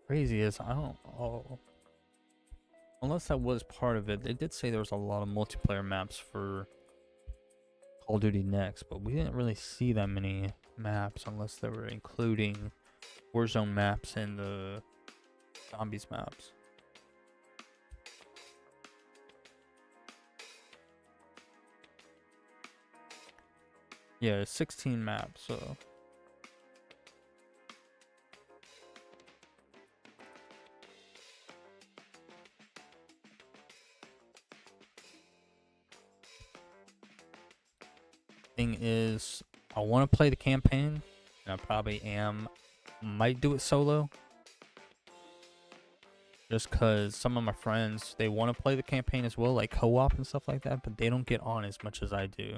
Crazy is I don't. Oh. Unless that was part of it. They did say there was a lot of multiplayer maps for Call of Duty Next, but we didn't really see that many maps unless they were including Warzone maps and the Zombies maps. Yeah, 16 maps, so... Thing is, I want to play the campaign, and I probably might do it solo. Just because some of my friends, they want to play the campaign as well, like co-op and stuff like that, but they don't get on as much as I do.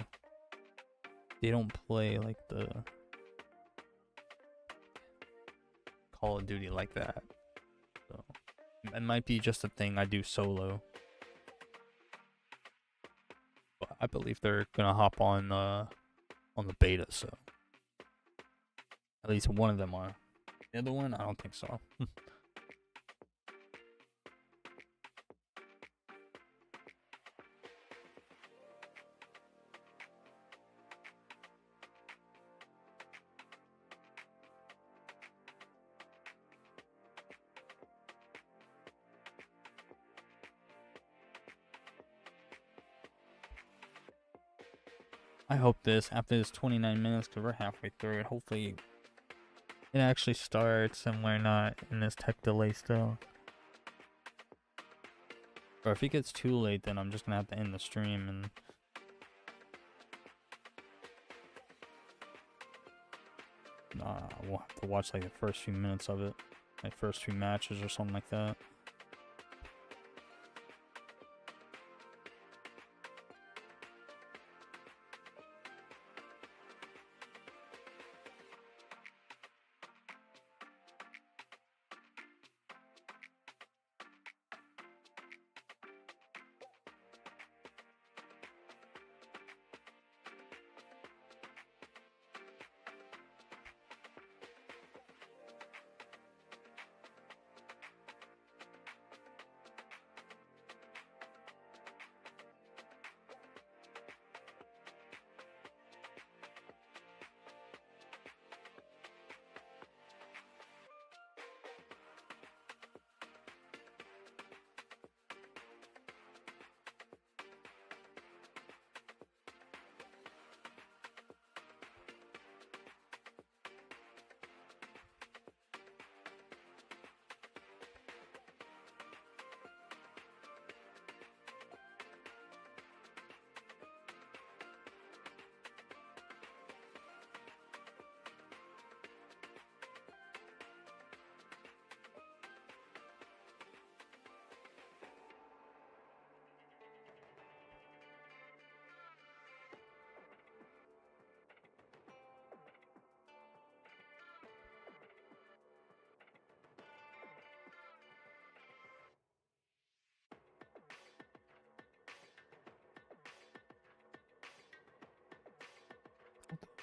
They don't play like the Call of Duty like that. So it might be just a thing I do solo. But I believe they're gonna hop on the beta, so at least one of them are. The other one, I don't think so. I hope after this 29 minutes, because we're halfway through it, hopefully it actually starts and we're not in this tech delay still. Or if it gets too late, then I'm just going to have to end the stream and... we'll have to watch like the first few minutes of it. Like first few matches or something like that.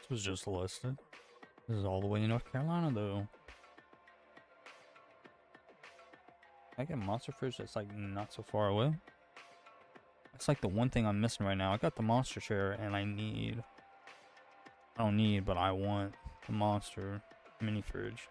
was just listed. This is all the way in North Carolina, though. I get monster fish that's like not so far away. That's like the one thing I'm missing right now. I got the monster chair, and I don't need, but I want the monster mini fridge.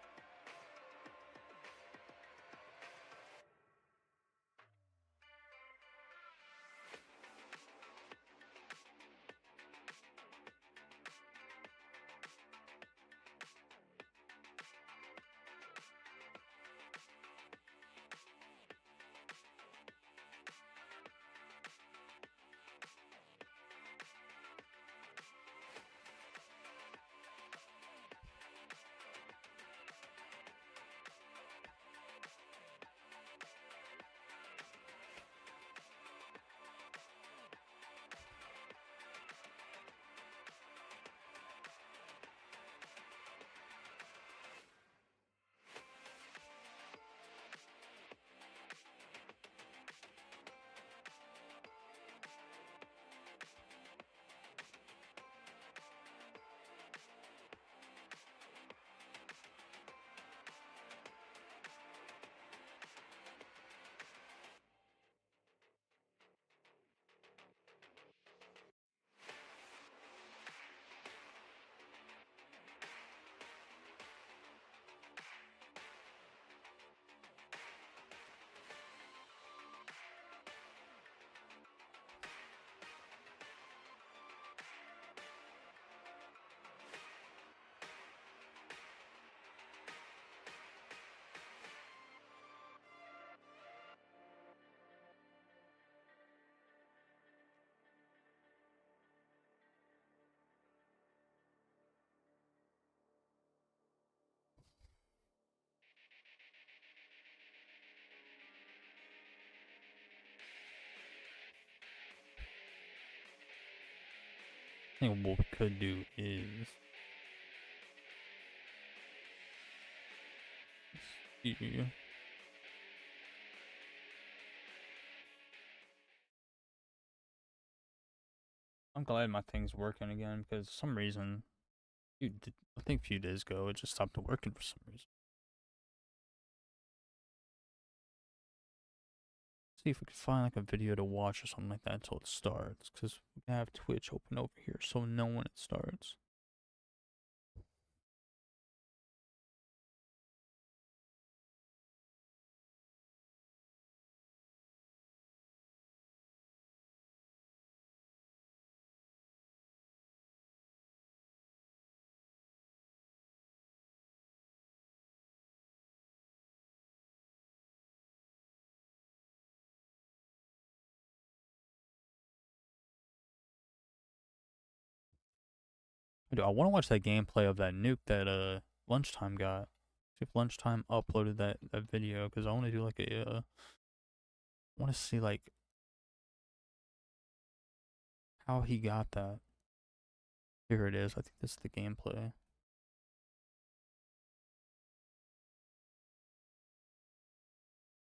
I think what we could do is see. I'm glad my thing's working again because for some reason, I think a few days ago it just stopped working for some reason. See if we can find like a video to watch or something like that until it starts, because we can have Twitch open over here so know when it starts. Dude, I want to watch that gameplay of that nuke that Lunchtime got. See if Lunchtime uploaded that video, because I want to do like a I want to see like how he got that. Here it is. I think this is the gameplay.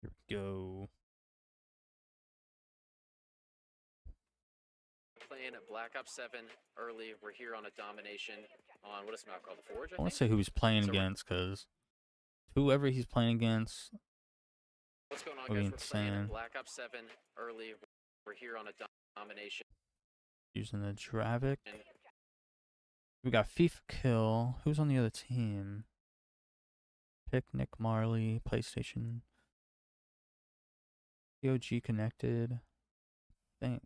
Here we go. Playing at Black Ops 7 early. We're here on a domination on, what is the map called? The Forge, I want to say who he's playing against, because whoever he's playing against. What's going on, would be guys? We're playing insane. at Black Ops 7 early. We're here on a domination. Using the Dravic. We got FIFA Kill. Who's on the other team? Picnic Marley, PlayStation. POG connected. I think.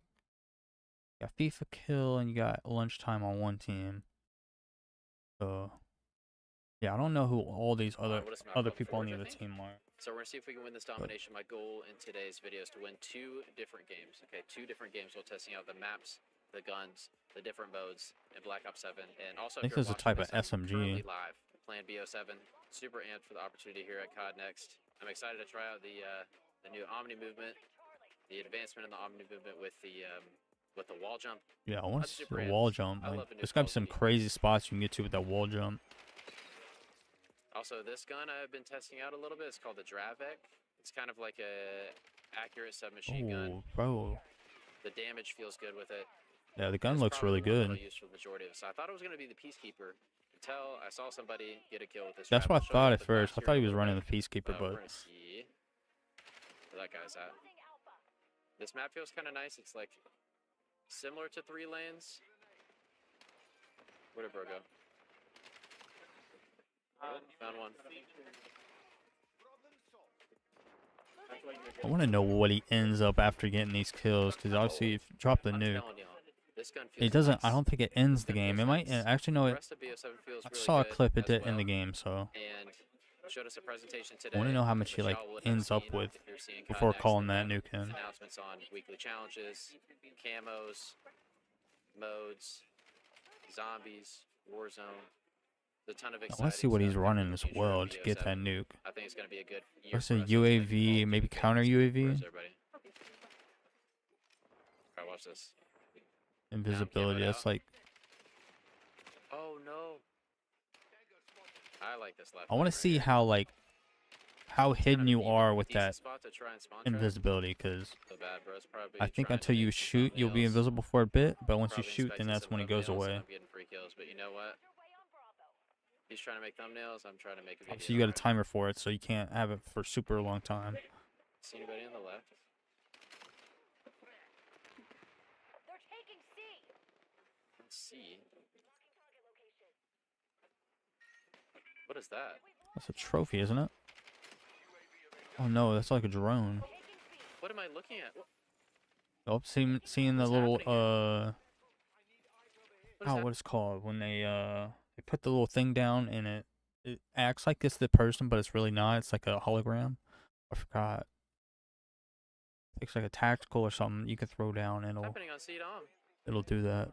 You got FIFA Kill and you got Lunchtime on one team. So yeah, I don't know who all these other people on the other team are. So we're gonna see if we can win this domination. My goal in today's video is to win 2 different games. Okay, 2 different games while testing out the maps, the guns, the different modes in Black Ops 7, and also I think there's a type of SMG. Live playing BO7. Super amped for the opportunity here at COD Next. I'm excited to try out the new Omni movement, the advancement in the Omni movement with the wall jump. Yeah, I want to see the wall jump. Like, there's got to be some crazy spots you can get to with that wall jump. Also, this gun I've been testing out a little bit. It's called the Dravic. It's kind of like a accurate submachine gun. Bro. The damage feels good with it. Yeah, the gun It's looks really probably the one good. that'll use for the majority of it. So I thought it was going to be the Peacekeeper until I saw somebody get a kill with this. That's trap. what I I'll show you thought what at the first. I glass thought he here was in a running little the bit. Peacekeeper, We're but going to see where that guy's at. This map feels kind of nice. It's like similar to 3 lanes. Where did bro go? Oh, found one. I want to know what he ends up after getting these kills, because obviously if you drop the I'm nuke, telling y'all, this gun feels it doesn't. nice. I don't think it ends the game. It might actually no. The It. rest of BO7 feels I really saw a good clip. It as did end well. the game, so And showed us a presentation today. I want to know how much he which like y'all wouldn't have ends up seen with if you're seeing before COD Next. calling They that have nuke in. announcements on weekly challenges, camos, modes, zombies, Warzone. There's a ton of I exciting want to see what he's stuff running in the as future well of to get that BO7. nuke. I think it's going to be a good year What's for a us. It's gonna be Call of UAV? Duty Maybe fans counter for UAV? everybody. Alright, watch this. Invisibility. That's like. Oh no. I like this left. I want to see how like how hidden you are with that spot to try and spawn trap. invisibility, because So bad, bro. It's probably I think trying until to you make some shoot, you'll be thumbnails. invisible for a bit, but once you Probably shoot, then inspecting that's some when it goes thumbnails, away. and I'm getting free kills, but you know what? He's trying to make thumbnails. I'm trying to make a video. Obviously, you got a timer for it, so you can't have it for super long time. See anybody on the left? Let's see. What is that? That's a trophy, isn't it? Oh no, that's like a drone. What am I looking at? Oh, seeing the What's little happening what it's called when they put the little thing down and it acts like it's the person, but it's really not. It's like a hologram. I forgot. It's like a tactical or something you could throw down and What's happening on CDOM? it'll do that.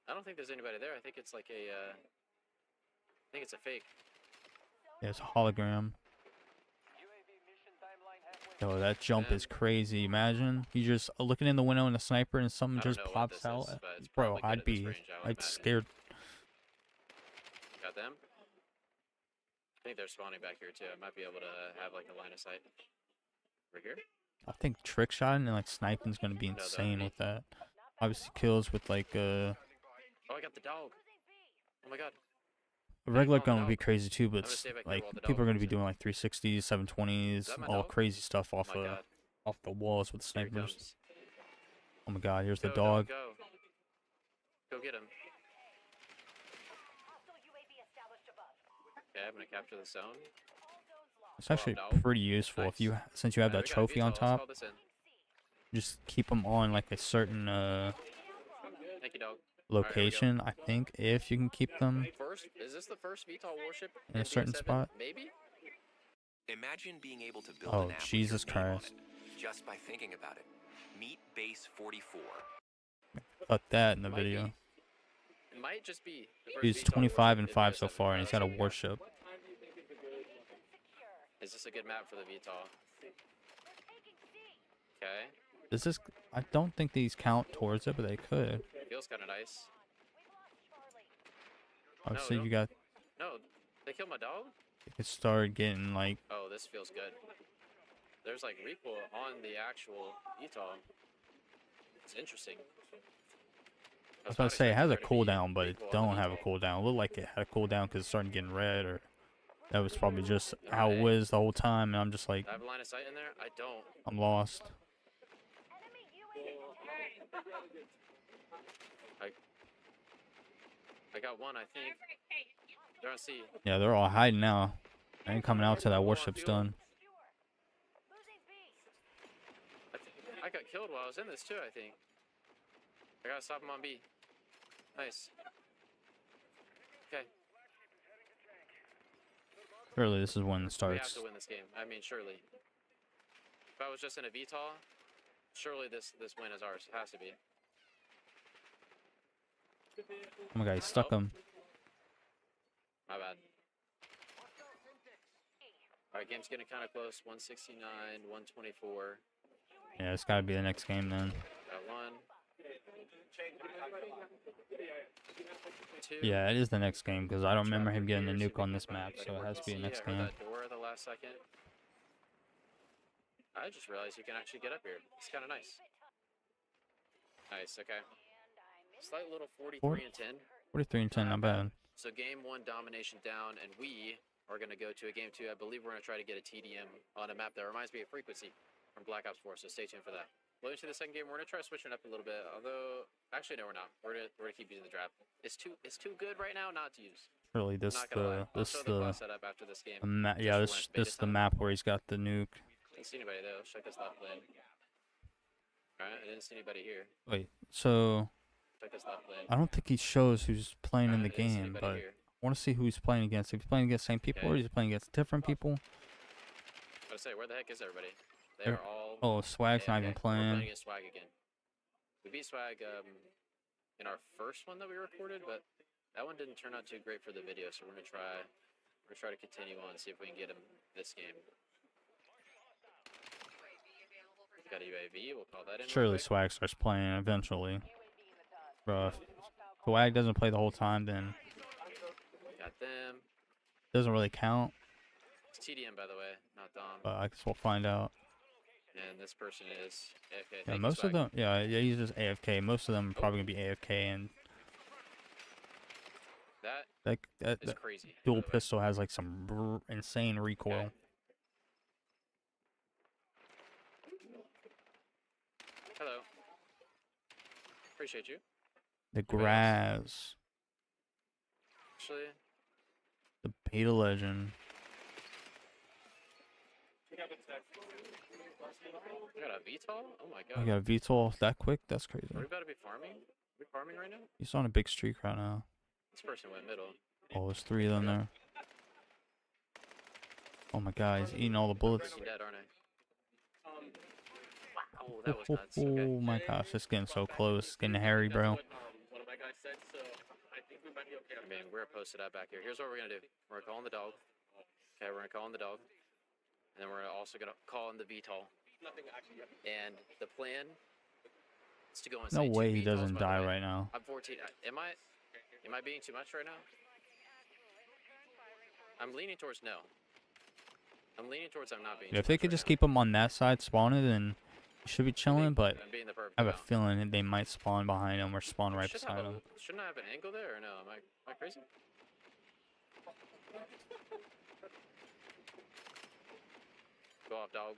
I don't think there's anybody there. I think it's like a. I think it's a fake. Yeah, it's a hologram. Oh, that jump is crazy. Imagine you just looking in the window and a sniper and something I don't just know what pops this out. is, but it's Bro, probably good I'd at this be, range, I would I'd imagine. scared. Got them. I think they're spawning back here too. I might be able to have like a line of sight. Over here. I think trick shot and like sniping's gonna be No, they're insane underneath. with that. Obviously kills with like Oh, I got the dog. Oh my god. a regular call the gun would dog. be crazy too, but gonna see if I can like while the people are dog gonna be comes in. doing like 360s, 720s, Is that my all dog? crazy stuff off Oh my god. off the walls with Here he snipers. comes. Oh my god, here's the Go, dog. Go. Go get him. Okay, I'm gonna capture the zone. It's actually dog. pretty useful if you since you have that We got a trophy on VTOL. Let's call top. this in. Just keep them on like a certain Thank you, dog. location. I think if you can keep them Is this the first VTOL warship in a certain BO7? spot. Maybe. Imagine being able to build Oh, an app with Jesus your name on Christ. it, just by thinking about it. Meet Base 44. Cut that in the Might be. video. It might just be. the first He's VTOL 25 and warship in 5 so BO7. far, and he's got a Let's see. warship. Is this a good map for the VTOL? Okay. Does this? I don't think these count towards it, but they could. Feels kind of nice. Obviously, no. you got. No, they killed my dog? You could start getting like. Oh, this feels good. There's like recoil on the actual VTOL. It's interesting. I was about to say it has a cooldown, but it don't have a cooldown. It looked like it had a cooldown because it's starting getting red, or that was probably just how it was the whole time. And I'm just like, Do I have a line of sight in there? I don't. I'm lost. I got one, I think. They're on C. Yeah, they're all hiding now. They ain't coming out till that warship's done. I got killed while I was in this too, I think. I gotta stop him on B. Nice. Okay. Surely this is when it We have starts. to win this game. I mean, surely. If I was just in a VTOL, surely this win is ours. It has to be. Oh my god, he stuck him. My bad. Alright, game's getting kind of close. 169, 124. Yeah, it's gotta be the next game then. Got one. Two. Yeah, it is the next game because I don't remember him getting the nuke on this map, so it has to be the See, next I heard game. that door at the last second. I just realized you can actually get up here. It's kind of nice. Nice, okay. slight little 43 and 10. 43 and 10, not bad. So game 1 domination down, and we are going to go to a game 2. I believe we're going to try to get a TDM on a map that reminds me of Frequency from Black Ops 4, so stay tuned for that. Going to the second game, we're going to try switching up a little bit, although, actually, no, we're not. We're gonna keep using the draft. It's too good right now not to use. Really, this the setup after this game. Yeah, this is the map where he's got the nuke. Didn't see anybody though. Check this left lane. Alright, I didn't see anybody here. Wait, so Check this left lane. I don't think he shows who's playing in the game, but I want to see who he's playing against. If he's playing against the same people or he's playing against different people. I was say, where the heck is everybody? They're all. Oh, Swag's not even We're playing. playing against Swag again. We beat Swag in our first one that we recorded, but that one didn't turn out too great for the video. So we're gonna try to continue on and see if we can get him this game. Got a UAV. We'll call that in. Surely Swag starts playing eventually. Bro, if Swag doesn't play the whole time, then Got them. doesn't really count. It's TDM, by the way, not Dom. But I guess we'll find out. And this person is AFK. Yeah, most of them. Yeah, he's just AFK. Most of them are probably gonna be AFK, and that is crazy. Dual pistol has like some insane recoil. Okay. Hello. Appreciate you. The grass. Actually, the beta legend. We got a VTOL? Oh my god. We got a VTOL that quick? That's crazy. Are we about to be farming? Are we farming right now? He's on a big streak right now. This person went middle. Oh, there's 3 of them there. Oh my god, he's eating all the bullets. I'm dead, aren't I? Oh, that was nuts. Oh my gosh, it's getting so close. It's getting hairy, bro. I mean, we're posted out back here. Here's what we're gonna do. We're gonna call in the dog. Okay, we're gonna call in the dog. And then we're also gonna call in the VTOL. And the plan is to go and No way he doesn't die right now. I'm 14. Am I being too much right now? I'm leaning towards no. I'm leaning towards I'm not being. Yeah, if they could just keep him on that side spawning, then he should be chilling. But I'm being the perfect I have a feeling that they might spawn behind him or spawn right beside him. Shouldn't I have an angle there or no? Am I crazy? Go off, dog.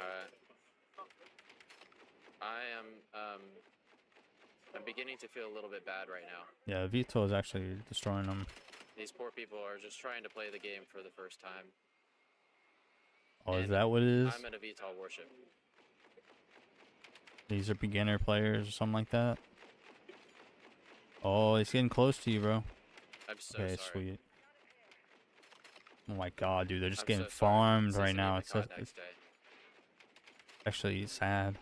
Alright. I'm beginning to feel a little bit bad right now. Yeah, VTOL is actually destroying them. These poor people are just trying to play the game for the first time. Oh, is that what it is? I'm in a VTOL worship. These are beginner players or something like that. Oh, he's getting close to you, bro. I'm so okay, sorry. sweet. Oh my god, dude, they're just getting farmed right now. It's actually sad.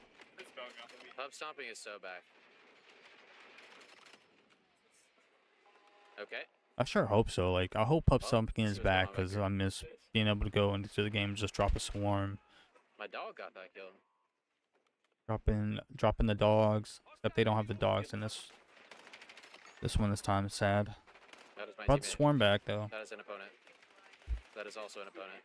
Pub stomping is so back. Okay. I sure hope so. Like, I hope Pub Stomping is back because I miss being able to go into the game and just drop a swarm. My dog got that kill. Dropping the dogs. Except they don't have the dogs in this one this time. It's sad. That is my Brought the teammate. swarm back though. That is an opponent. That is also an opponent.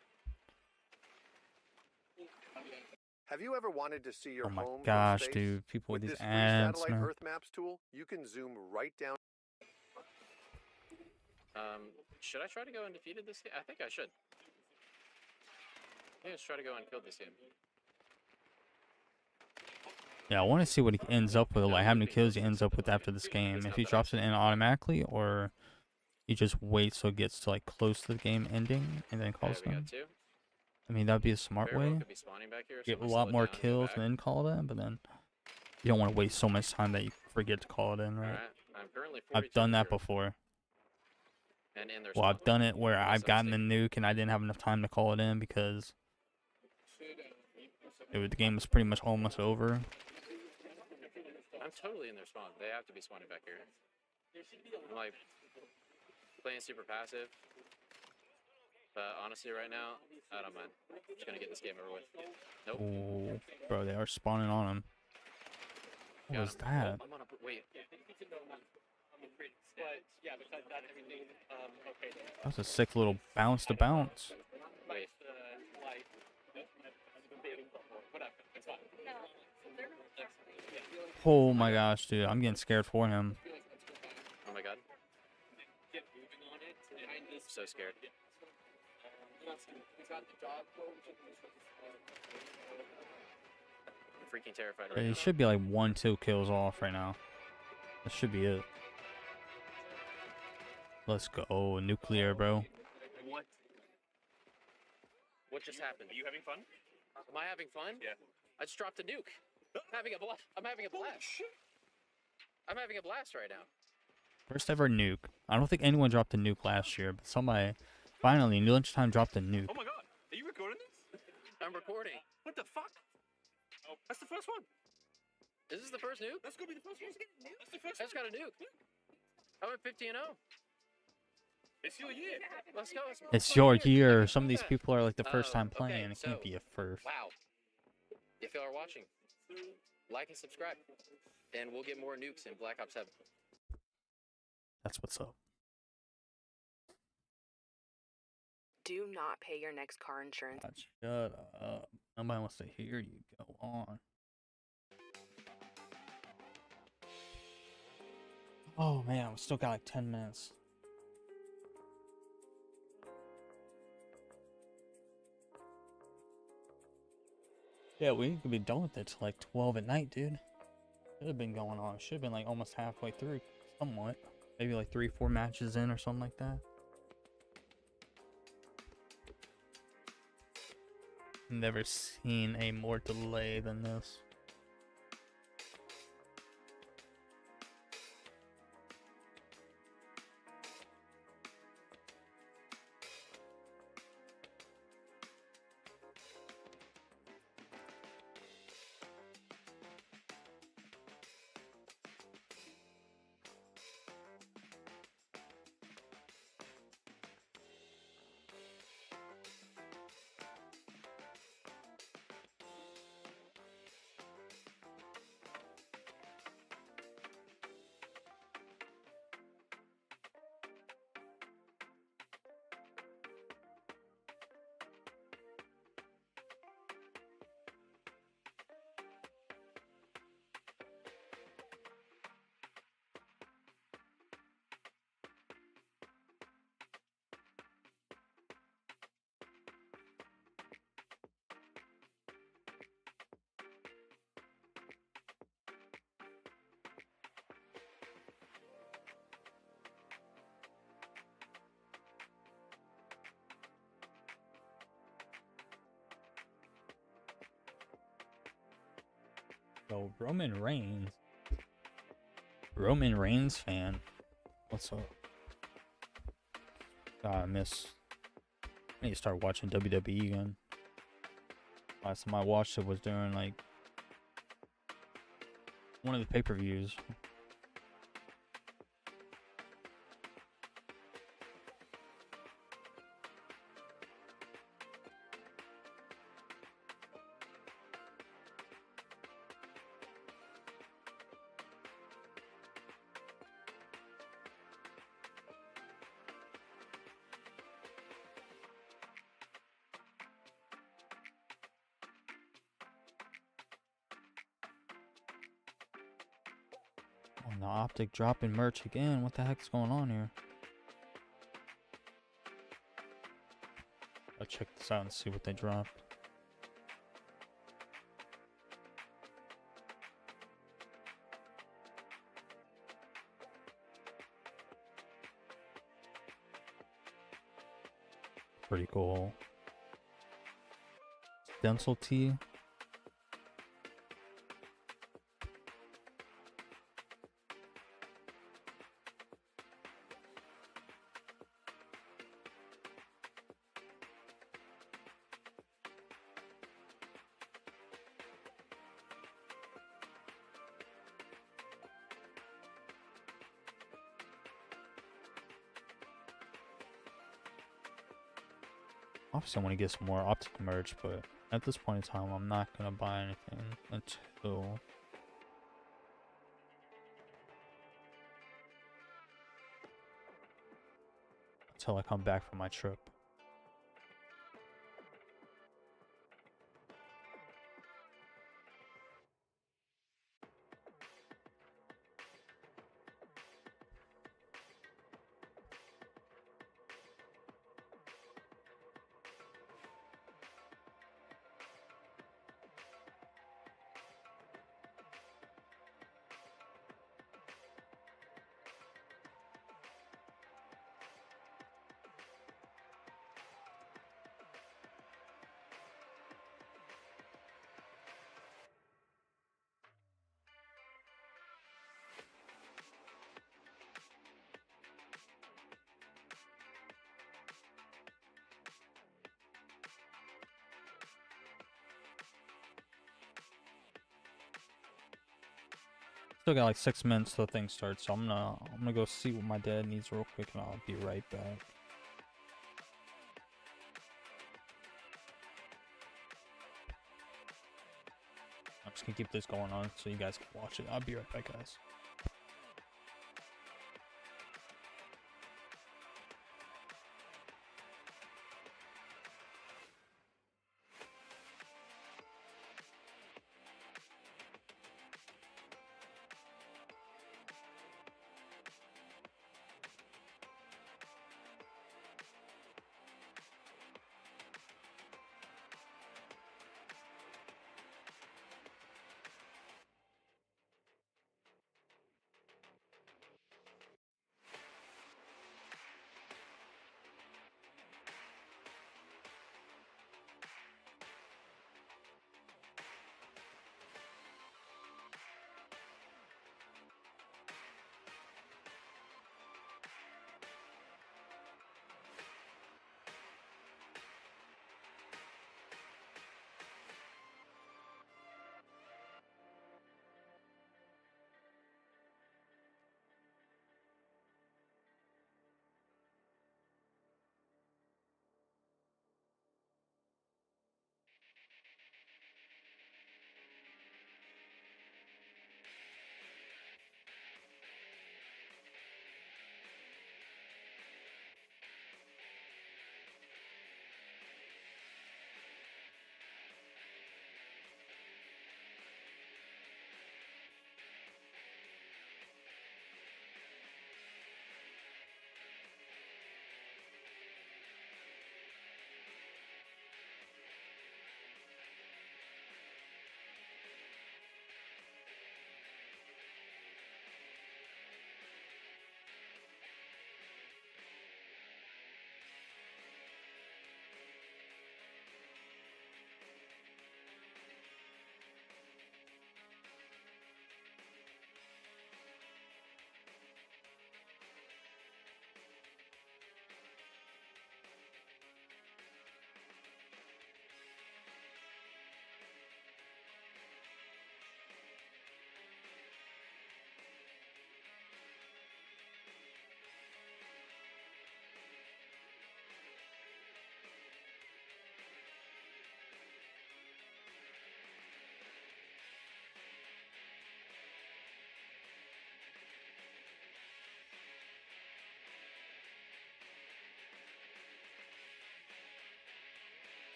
Have you ever wanted to see your Oh my home from gosh, space? dude. People with these this free ads, satellite man. Earth Maps tool, you can zoom right down. Should I try to go undefeated this game? I think I should. Let's try to go and kill this game. Yeah, I want to see what he ends up with, like how many kills he ends up with after this game. If he drops it in automatically, or he just waits so it gets to like close to the game ending and then calls them. I mean, that'd be a smart way. Get a lot more kills and then call it in, but then you don't want to waste so much time that you forget to call it in, right? I've done that before. Well, I've done it where I've gotten the nuke and I didn't have enough time to call it in because the game was pretty much almost over. I'm totally in their spawn. They have to be spawning back here. I'm like playing super passive. But honestly, right now, I don't mind. I'm just gonna get this game over with. Nope. Oh, bro, they are spawning on him. What was that? I'm on a wait. That's a sick little bounce to bounce. Wait. Oh my gosh, dude. I'm getting scared for him. Oh my god. I'm so scared. I'm freaking terrified right He now. should be like 1-2 kills off right now. That should be it. Let's go. Nuclear, bro. What? What just happened? Are you having fun? Am I having fun? Yeah. I just dropped a nuke. I'm having a blast. I'm having a blast. I'm having a blast right now. First ever nuke. I don't think anyone dropped a nuke last year, but somebody finally, lunchtime, dropped a nuke. Oh my god. Are you recording this? I'm recording. What the fuck? Oh, that's the first one. Is this the first nuke? That's gonna be the first one. That's the first I just got a nuke. I went 50-0. It's your year. Let's go. It's your year. Some of these people are like the first time playing. It can't be a first. Wow. If y'all are watching, like and subscribe, and we'll get more nukes in Black Ops 7. That's what's up. Do not pay your next car insurance. Shut up. Nobody wants to hear you. Go on. Oh man, we still got like 10 minutes. Yeah, we could be done with it till like 12 at night, dude. Should have been going on. Should have been like almost halfway through, somewhat. Maybe like 3-4 matches in or something like that. Never seen a more delay than this. So Roman Reigns. Roman Reigns fan. What's up? God, I miss. I need to start watching WWE again. Last time I watched it was during like one of the pay-per-views. Oh, and the Optic dropping merch again. What the heck's going on here? I'll check this out and see what they dropped. Pretty cool. Stencil tee. Obviously, I want to get some more Optic merch, but at this point in time, I'm not going to buy anything until I come back from my trip. Still got like 6 minutes till the thing starts, so I'm gonna go see what my dad needs real quick, and I'll be right back. I'm just gonna keep this going on so you guys can watch it. I'll be right back, guys.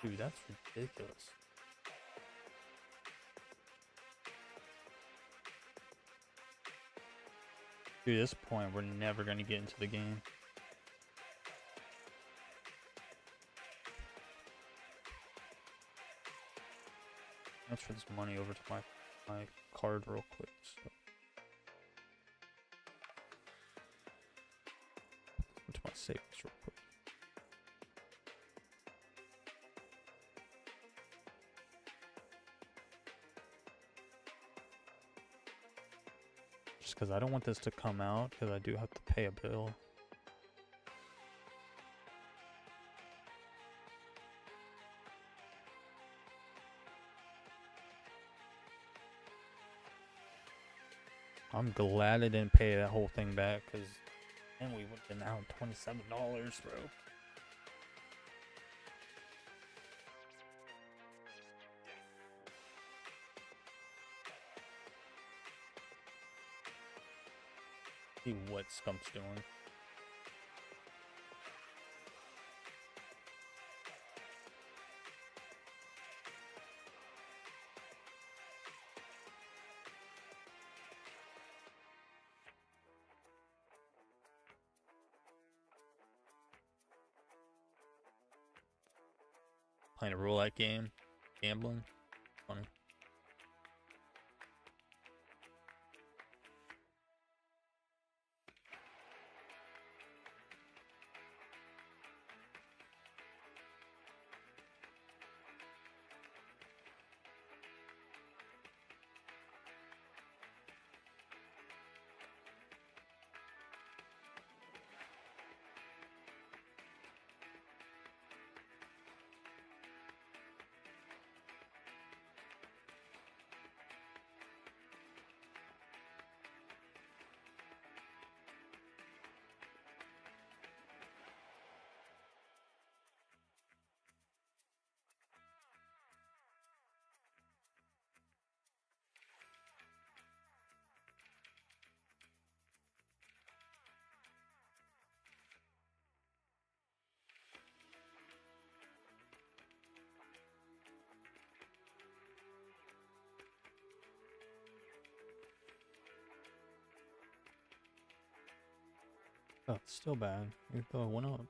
Dude, that's ridiculous. Dude, at this point, we're never going to get into the game. Transfer this money over to my card real quick. So. To my savings real quick. Just because I don't want this to come out, because I do have to pay a bill. I'm glad I didn't pay that whole thing back, because then we would have been out $27, bro. See what Skump's doing. Playing a roulette game, gambling, funny. Oh, it's still bad. Even though it went up.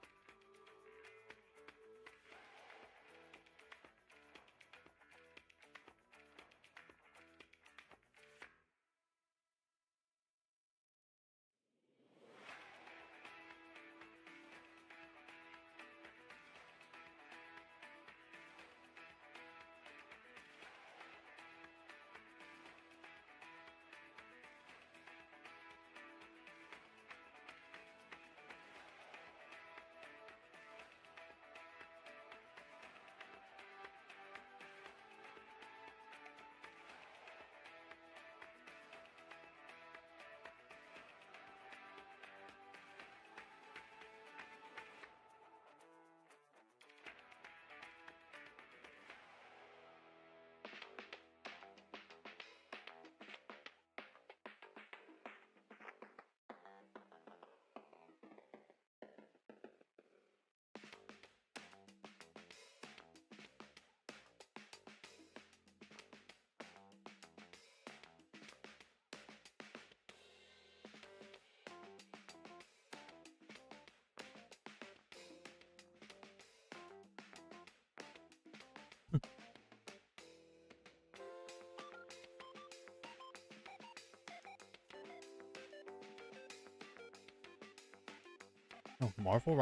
Oh, Marvel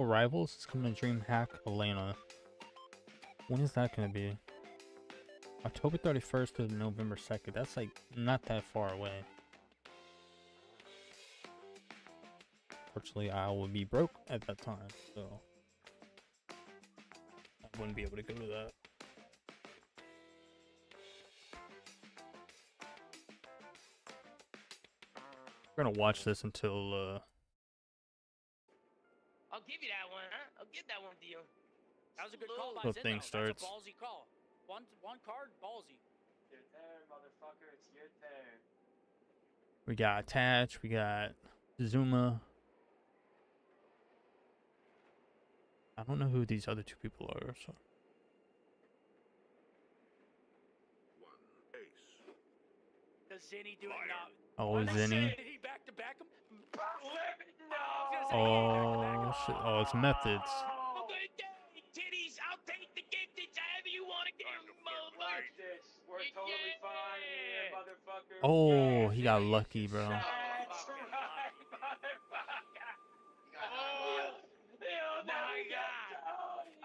Rivals is coming to DreamHack Atlanta. When is that going to be? October 31st to November 2nd. That's like not that far away. Fortunately, I will be broke at that time, so I wouldn't be able to go to that. We're gonna watch this until I'll give you that one, huh? I'll give that one to you. That was a good call by the Zinno. thing starts. That's a ballsy call. One card, ballsy. Your turn, motherfucker. It's your turn. We got Attach, we got Zuma. I don't know who these other two people are, so Does Zinni do it now? Oh, Zinni. Did he back to back him? Oh, shit. Oh, it's methods. Titties, I'll take the gifted however you want to give them, motherfucker. Watch this. We're totally fine here, motherfucker. Oh, he got lucky, bro. That's right, motherfucker. Oh my God.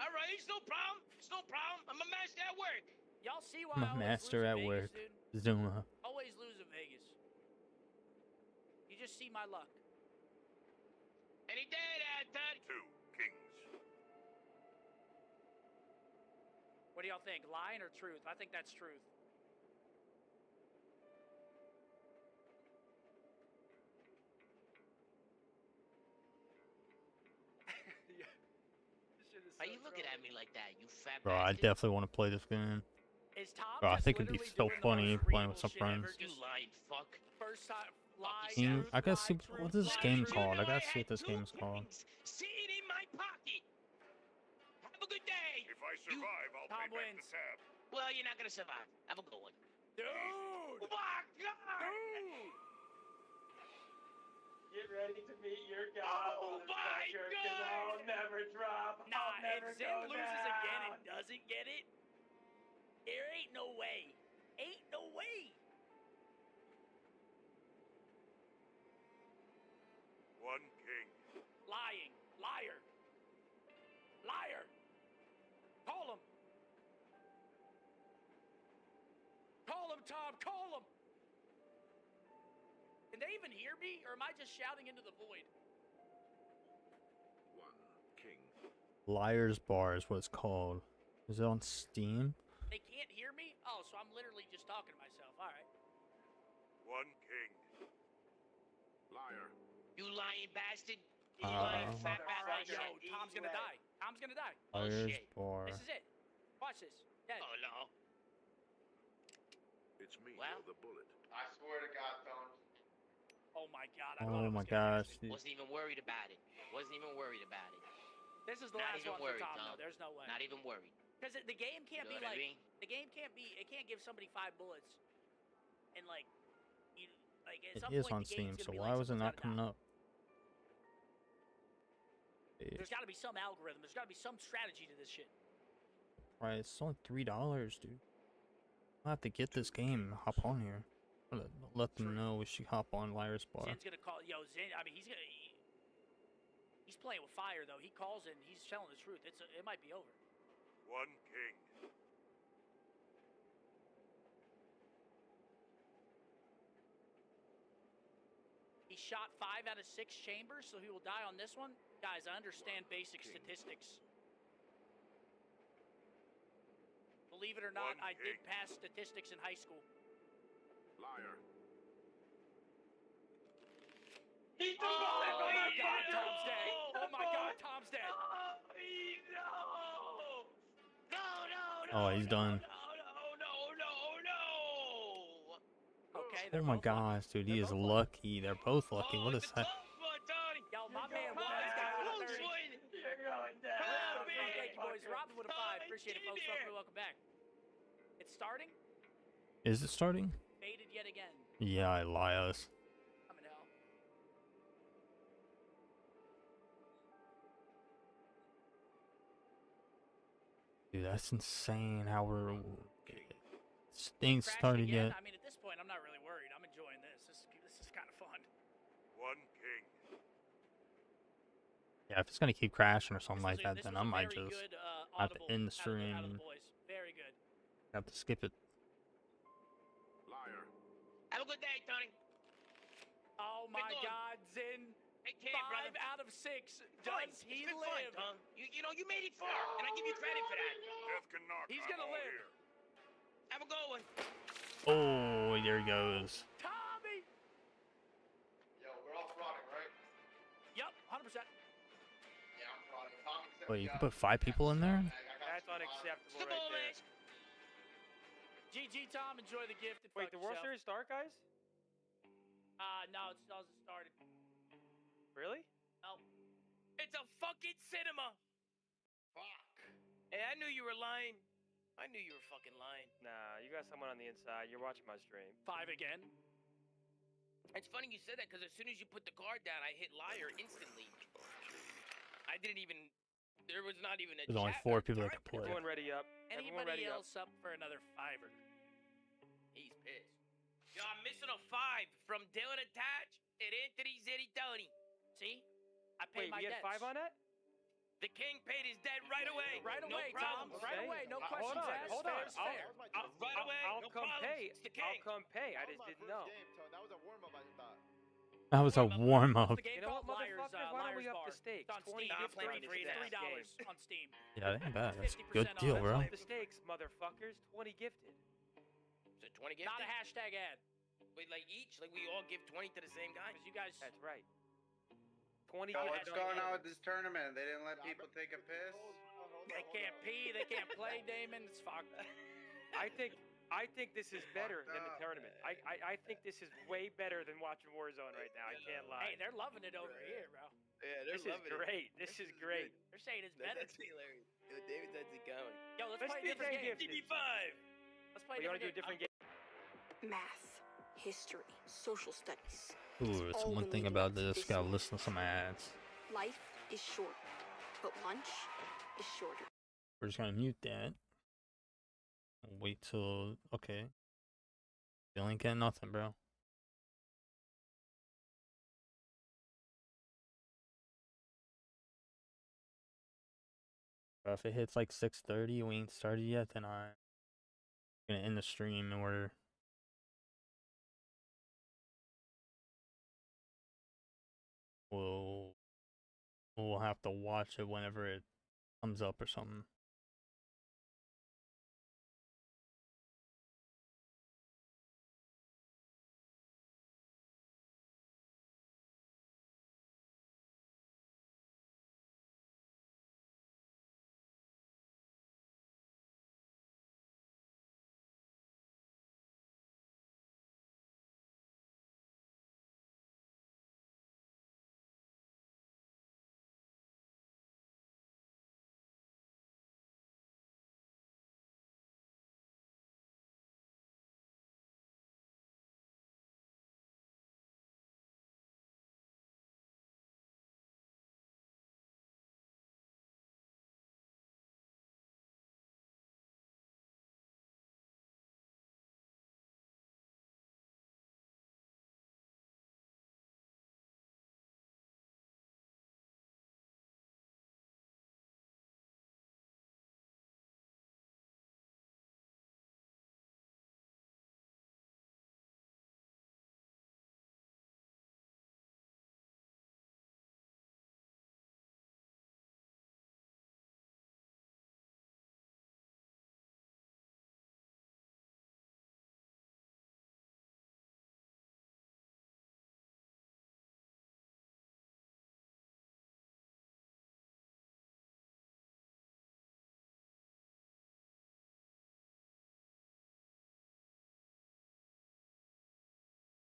All right, it's no problem. It's no problem. I'm a master at work. Y'all see why I'm I a always master lose at in work. Vegas, dude? Zuma. Always lose in Vegas. You just see my luck. Any day, Todd. 2 kings. What do y'all think? Lying or truth? I think that's truth. Why you looking at me like that, you fat Bro, I bastard? definitely want to play this game. Is Tom Bro, I just think it'd be literally so doing the funny most playing with some reasonable shit friends. ever? You Just lying fuck. first time, lie, Team, truth, I gotta lie, see truth, what this lie, game truth. called. I gotta I see what had this game is 2 called. kings sitting in my pocket. Have a good day. If I survive, I'll Tom pay back wins. the tab. Well, you're not gonna survive. Have a good one. Dude! Oh my God! Dude! Get ready to meet your God, Oh my motherfucker, 'cause I'll never drop. Nah, I'll never if Zin go loses down. again and doesn't get it, there ain't no way. Ain't no way. 1 king. Lying. Liar. Liar. Call him. Call him, Tom. Call him. Can they even hear me, or am I just shouting into the void? 1 king. Liar's Bar is what it's called. Is it on Steam? They can't hear me? Oh, so I'm literally just talking to myself. All right. 1 king. Liar. You lying bastard. You lying fat bastard. Yo, Tom's gonna die. Tom's gonna die. Liar's shit. Bar. This is it. Watch this. Dead. Oh no. It's me, Well? the bullet. I swear to God, Tom. Oh my God. I thought Oh it my was gonna gosh. actually- dude. Wasn't even worried about it. Wasn't even worried about it. This is the Not last even one worried, for Tom, Tom. though. There's no way. Not even worried. Because the game can't You know be what I like mean? the game can't be. It can't give somebody 5 bullets, and like, you like at It some is point on the game's Steam, gonna so be why like, was it not someone's coming gotta up? There's got to be some algorithm. There's got to be some strategy to this shit. Right, it's only $3, dude. I have to get this game and hop on here. Let them know we should hop on Liar's Bar. Zin's gonna call. Yo, Zin. I mean, he's playing with fire though. He calls and he's telling the truth. It might be over. 1 king. He shot 5 out of 6 chambers, so he will die on this one. Guys, I understand basic statistics. Believe it or not, I did pass statistics in high school. Liar. He Oh my God, Tom's dead. Oh my God, Tom's dead. Oh, he's done. Okay, Oh my gosh, dude, he is lucky. They're both lucky. What is that? Yo, my man won this guy with a 30. You're going down. Thank you, boys. Robin with a 5. Appreciate it, folks. Welcome back. It's starting. Is it starting? Baited yet again. Yeah, Elias. I'm in hell. Dude, that's insane how we're... This thing started Again, yet. I mean, at this point, I'm not really worried. I'm enjoying this. This is kind of fun. 1 king. Yeah, if it's gonna keep crashing or something like that, This then was I a might very just good, have to audible end the out of stream the and boys. Very good. have to skip it. Liar. Have a good day, Tony. Oh my God, Zin. Take care, 5 brother. out of 6. Fun. Does he It's been live? fun, Tom. You know, you made it far, and I give you credit for that. Death can knock. He's I'm gonna all live. here. Have a good one. Oh, there he goes. Tommy. Yo, we're all frauding, right? Yep, 100%. Yeah, I'm frauding. Tom accepts Wait, you can put 5 people in there? That's unacceptable right there. GG, Tom. Enjoy the gift. And Wait, the World Series start, guys? No, it still hasn't started. Really? No. It's a fucking cinema. Fuck. Hey, I knew you were lying. I knew you were fucking lying. Nah, you got someone on the inside. You're watching my stream. 5 again. It's funny you said that because as soon as you put the card down, I hit liar instantly. I didn't even. There was not even a. There's only chat 4 or people that time can play. Everyone ready up. Everyone Anybody ready else up for another fiver? He's pissed. Yo, I'm missing a 5 from Dylan Attach and Anthony Zeritoni. See? I paid Wait, my we had debts. 5 on that? The king paid his debt right away. Right no away, problem. Tom. Right away. No questions asked. Hold Fair on. is fair. Right away. I'll no come problems. pay. It's the I'll king. come pay. I just didn't know. That was a warm-up, I thought. That was a warm-up. The game You know what, called Liars, motherfuckers? Why don't we Liars up Bar. the stakes? It's on 20 Steam. gift plenty cards free to now. that game. $3 on Steam. Yeah, that ain't bad. That's a 50% good off. deal, Let's bro. up the stakes, motherfuckers. 20 gifted. Is it 20 gifted? Not a hashtag ad. Wait, like each? Like we all give 20 to the same guy? Because you guys. That's right. 20 So gifted. what's going on with this tournament? They didn't let people take a piss? They can't pee. They can't play, Damon. It's fucked. I think this is better than the tournament. I think this is way better than watching Warzone right now. I can't lie. Hey, they're loving it over here, bro. Yeah, this is great. This is great. They're saying it's better. That's hilarious. Yo, David says it's going. Yo, let's play a be different game. gifted. 55. Let's play You a want to do a different game. different game? Math, history, social studies. Ooh, It's that's all one been thing leading about up to this. this Gotta moment. listen to some ads. Life is short, but lunch is shorter. We're just gonna mute that. And wait till okay. Still ain't getting nothing, bro. But if it hits like 6:30, we ain't started yet, then I'm gonna end the stream and we'll have to watch it whenever it comes up or something.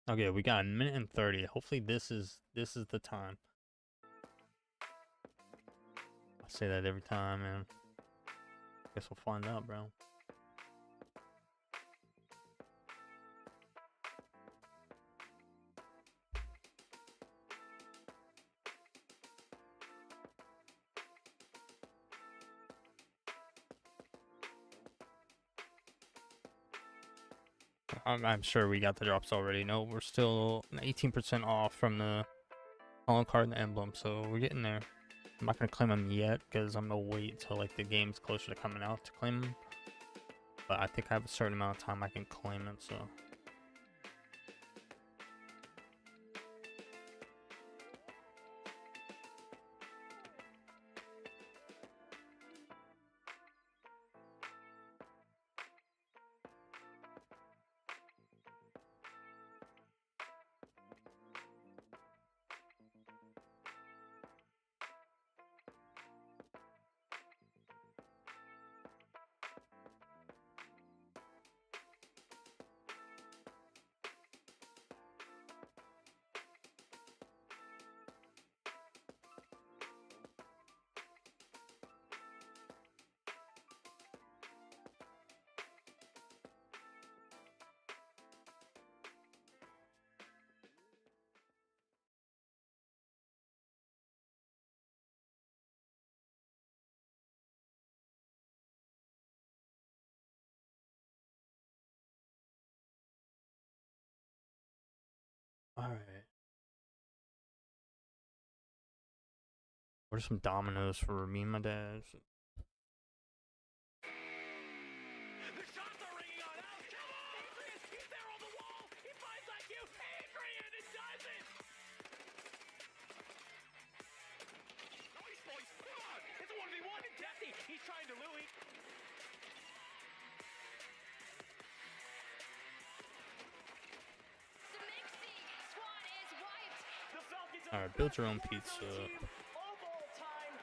Okay, we got a minute and 30. Hopefully this is the time. I say that every time, man. Guess we'll find out, bro. I'm sure we got the drops already. No, we're still 18% off from the calling card and the emblem, so we're getting there. I'm not gonna claim them yet because I'm gonna wait till like the game's closer to coming out to claim them. But I think I have a certain amount of time I can claim it, so. Alright. What are some dominoes for me and my dad? The shots are ringing on out. Come on! Adrian, he's there on the wall. He finds IQ. Adrian, it does it! Nice, boys. Come on! It's a 1v1 and Jesse. He's trying to Louis. The Mixie squad is wiped. The Falcons Alright, build your own pizza. team of all time.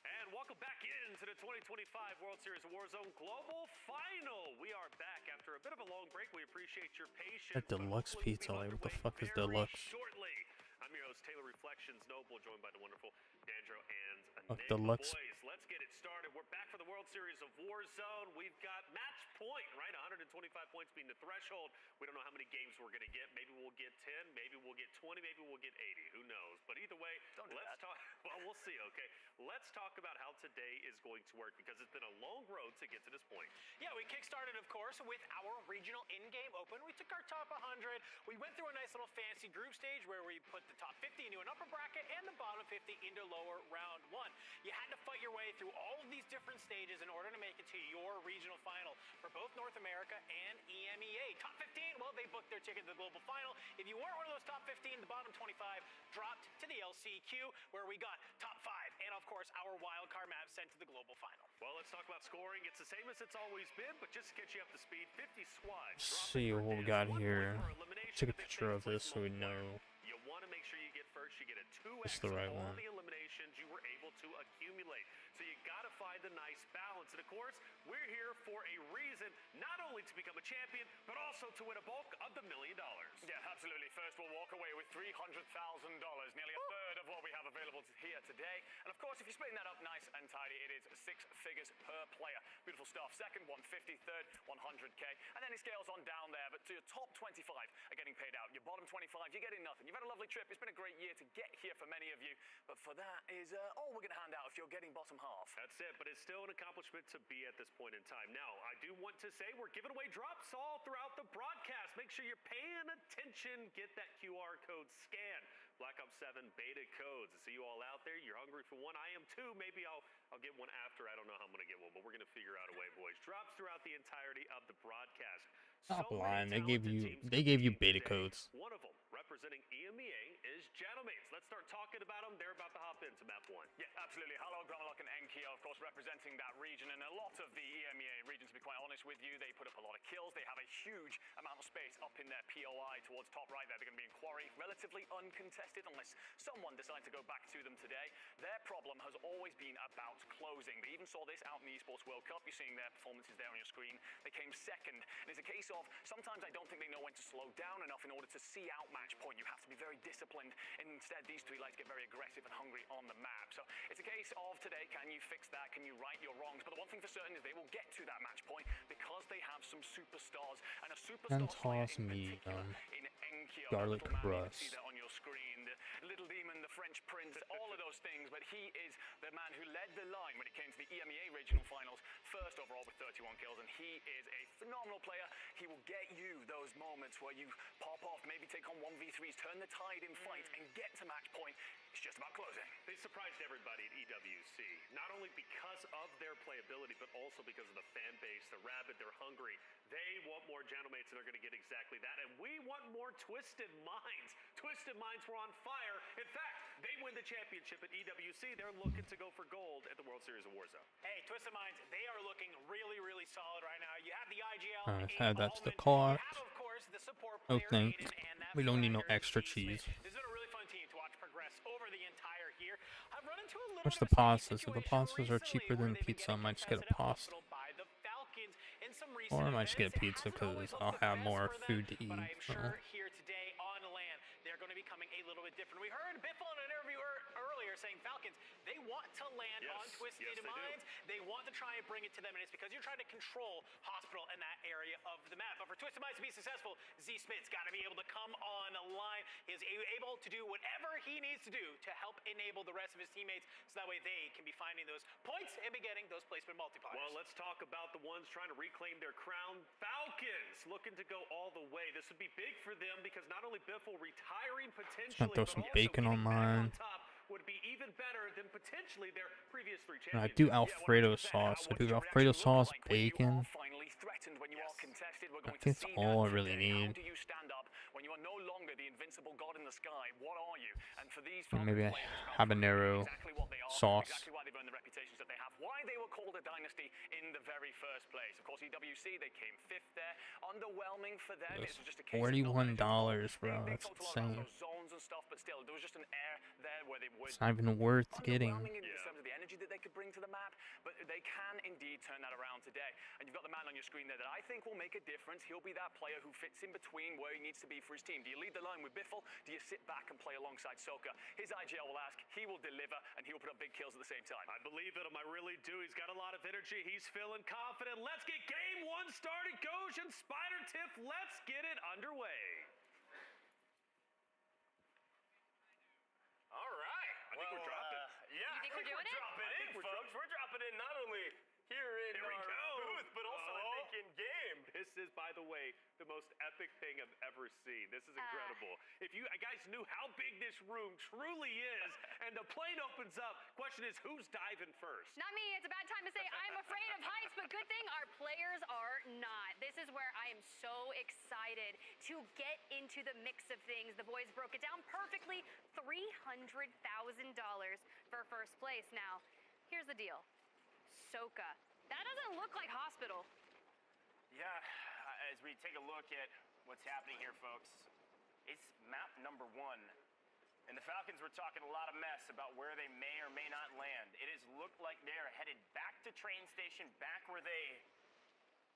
And welcome back into the 2025 World Series of Warzone Global Final. We are back after a bit of a long break. We appreciate your patience. That deluxe pizza, like, what the fuck is deluxe? Shortly. I'm your host, Taylor Reflections Noble, joined by the wonderful Dandro and Fuck Nick. deluxe. Boys, let's get it started. We're back for the World Series of Warzone. We've got match point, right? 125 points being the threshold. We don't know how many games we're going to get. Maybe we'll get 10, maybe we'll get 20, maybe we'll get 80. Who knows? But either way, let's talk. Well, we'll see, okay? Let's talk about how today is going to work because it's been a long road to get to this point. Yeah, we kickstarted, of course, with our regional in-game open. We took our top 100. We went through a nice little fancy group stage where we put the top 50 into an upper bracket and the bottom 50 into lower round one. You had to fight your way through all of these different stages in order to make it to your regional final for both North America and EMEA. Top 15, well, they booked their ticket to the global final. If you weren't one of those top 15, the bottom 25 dropped to the LCQ, where we got top 5 and, of course, our wild card map sent to the global final. Well, let's talk about scoring. It's the same as it's always been, but just to get you up to speed, 50 squads. Let's see what we got here. Take a picture of this so we know You want to make sure you get first. You get a 2x it's the right of all one. the eliminations you were able to accumulate. So you got to find the nice balance. And of course, we're here for a reason, not only to become a champion, but also to win a bulk of the $1 million. Yeah, absolutely. First, we'll walk away with $300,000, nearly a third of what we have available here today. And of course, if you're splitting that up nice and tidy, it is 6 figures per player. Beautiful stuff. Second, 150. Third, 100K. And then it scales on down there. But to your top 25 are getting paid out. Your bottom 25, you're getting nothing. You've had a lovely trip. It's been a great year to get here for many of you. But for that is all we're going to hand out if you're getting bottom half. That's it, but it's still an accomplishment to be at this point in time. Now, I do want to say we're giving away drops all throughout the broadcast. Make sure you're paying attention. Get that QR code scanned. Black Ops 7 beta codes. I see you all out there. You're hungry for one. I am too. Maybe I'll get one after. I don't know how I'm going to get one, but we're going to figure out a way, boys. Drops throughout the entirety of the broadcast. Stop lying. They gave you beta codes. One of them, representing EMEA, is Gentleman's. Let's start talking about them. They're about to hop into map 1. Yeah, absolutely. Hello, Gramalock and Enkia, of course, representing that region. And a lot of the EMEA region, to be quite honest with you, they put up a lot of kills. They have a huge amount of space up in their POI towards top right there. They're going to be in Quarry, relatively uncontested, unless someone decides to go back to them today. Their problem has always been about closing. They even saw this out in the Esports World Cup. You're seeing their performances there on your screen. They came second. And it's a case of sometimes I don't think they know when to slow down enough in order to see out match point. You have to be very disciplined. And instead, these three lights get very aggressive and hungry on the map. So it's a case of today, can you fix that? Can you right your wrongs? But the one thing for certain is they will get to that match point because they have some superstars. And a superstar player in particular in Enkia, garlic you can crust. see that on your screen. The Little Demon, the French Prince, all of those things. But he is the man who led the line when it came to the EMEA regional finals, first overall with 31 kills. And he is a phenomenal player. He will get you those moments where you pop off, maybe take on 1v3s, turn the tide in fights, and get to match point. It's just about closing. They surprised everybody at EWC, not only because of their playability, but also because of the fan base. They're rabid, they're hungry. They want more Gentlemates, and they're going to get exactly that. And we want more Twisted Minds. Twisted Minds were on fire. In fact, they win the championship at EWC. They're looking to go for gold at the World Series of Warzone. Hey, Twisted Minds, they are looking really, really solid right now. You have the IGL. Add that to the cart. You have, of course, the support No player, thanks. Aiden, and that We don't need no player, extra Steve cheese. Smith. This has been a really fun team to watch progress over the entire year. I've run into a little What's bit the of a sticky pastas? If the situation pastas are recently cheaper where than they've been pizza, I getting might just get a contested at pasta. hospital by the Falcons in some recent Or I might just get a events. It pizza hasn't always because looked I'll the have best more for them, food to eat. But I'm so. sure here today on land, they're going to be coming a little bit different. We heard Biffle in an interview earlier saying Falcons, they want to land on Twisted Minds. They want to try and bring it to them, and it's because you're trying to control Hospital in that area of the map. But for Twisted Minds to be successful, Z Smith's got to be able to come online. He is able to do whatever he needs to do to help enable the rest of his teammates so that way they can be finding those points and be getting those placement multipliers. Well, let's talk about the ones trying to reclaim their crown. Falcons looking to go all the way. This would be big for them because not only Biffle retiring potentially, Throw but some also bacon on getting back mine. on top would be even better than potentially their previous 3 And I champions. do Alfredo sauce. I do Alfredo sauce, bacon. I think it's all I really need. Do you stand up when you are no longer the invincible god in the sky? What are you? And for these And maybe a habanero sauce. exactly why they've earned the reputations that they have, why they were called a dynasty in the very first place. Of course, EWC, they came 5th there. Underwhelming for them. It's It's just a case of $41, bro. That's insane. those zones and stuff, but still, there was just an air there where they would. It's not even worth getting. In terms of the energy that they could bring to the map, but they can indeed turn that around today. And you've got the man on your screen there that I think will make a difference. He'll be that player who fits in between where he needs to be for his team. Do you lead the line with Biffle? Do you sit back and play alongside Soka? His IGL will ask, he will deliver, and he will put up big kills at the same time. I believe in him, I really do. He's got a lot of energy. He's feeling confident. Let's get game 1 started. Gojin, Spider Tiff, let's get it underway. All right. I think we're dropping. Yeah, You think we're doing it? dropping in, folks. We're dropping in not only here in Here we our go. booth, but also I think in game. This is, by the way, the most epic thing I've ever seen. This is incredible. If you guys knew how big this room truly is, and the plane opens up, question is, who's diving first? Not me. It's a bad time to say I'm afraid of heights, but good thing our players are not. This is where I am so excited to get into the mix of things. The boys broke it down perfectly. $300,000 for first place. Now, here's the deal. Soka. That doesn't look like hospital. Yeah, as we take a look at what's happening here, folks, it's map number 1. And the Falcons were talking a lot of mess about where they may or may not land. It has looked like they are headed back to train station, back where they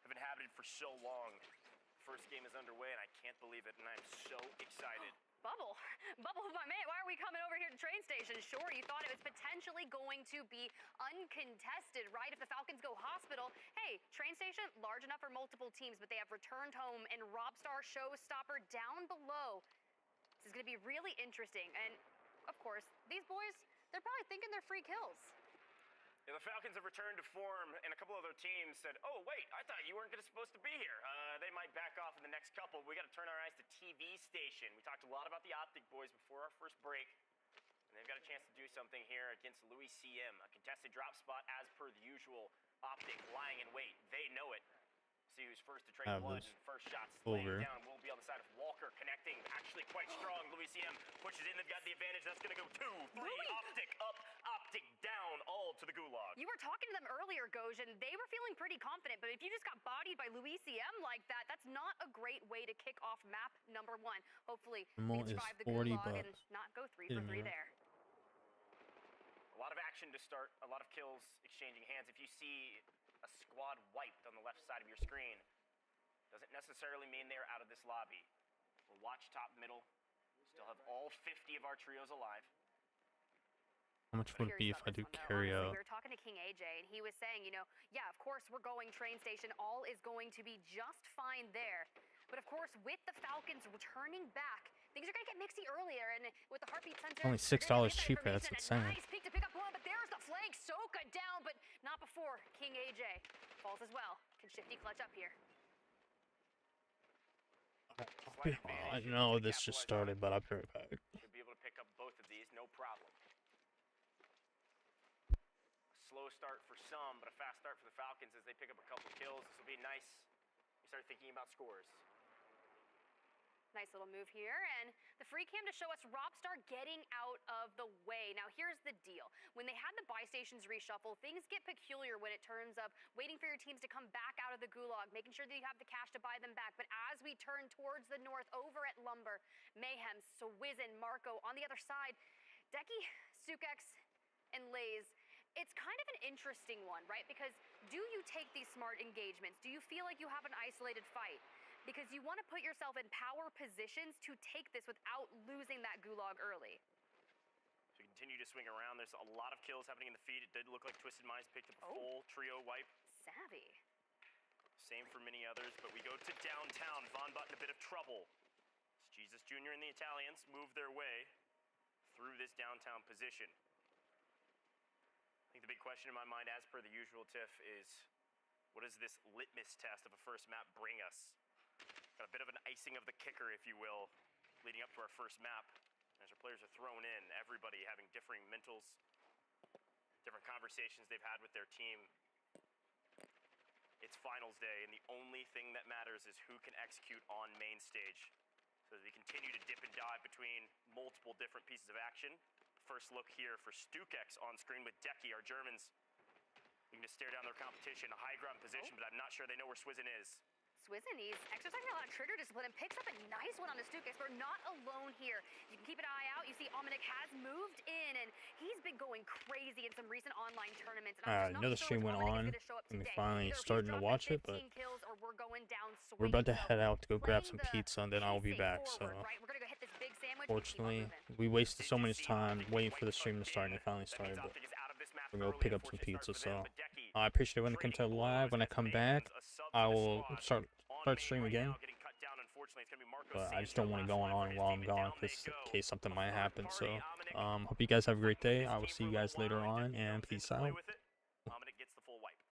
have inhabited for so long. First game is underway, and I can't believe it, and I'm so excited. Bubble, my man, why are we coming over here to train station? Sure, you thought it was potentially going to be uncontested, right? If the Falcons go hospital, hey, train station, large enough for multiple teams, but they have returned home and Robstar Showstopper down below. This is going to be really interesting. And, of course, these boys, they're probably thinking they're free kills. Yeah, the Falcons have returned to form, and a couple other teams said, oh, wait, I thought you weren't supposed to be here. They might back off in the next couple. We got to turn our eyes to TV station. We talked a lot about the Optic boys before our first break, and they've got a chance to do something here against Louis CM. A contested drop spot as per the usual. Optic lying in wait. They know it. See who's first to trade blood, and first shots laying down will be on the side of Walker, connecting, actually quite strong. Louis CM pushes in, they've got the advantage. That's going to go 2, 3, Optic up, Optic down, all to the gulag. You were talking to them earlier, Goj, and they were feeling pretty confident, but if you just got bodied by Louis CM like that, that's not a great way to kick off map number 1. Hopefully, we can survive the gulag and not go 3 for 3 there. A lot of action to start, a lot of kills exchanging hands. If you see a squad wiped on the left side of your screen, doesn't necessarily mean they're out of this lobby. We'll watch top middle. Still have all 50 of our trios alive. How much would it be if I do carry out? We were talking to King AJ, and he was saying, you know, yeah, of course we're going train station. All is going to be just fine there. But of course, with the Falcons returning back, things are going to get mixy earlier, and with the heartbeat sensor, Only $6 cheaper. That's insane. Nice peek to pick up one, but there's the flank. Soka down, but not before King AJ falls as well. Can Shifty clutch up here? I know this just started, but I'll be right back. Should be able to pick up both of these, no problem. A slow start for some, but a fast start for the Falcons as they pick up a couple kills. This will be nice. We start thinking about scores. Nice little move here, and the free cam to show us Robstar getting out of the way. Now, here's the deal. When they had the buy stations reshuffle, things get peculiar when it turns up waiting for your teams to come back out of the gulag, making sure that you have the cash to buy them back. But as we turn towards the north, over at Lumber, Mayhem, Swizen, Marco on the other side, Deki, Sukex, and Lays, it's kind of an interesting one, right? Because do you take these smart engagements? Do you feel like you have an isolated fight? Because you want to put yourself in power positions to take this without losing that gulag early. So we continue to swing around. There's a lot of kills happening in the feed. It did look like Twisted Minds picked up a full trio wipe. Savvy. Same for many others, but we go to downtown. Von Butt in a bit of trouble. As Jesus Jr. and the Italians move their way through this downtown position. I think the big question in my mind, as per the usual, Tiff, is what does this litmus test of a first map bring us? Got a bit of an icing of the kicker, if you will, leading up to our first map. As our players are thrown in, everybody having differing mentals, different conversations they've had with their team. It's finals day, and the only thing that matters is who can execute on main stage. So as we continue to dip and dive between multiple different pieces of action. First look here for Stukex on screen with Decky, our Germans. Looking to stare down their competition, a high ground position, but I'm not sure they know where Swizen is. Swizen, he's exercising a lot of trigger discipline and picks up a nice one on the Stukex. We're not alone here. You can keep an eye out. You see Ominic has moved in, and he's been going crazy in some recent online tournaments. And I'm just You know the not stream sure went which Ominic on, is gonna show up and we today. finally Either he's starting to dropping watch it, but 15 kills or we're going down we're about to swinging. head out to go grab some Playing the pizza, and then I'll be pacing back. So, forward, right? We're gonna go hit this big sandwich and keep on fortunately, moving. we wasted so much time waiting for the stream to start, and it finally started. But we're gonna go pick up some pizza. So, I appreciate it when it comes to live. When I come back, I will start stream again. But I just don't want to go on while I'm gone, because in case something might happen. So, hope you guys have a great day. I will see you guys later on, and peace out.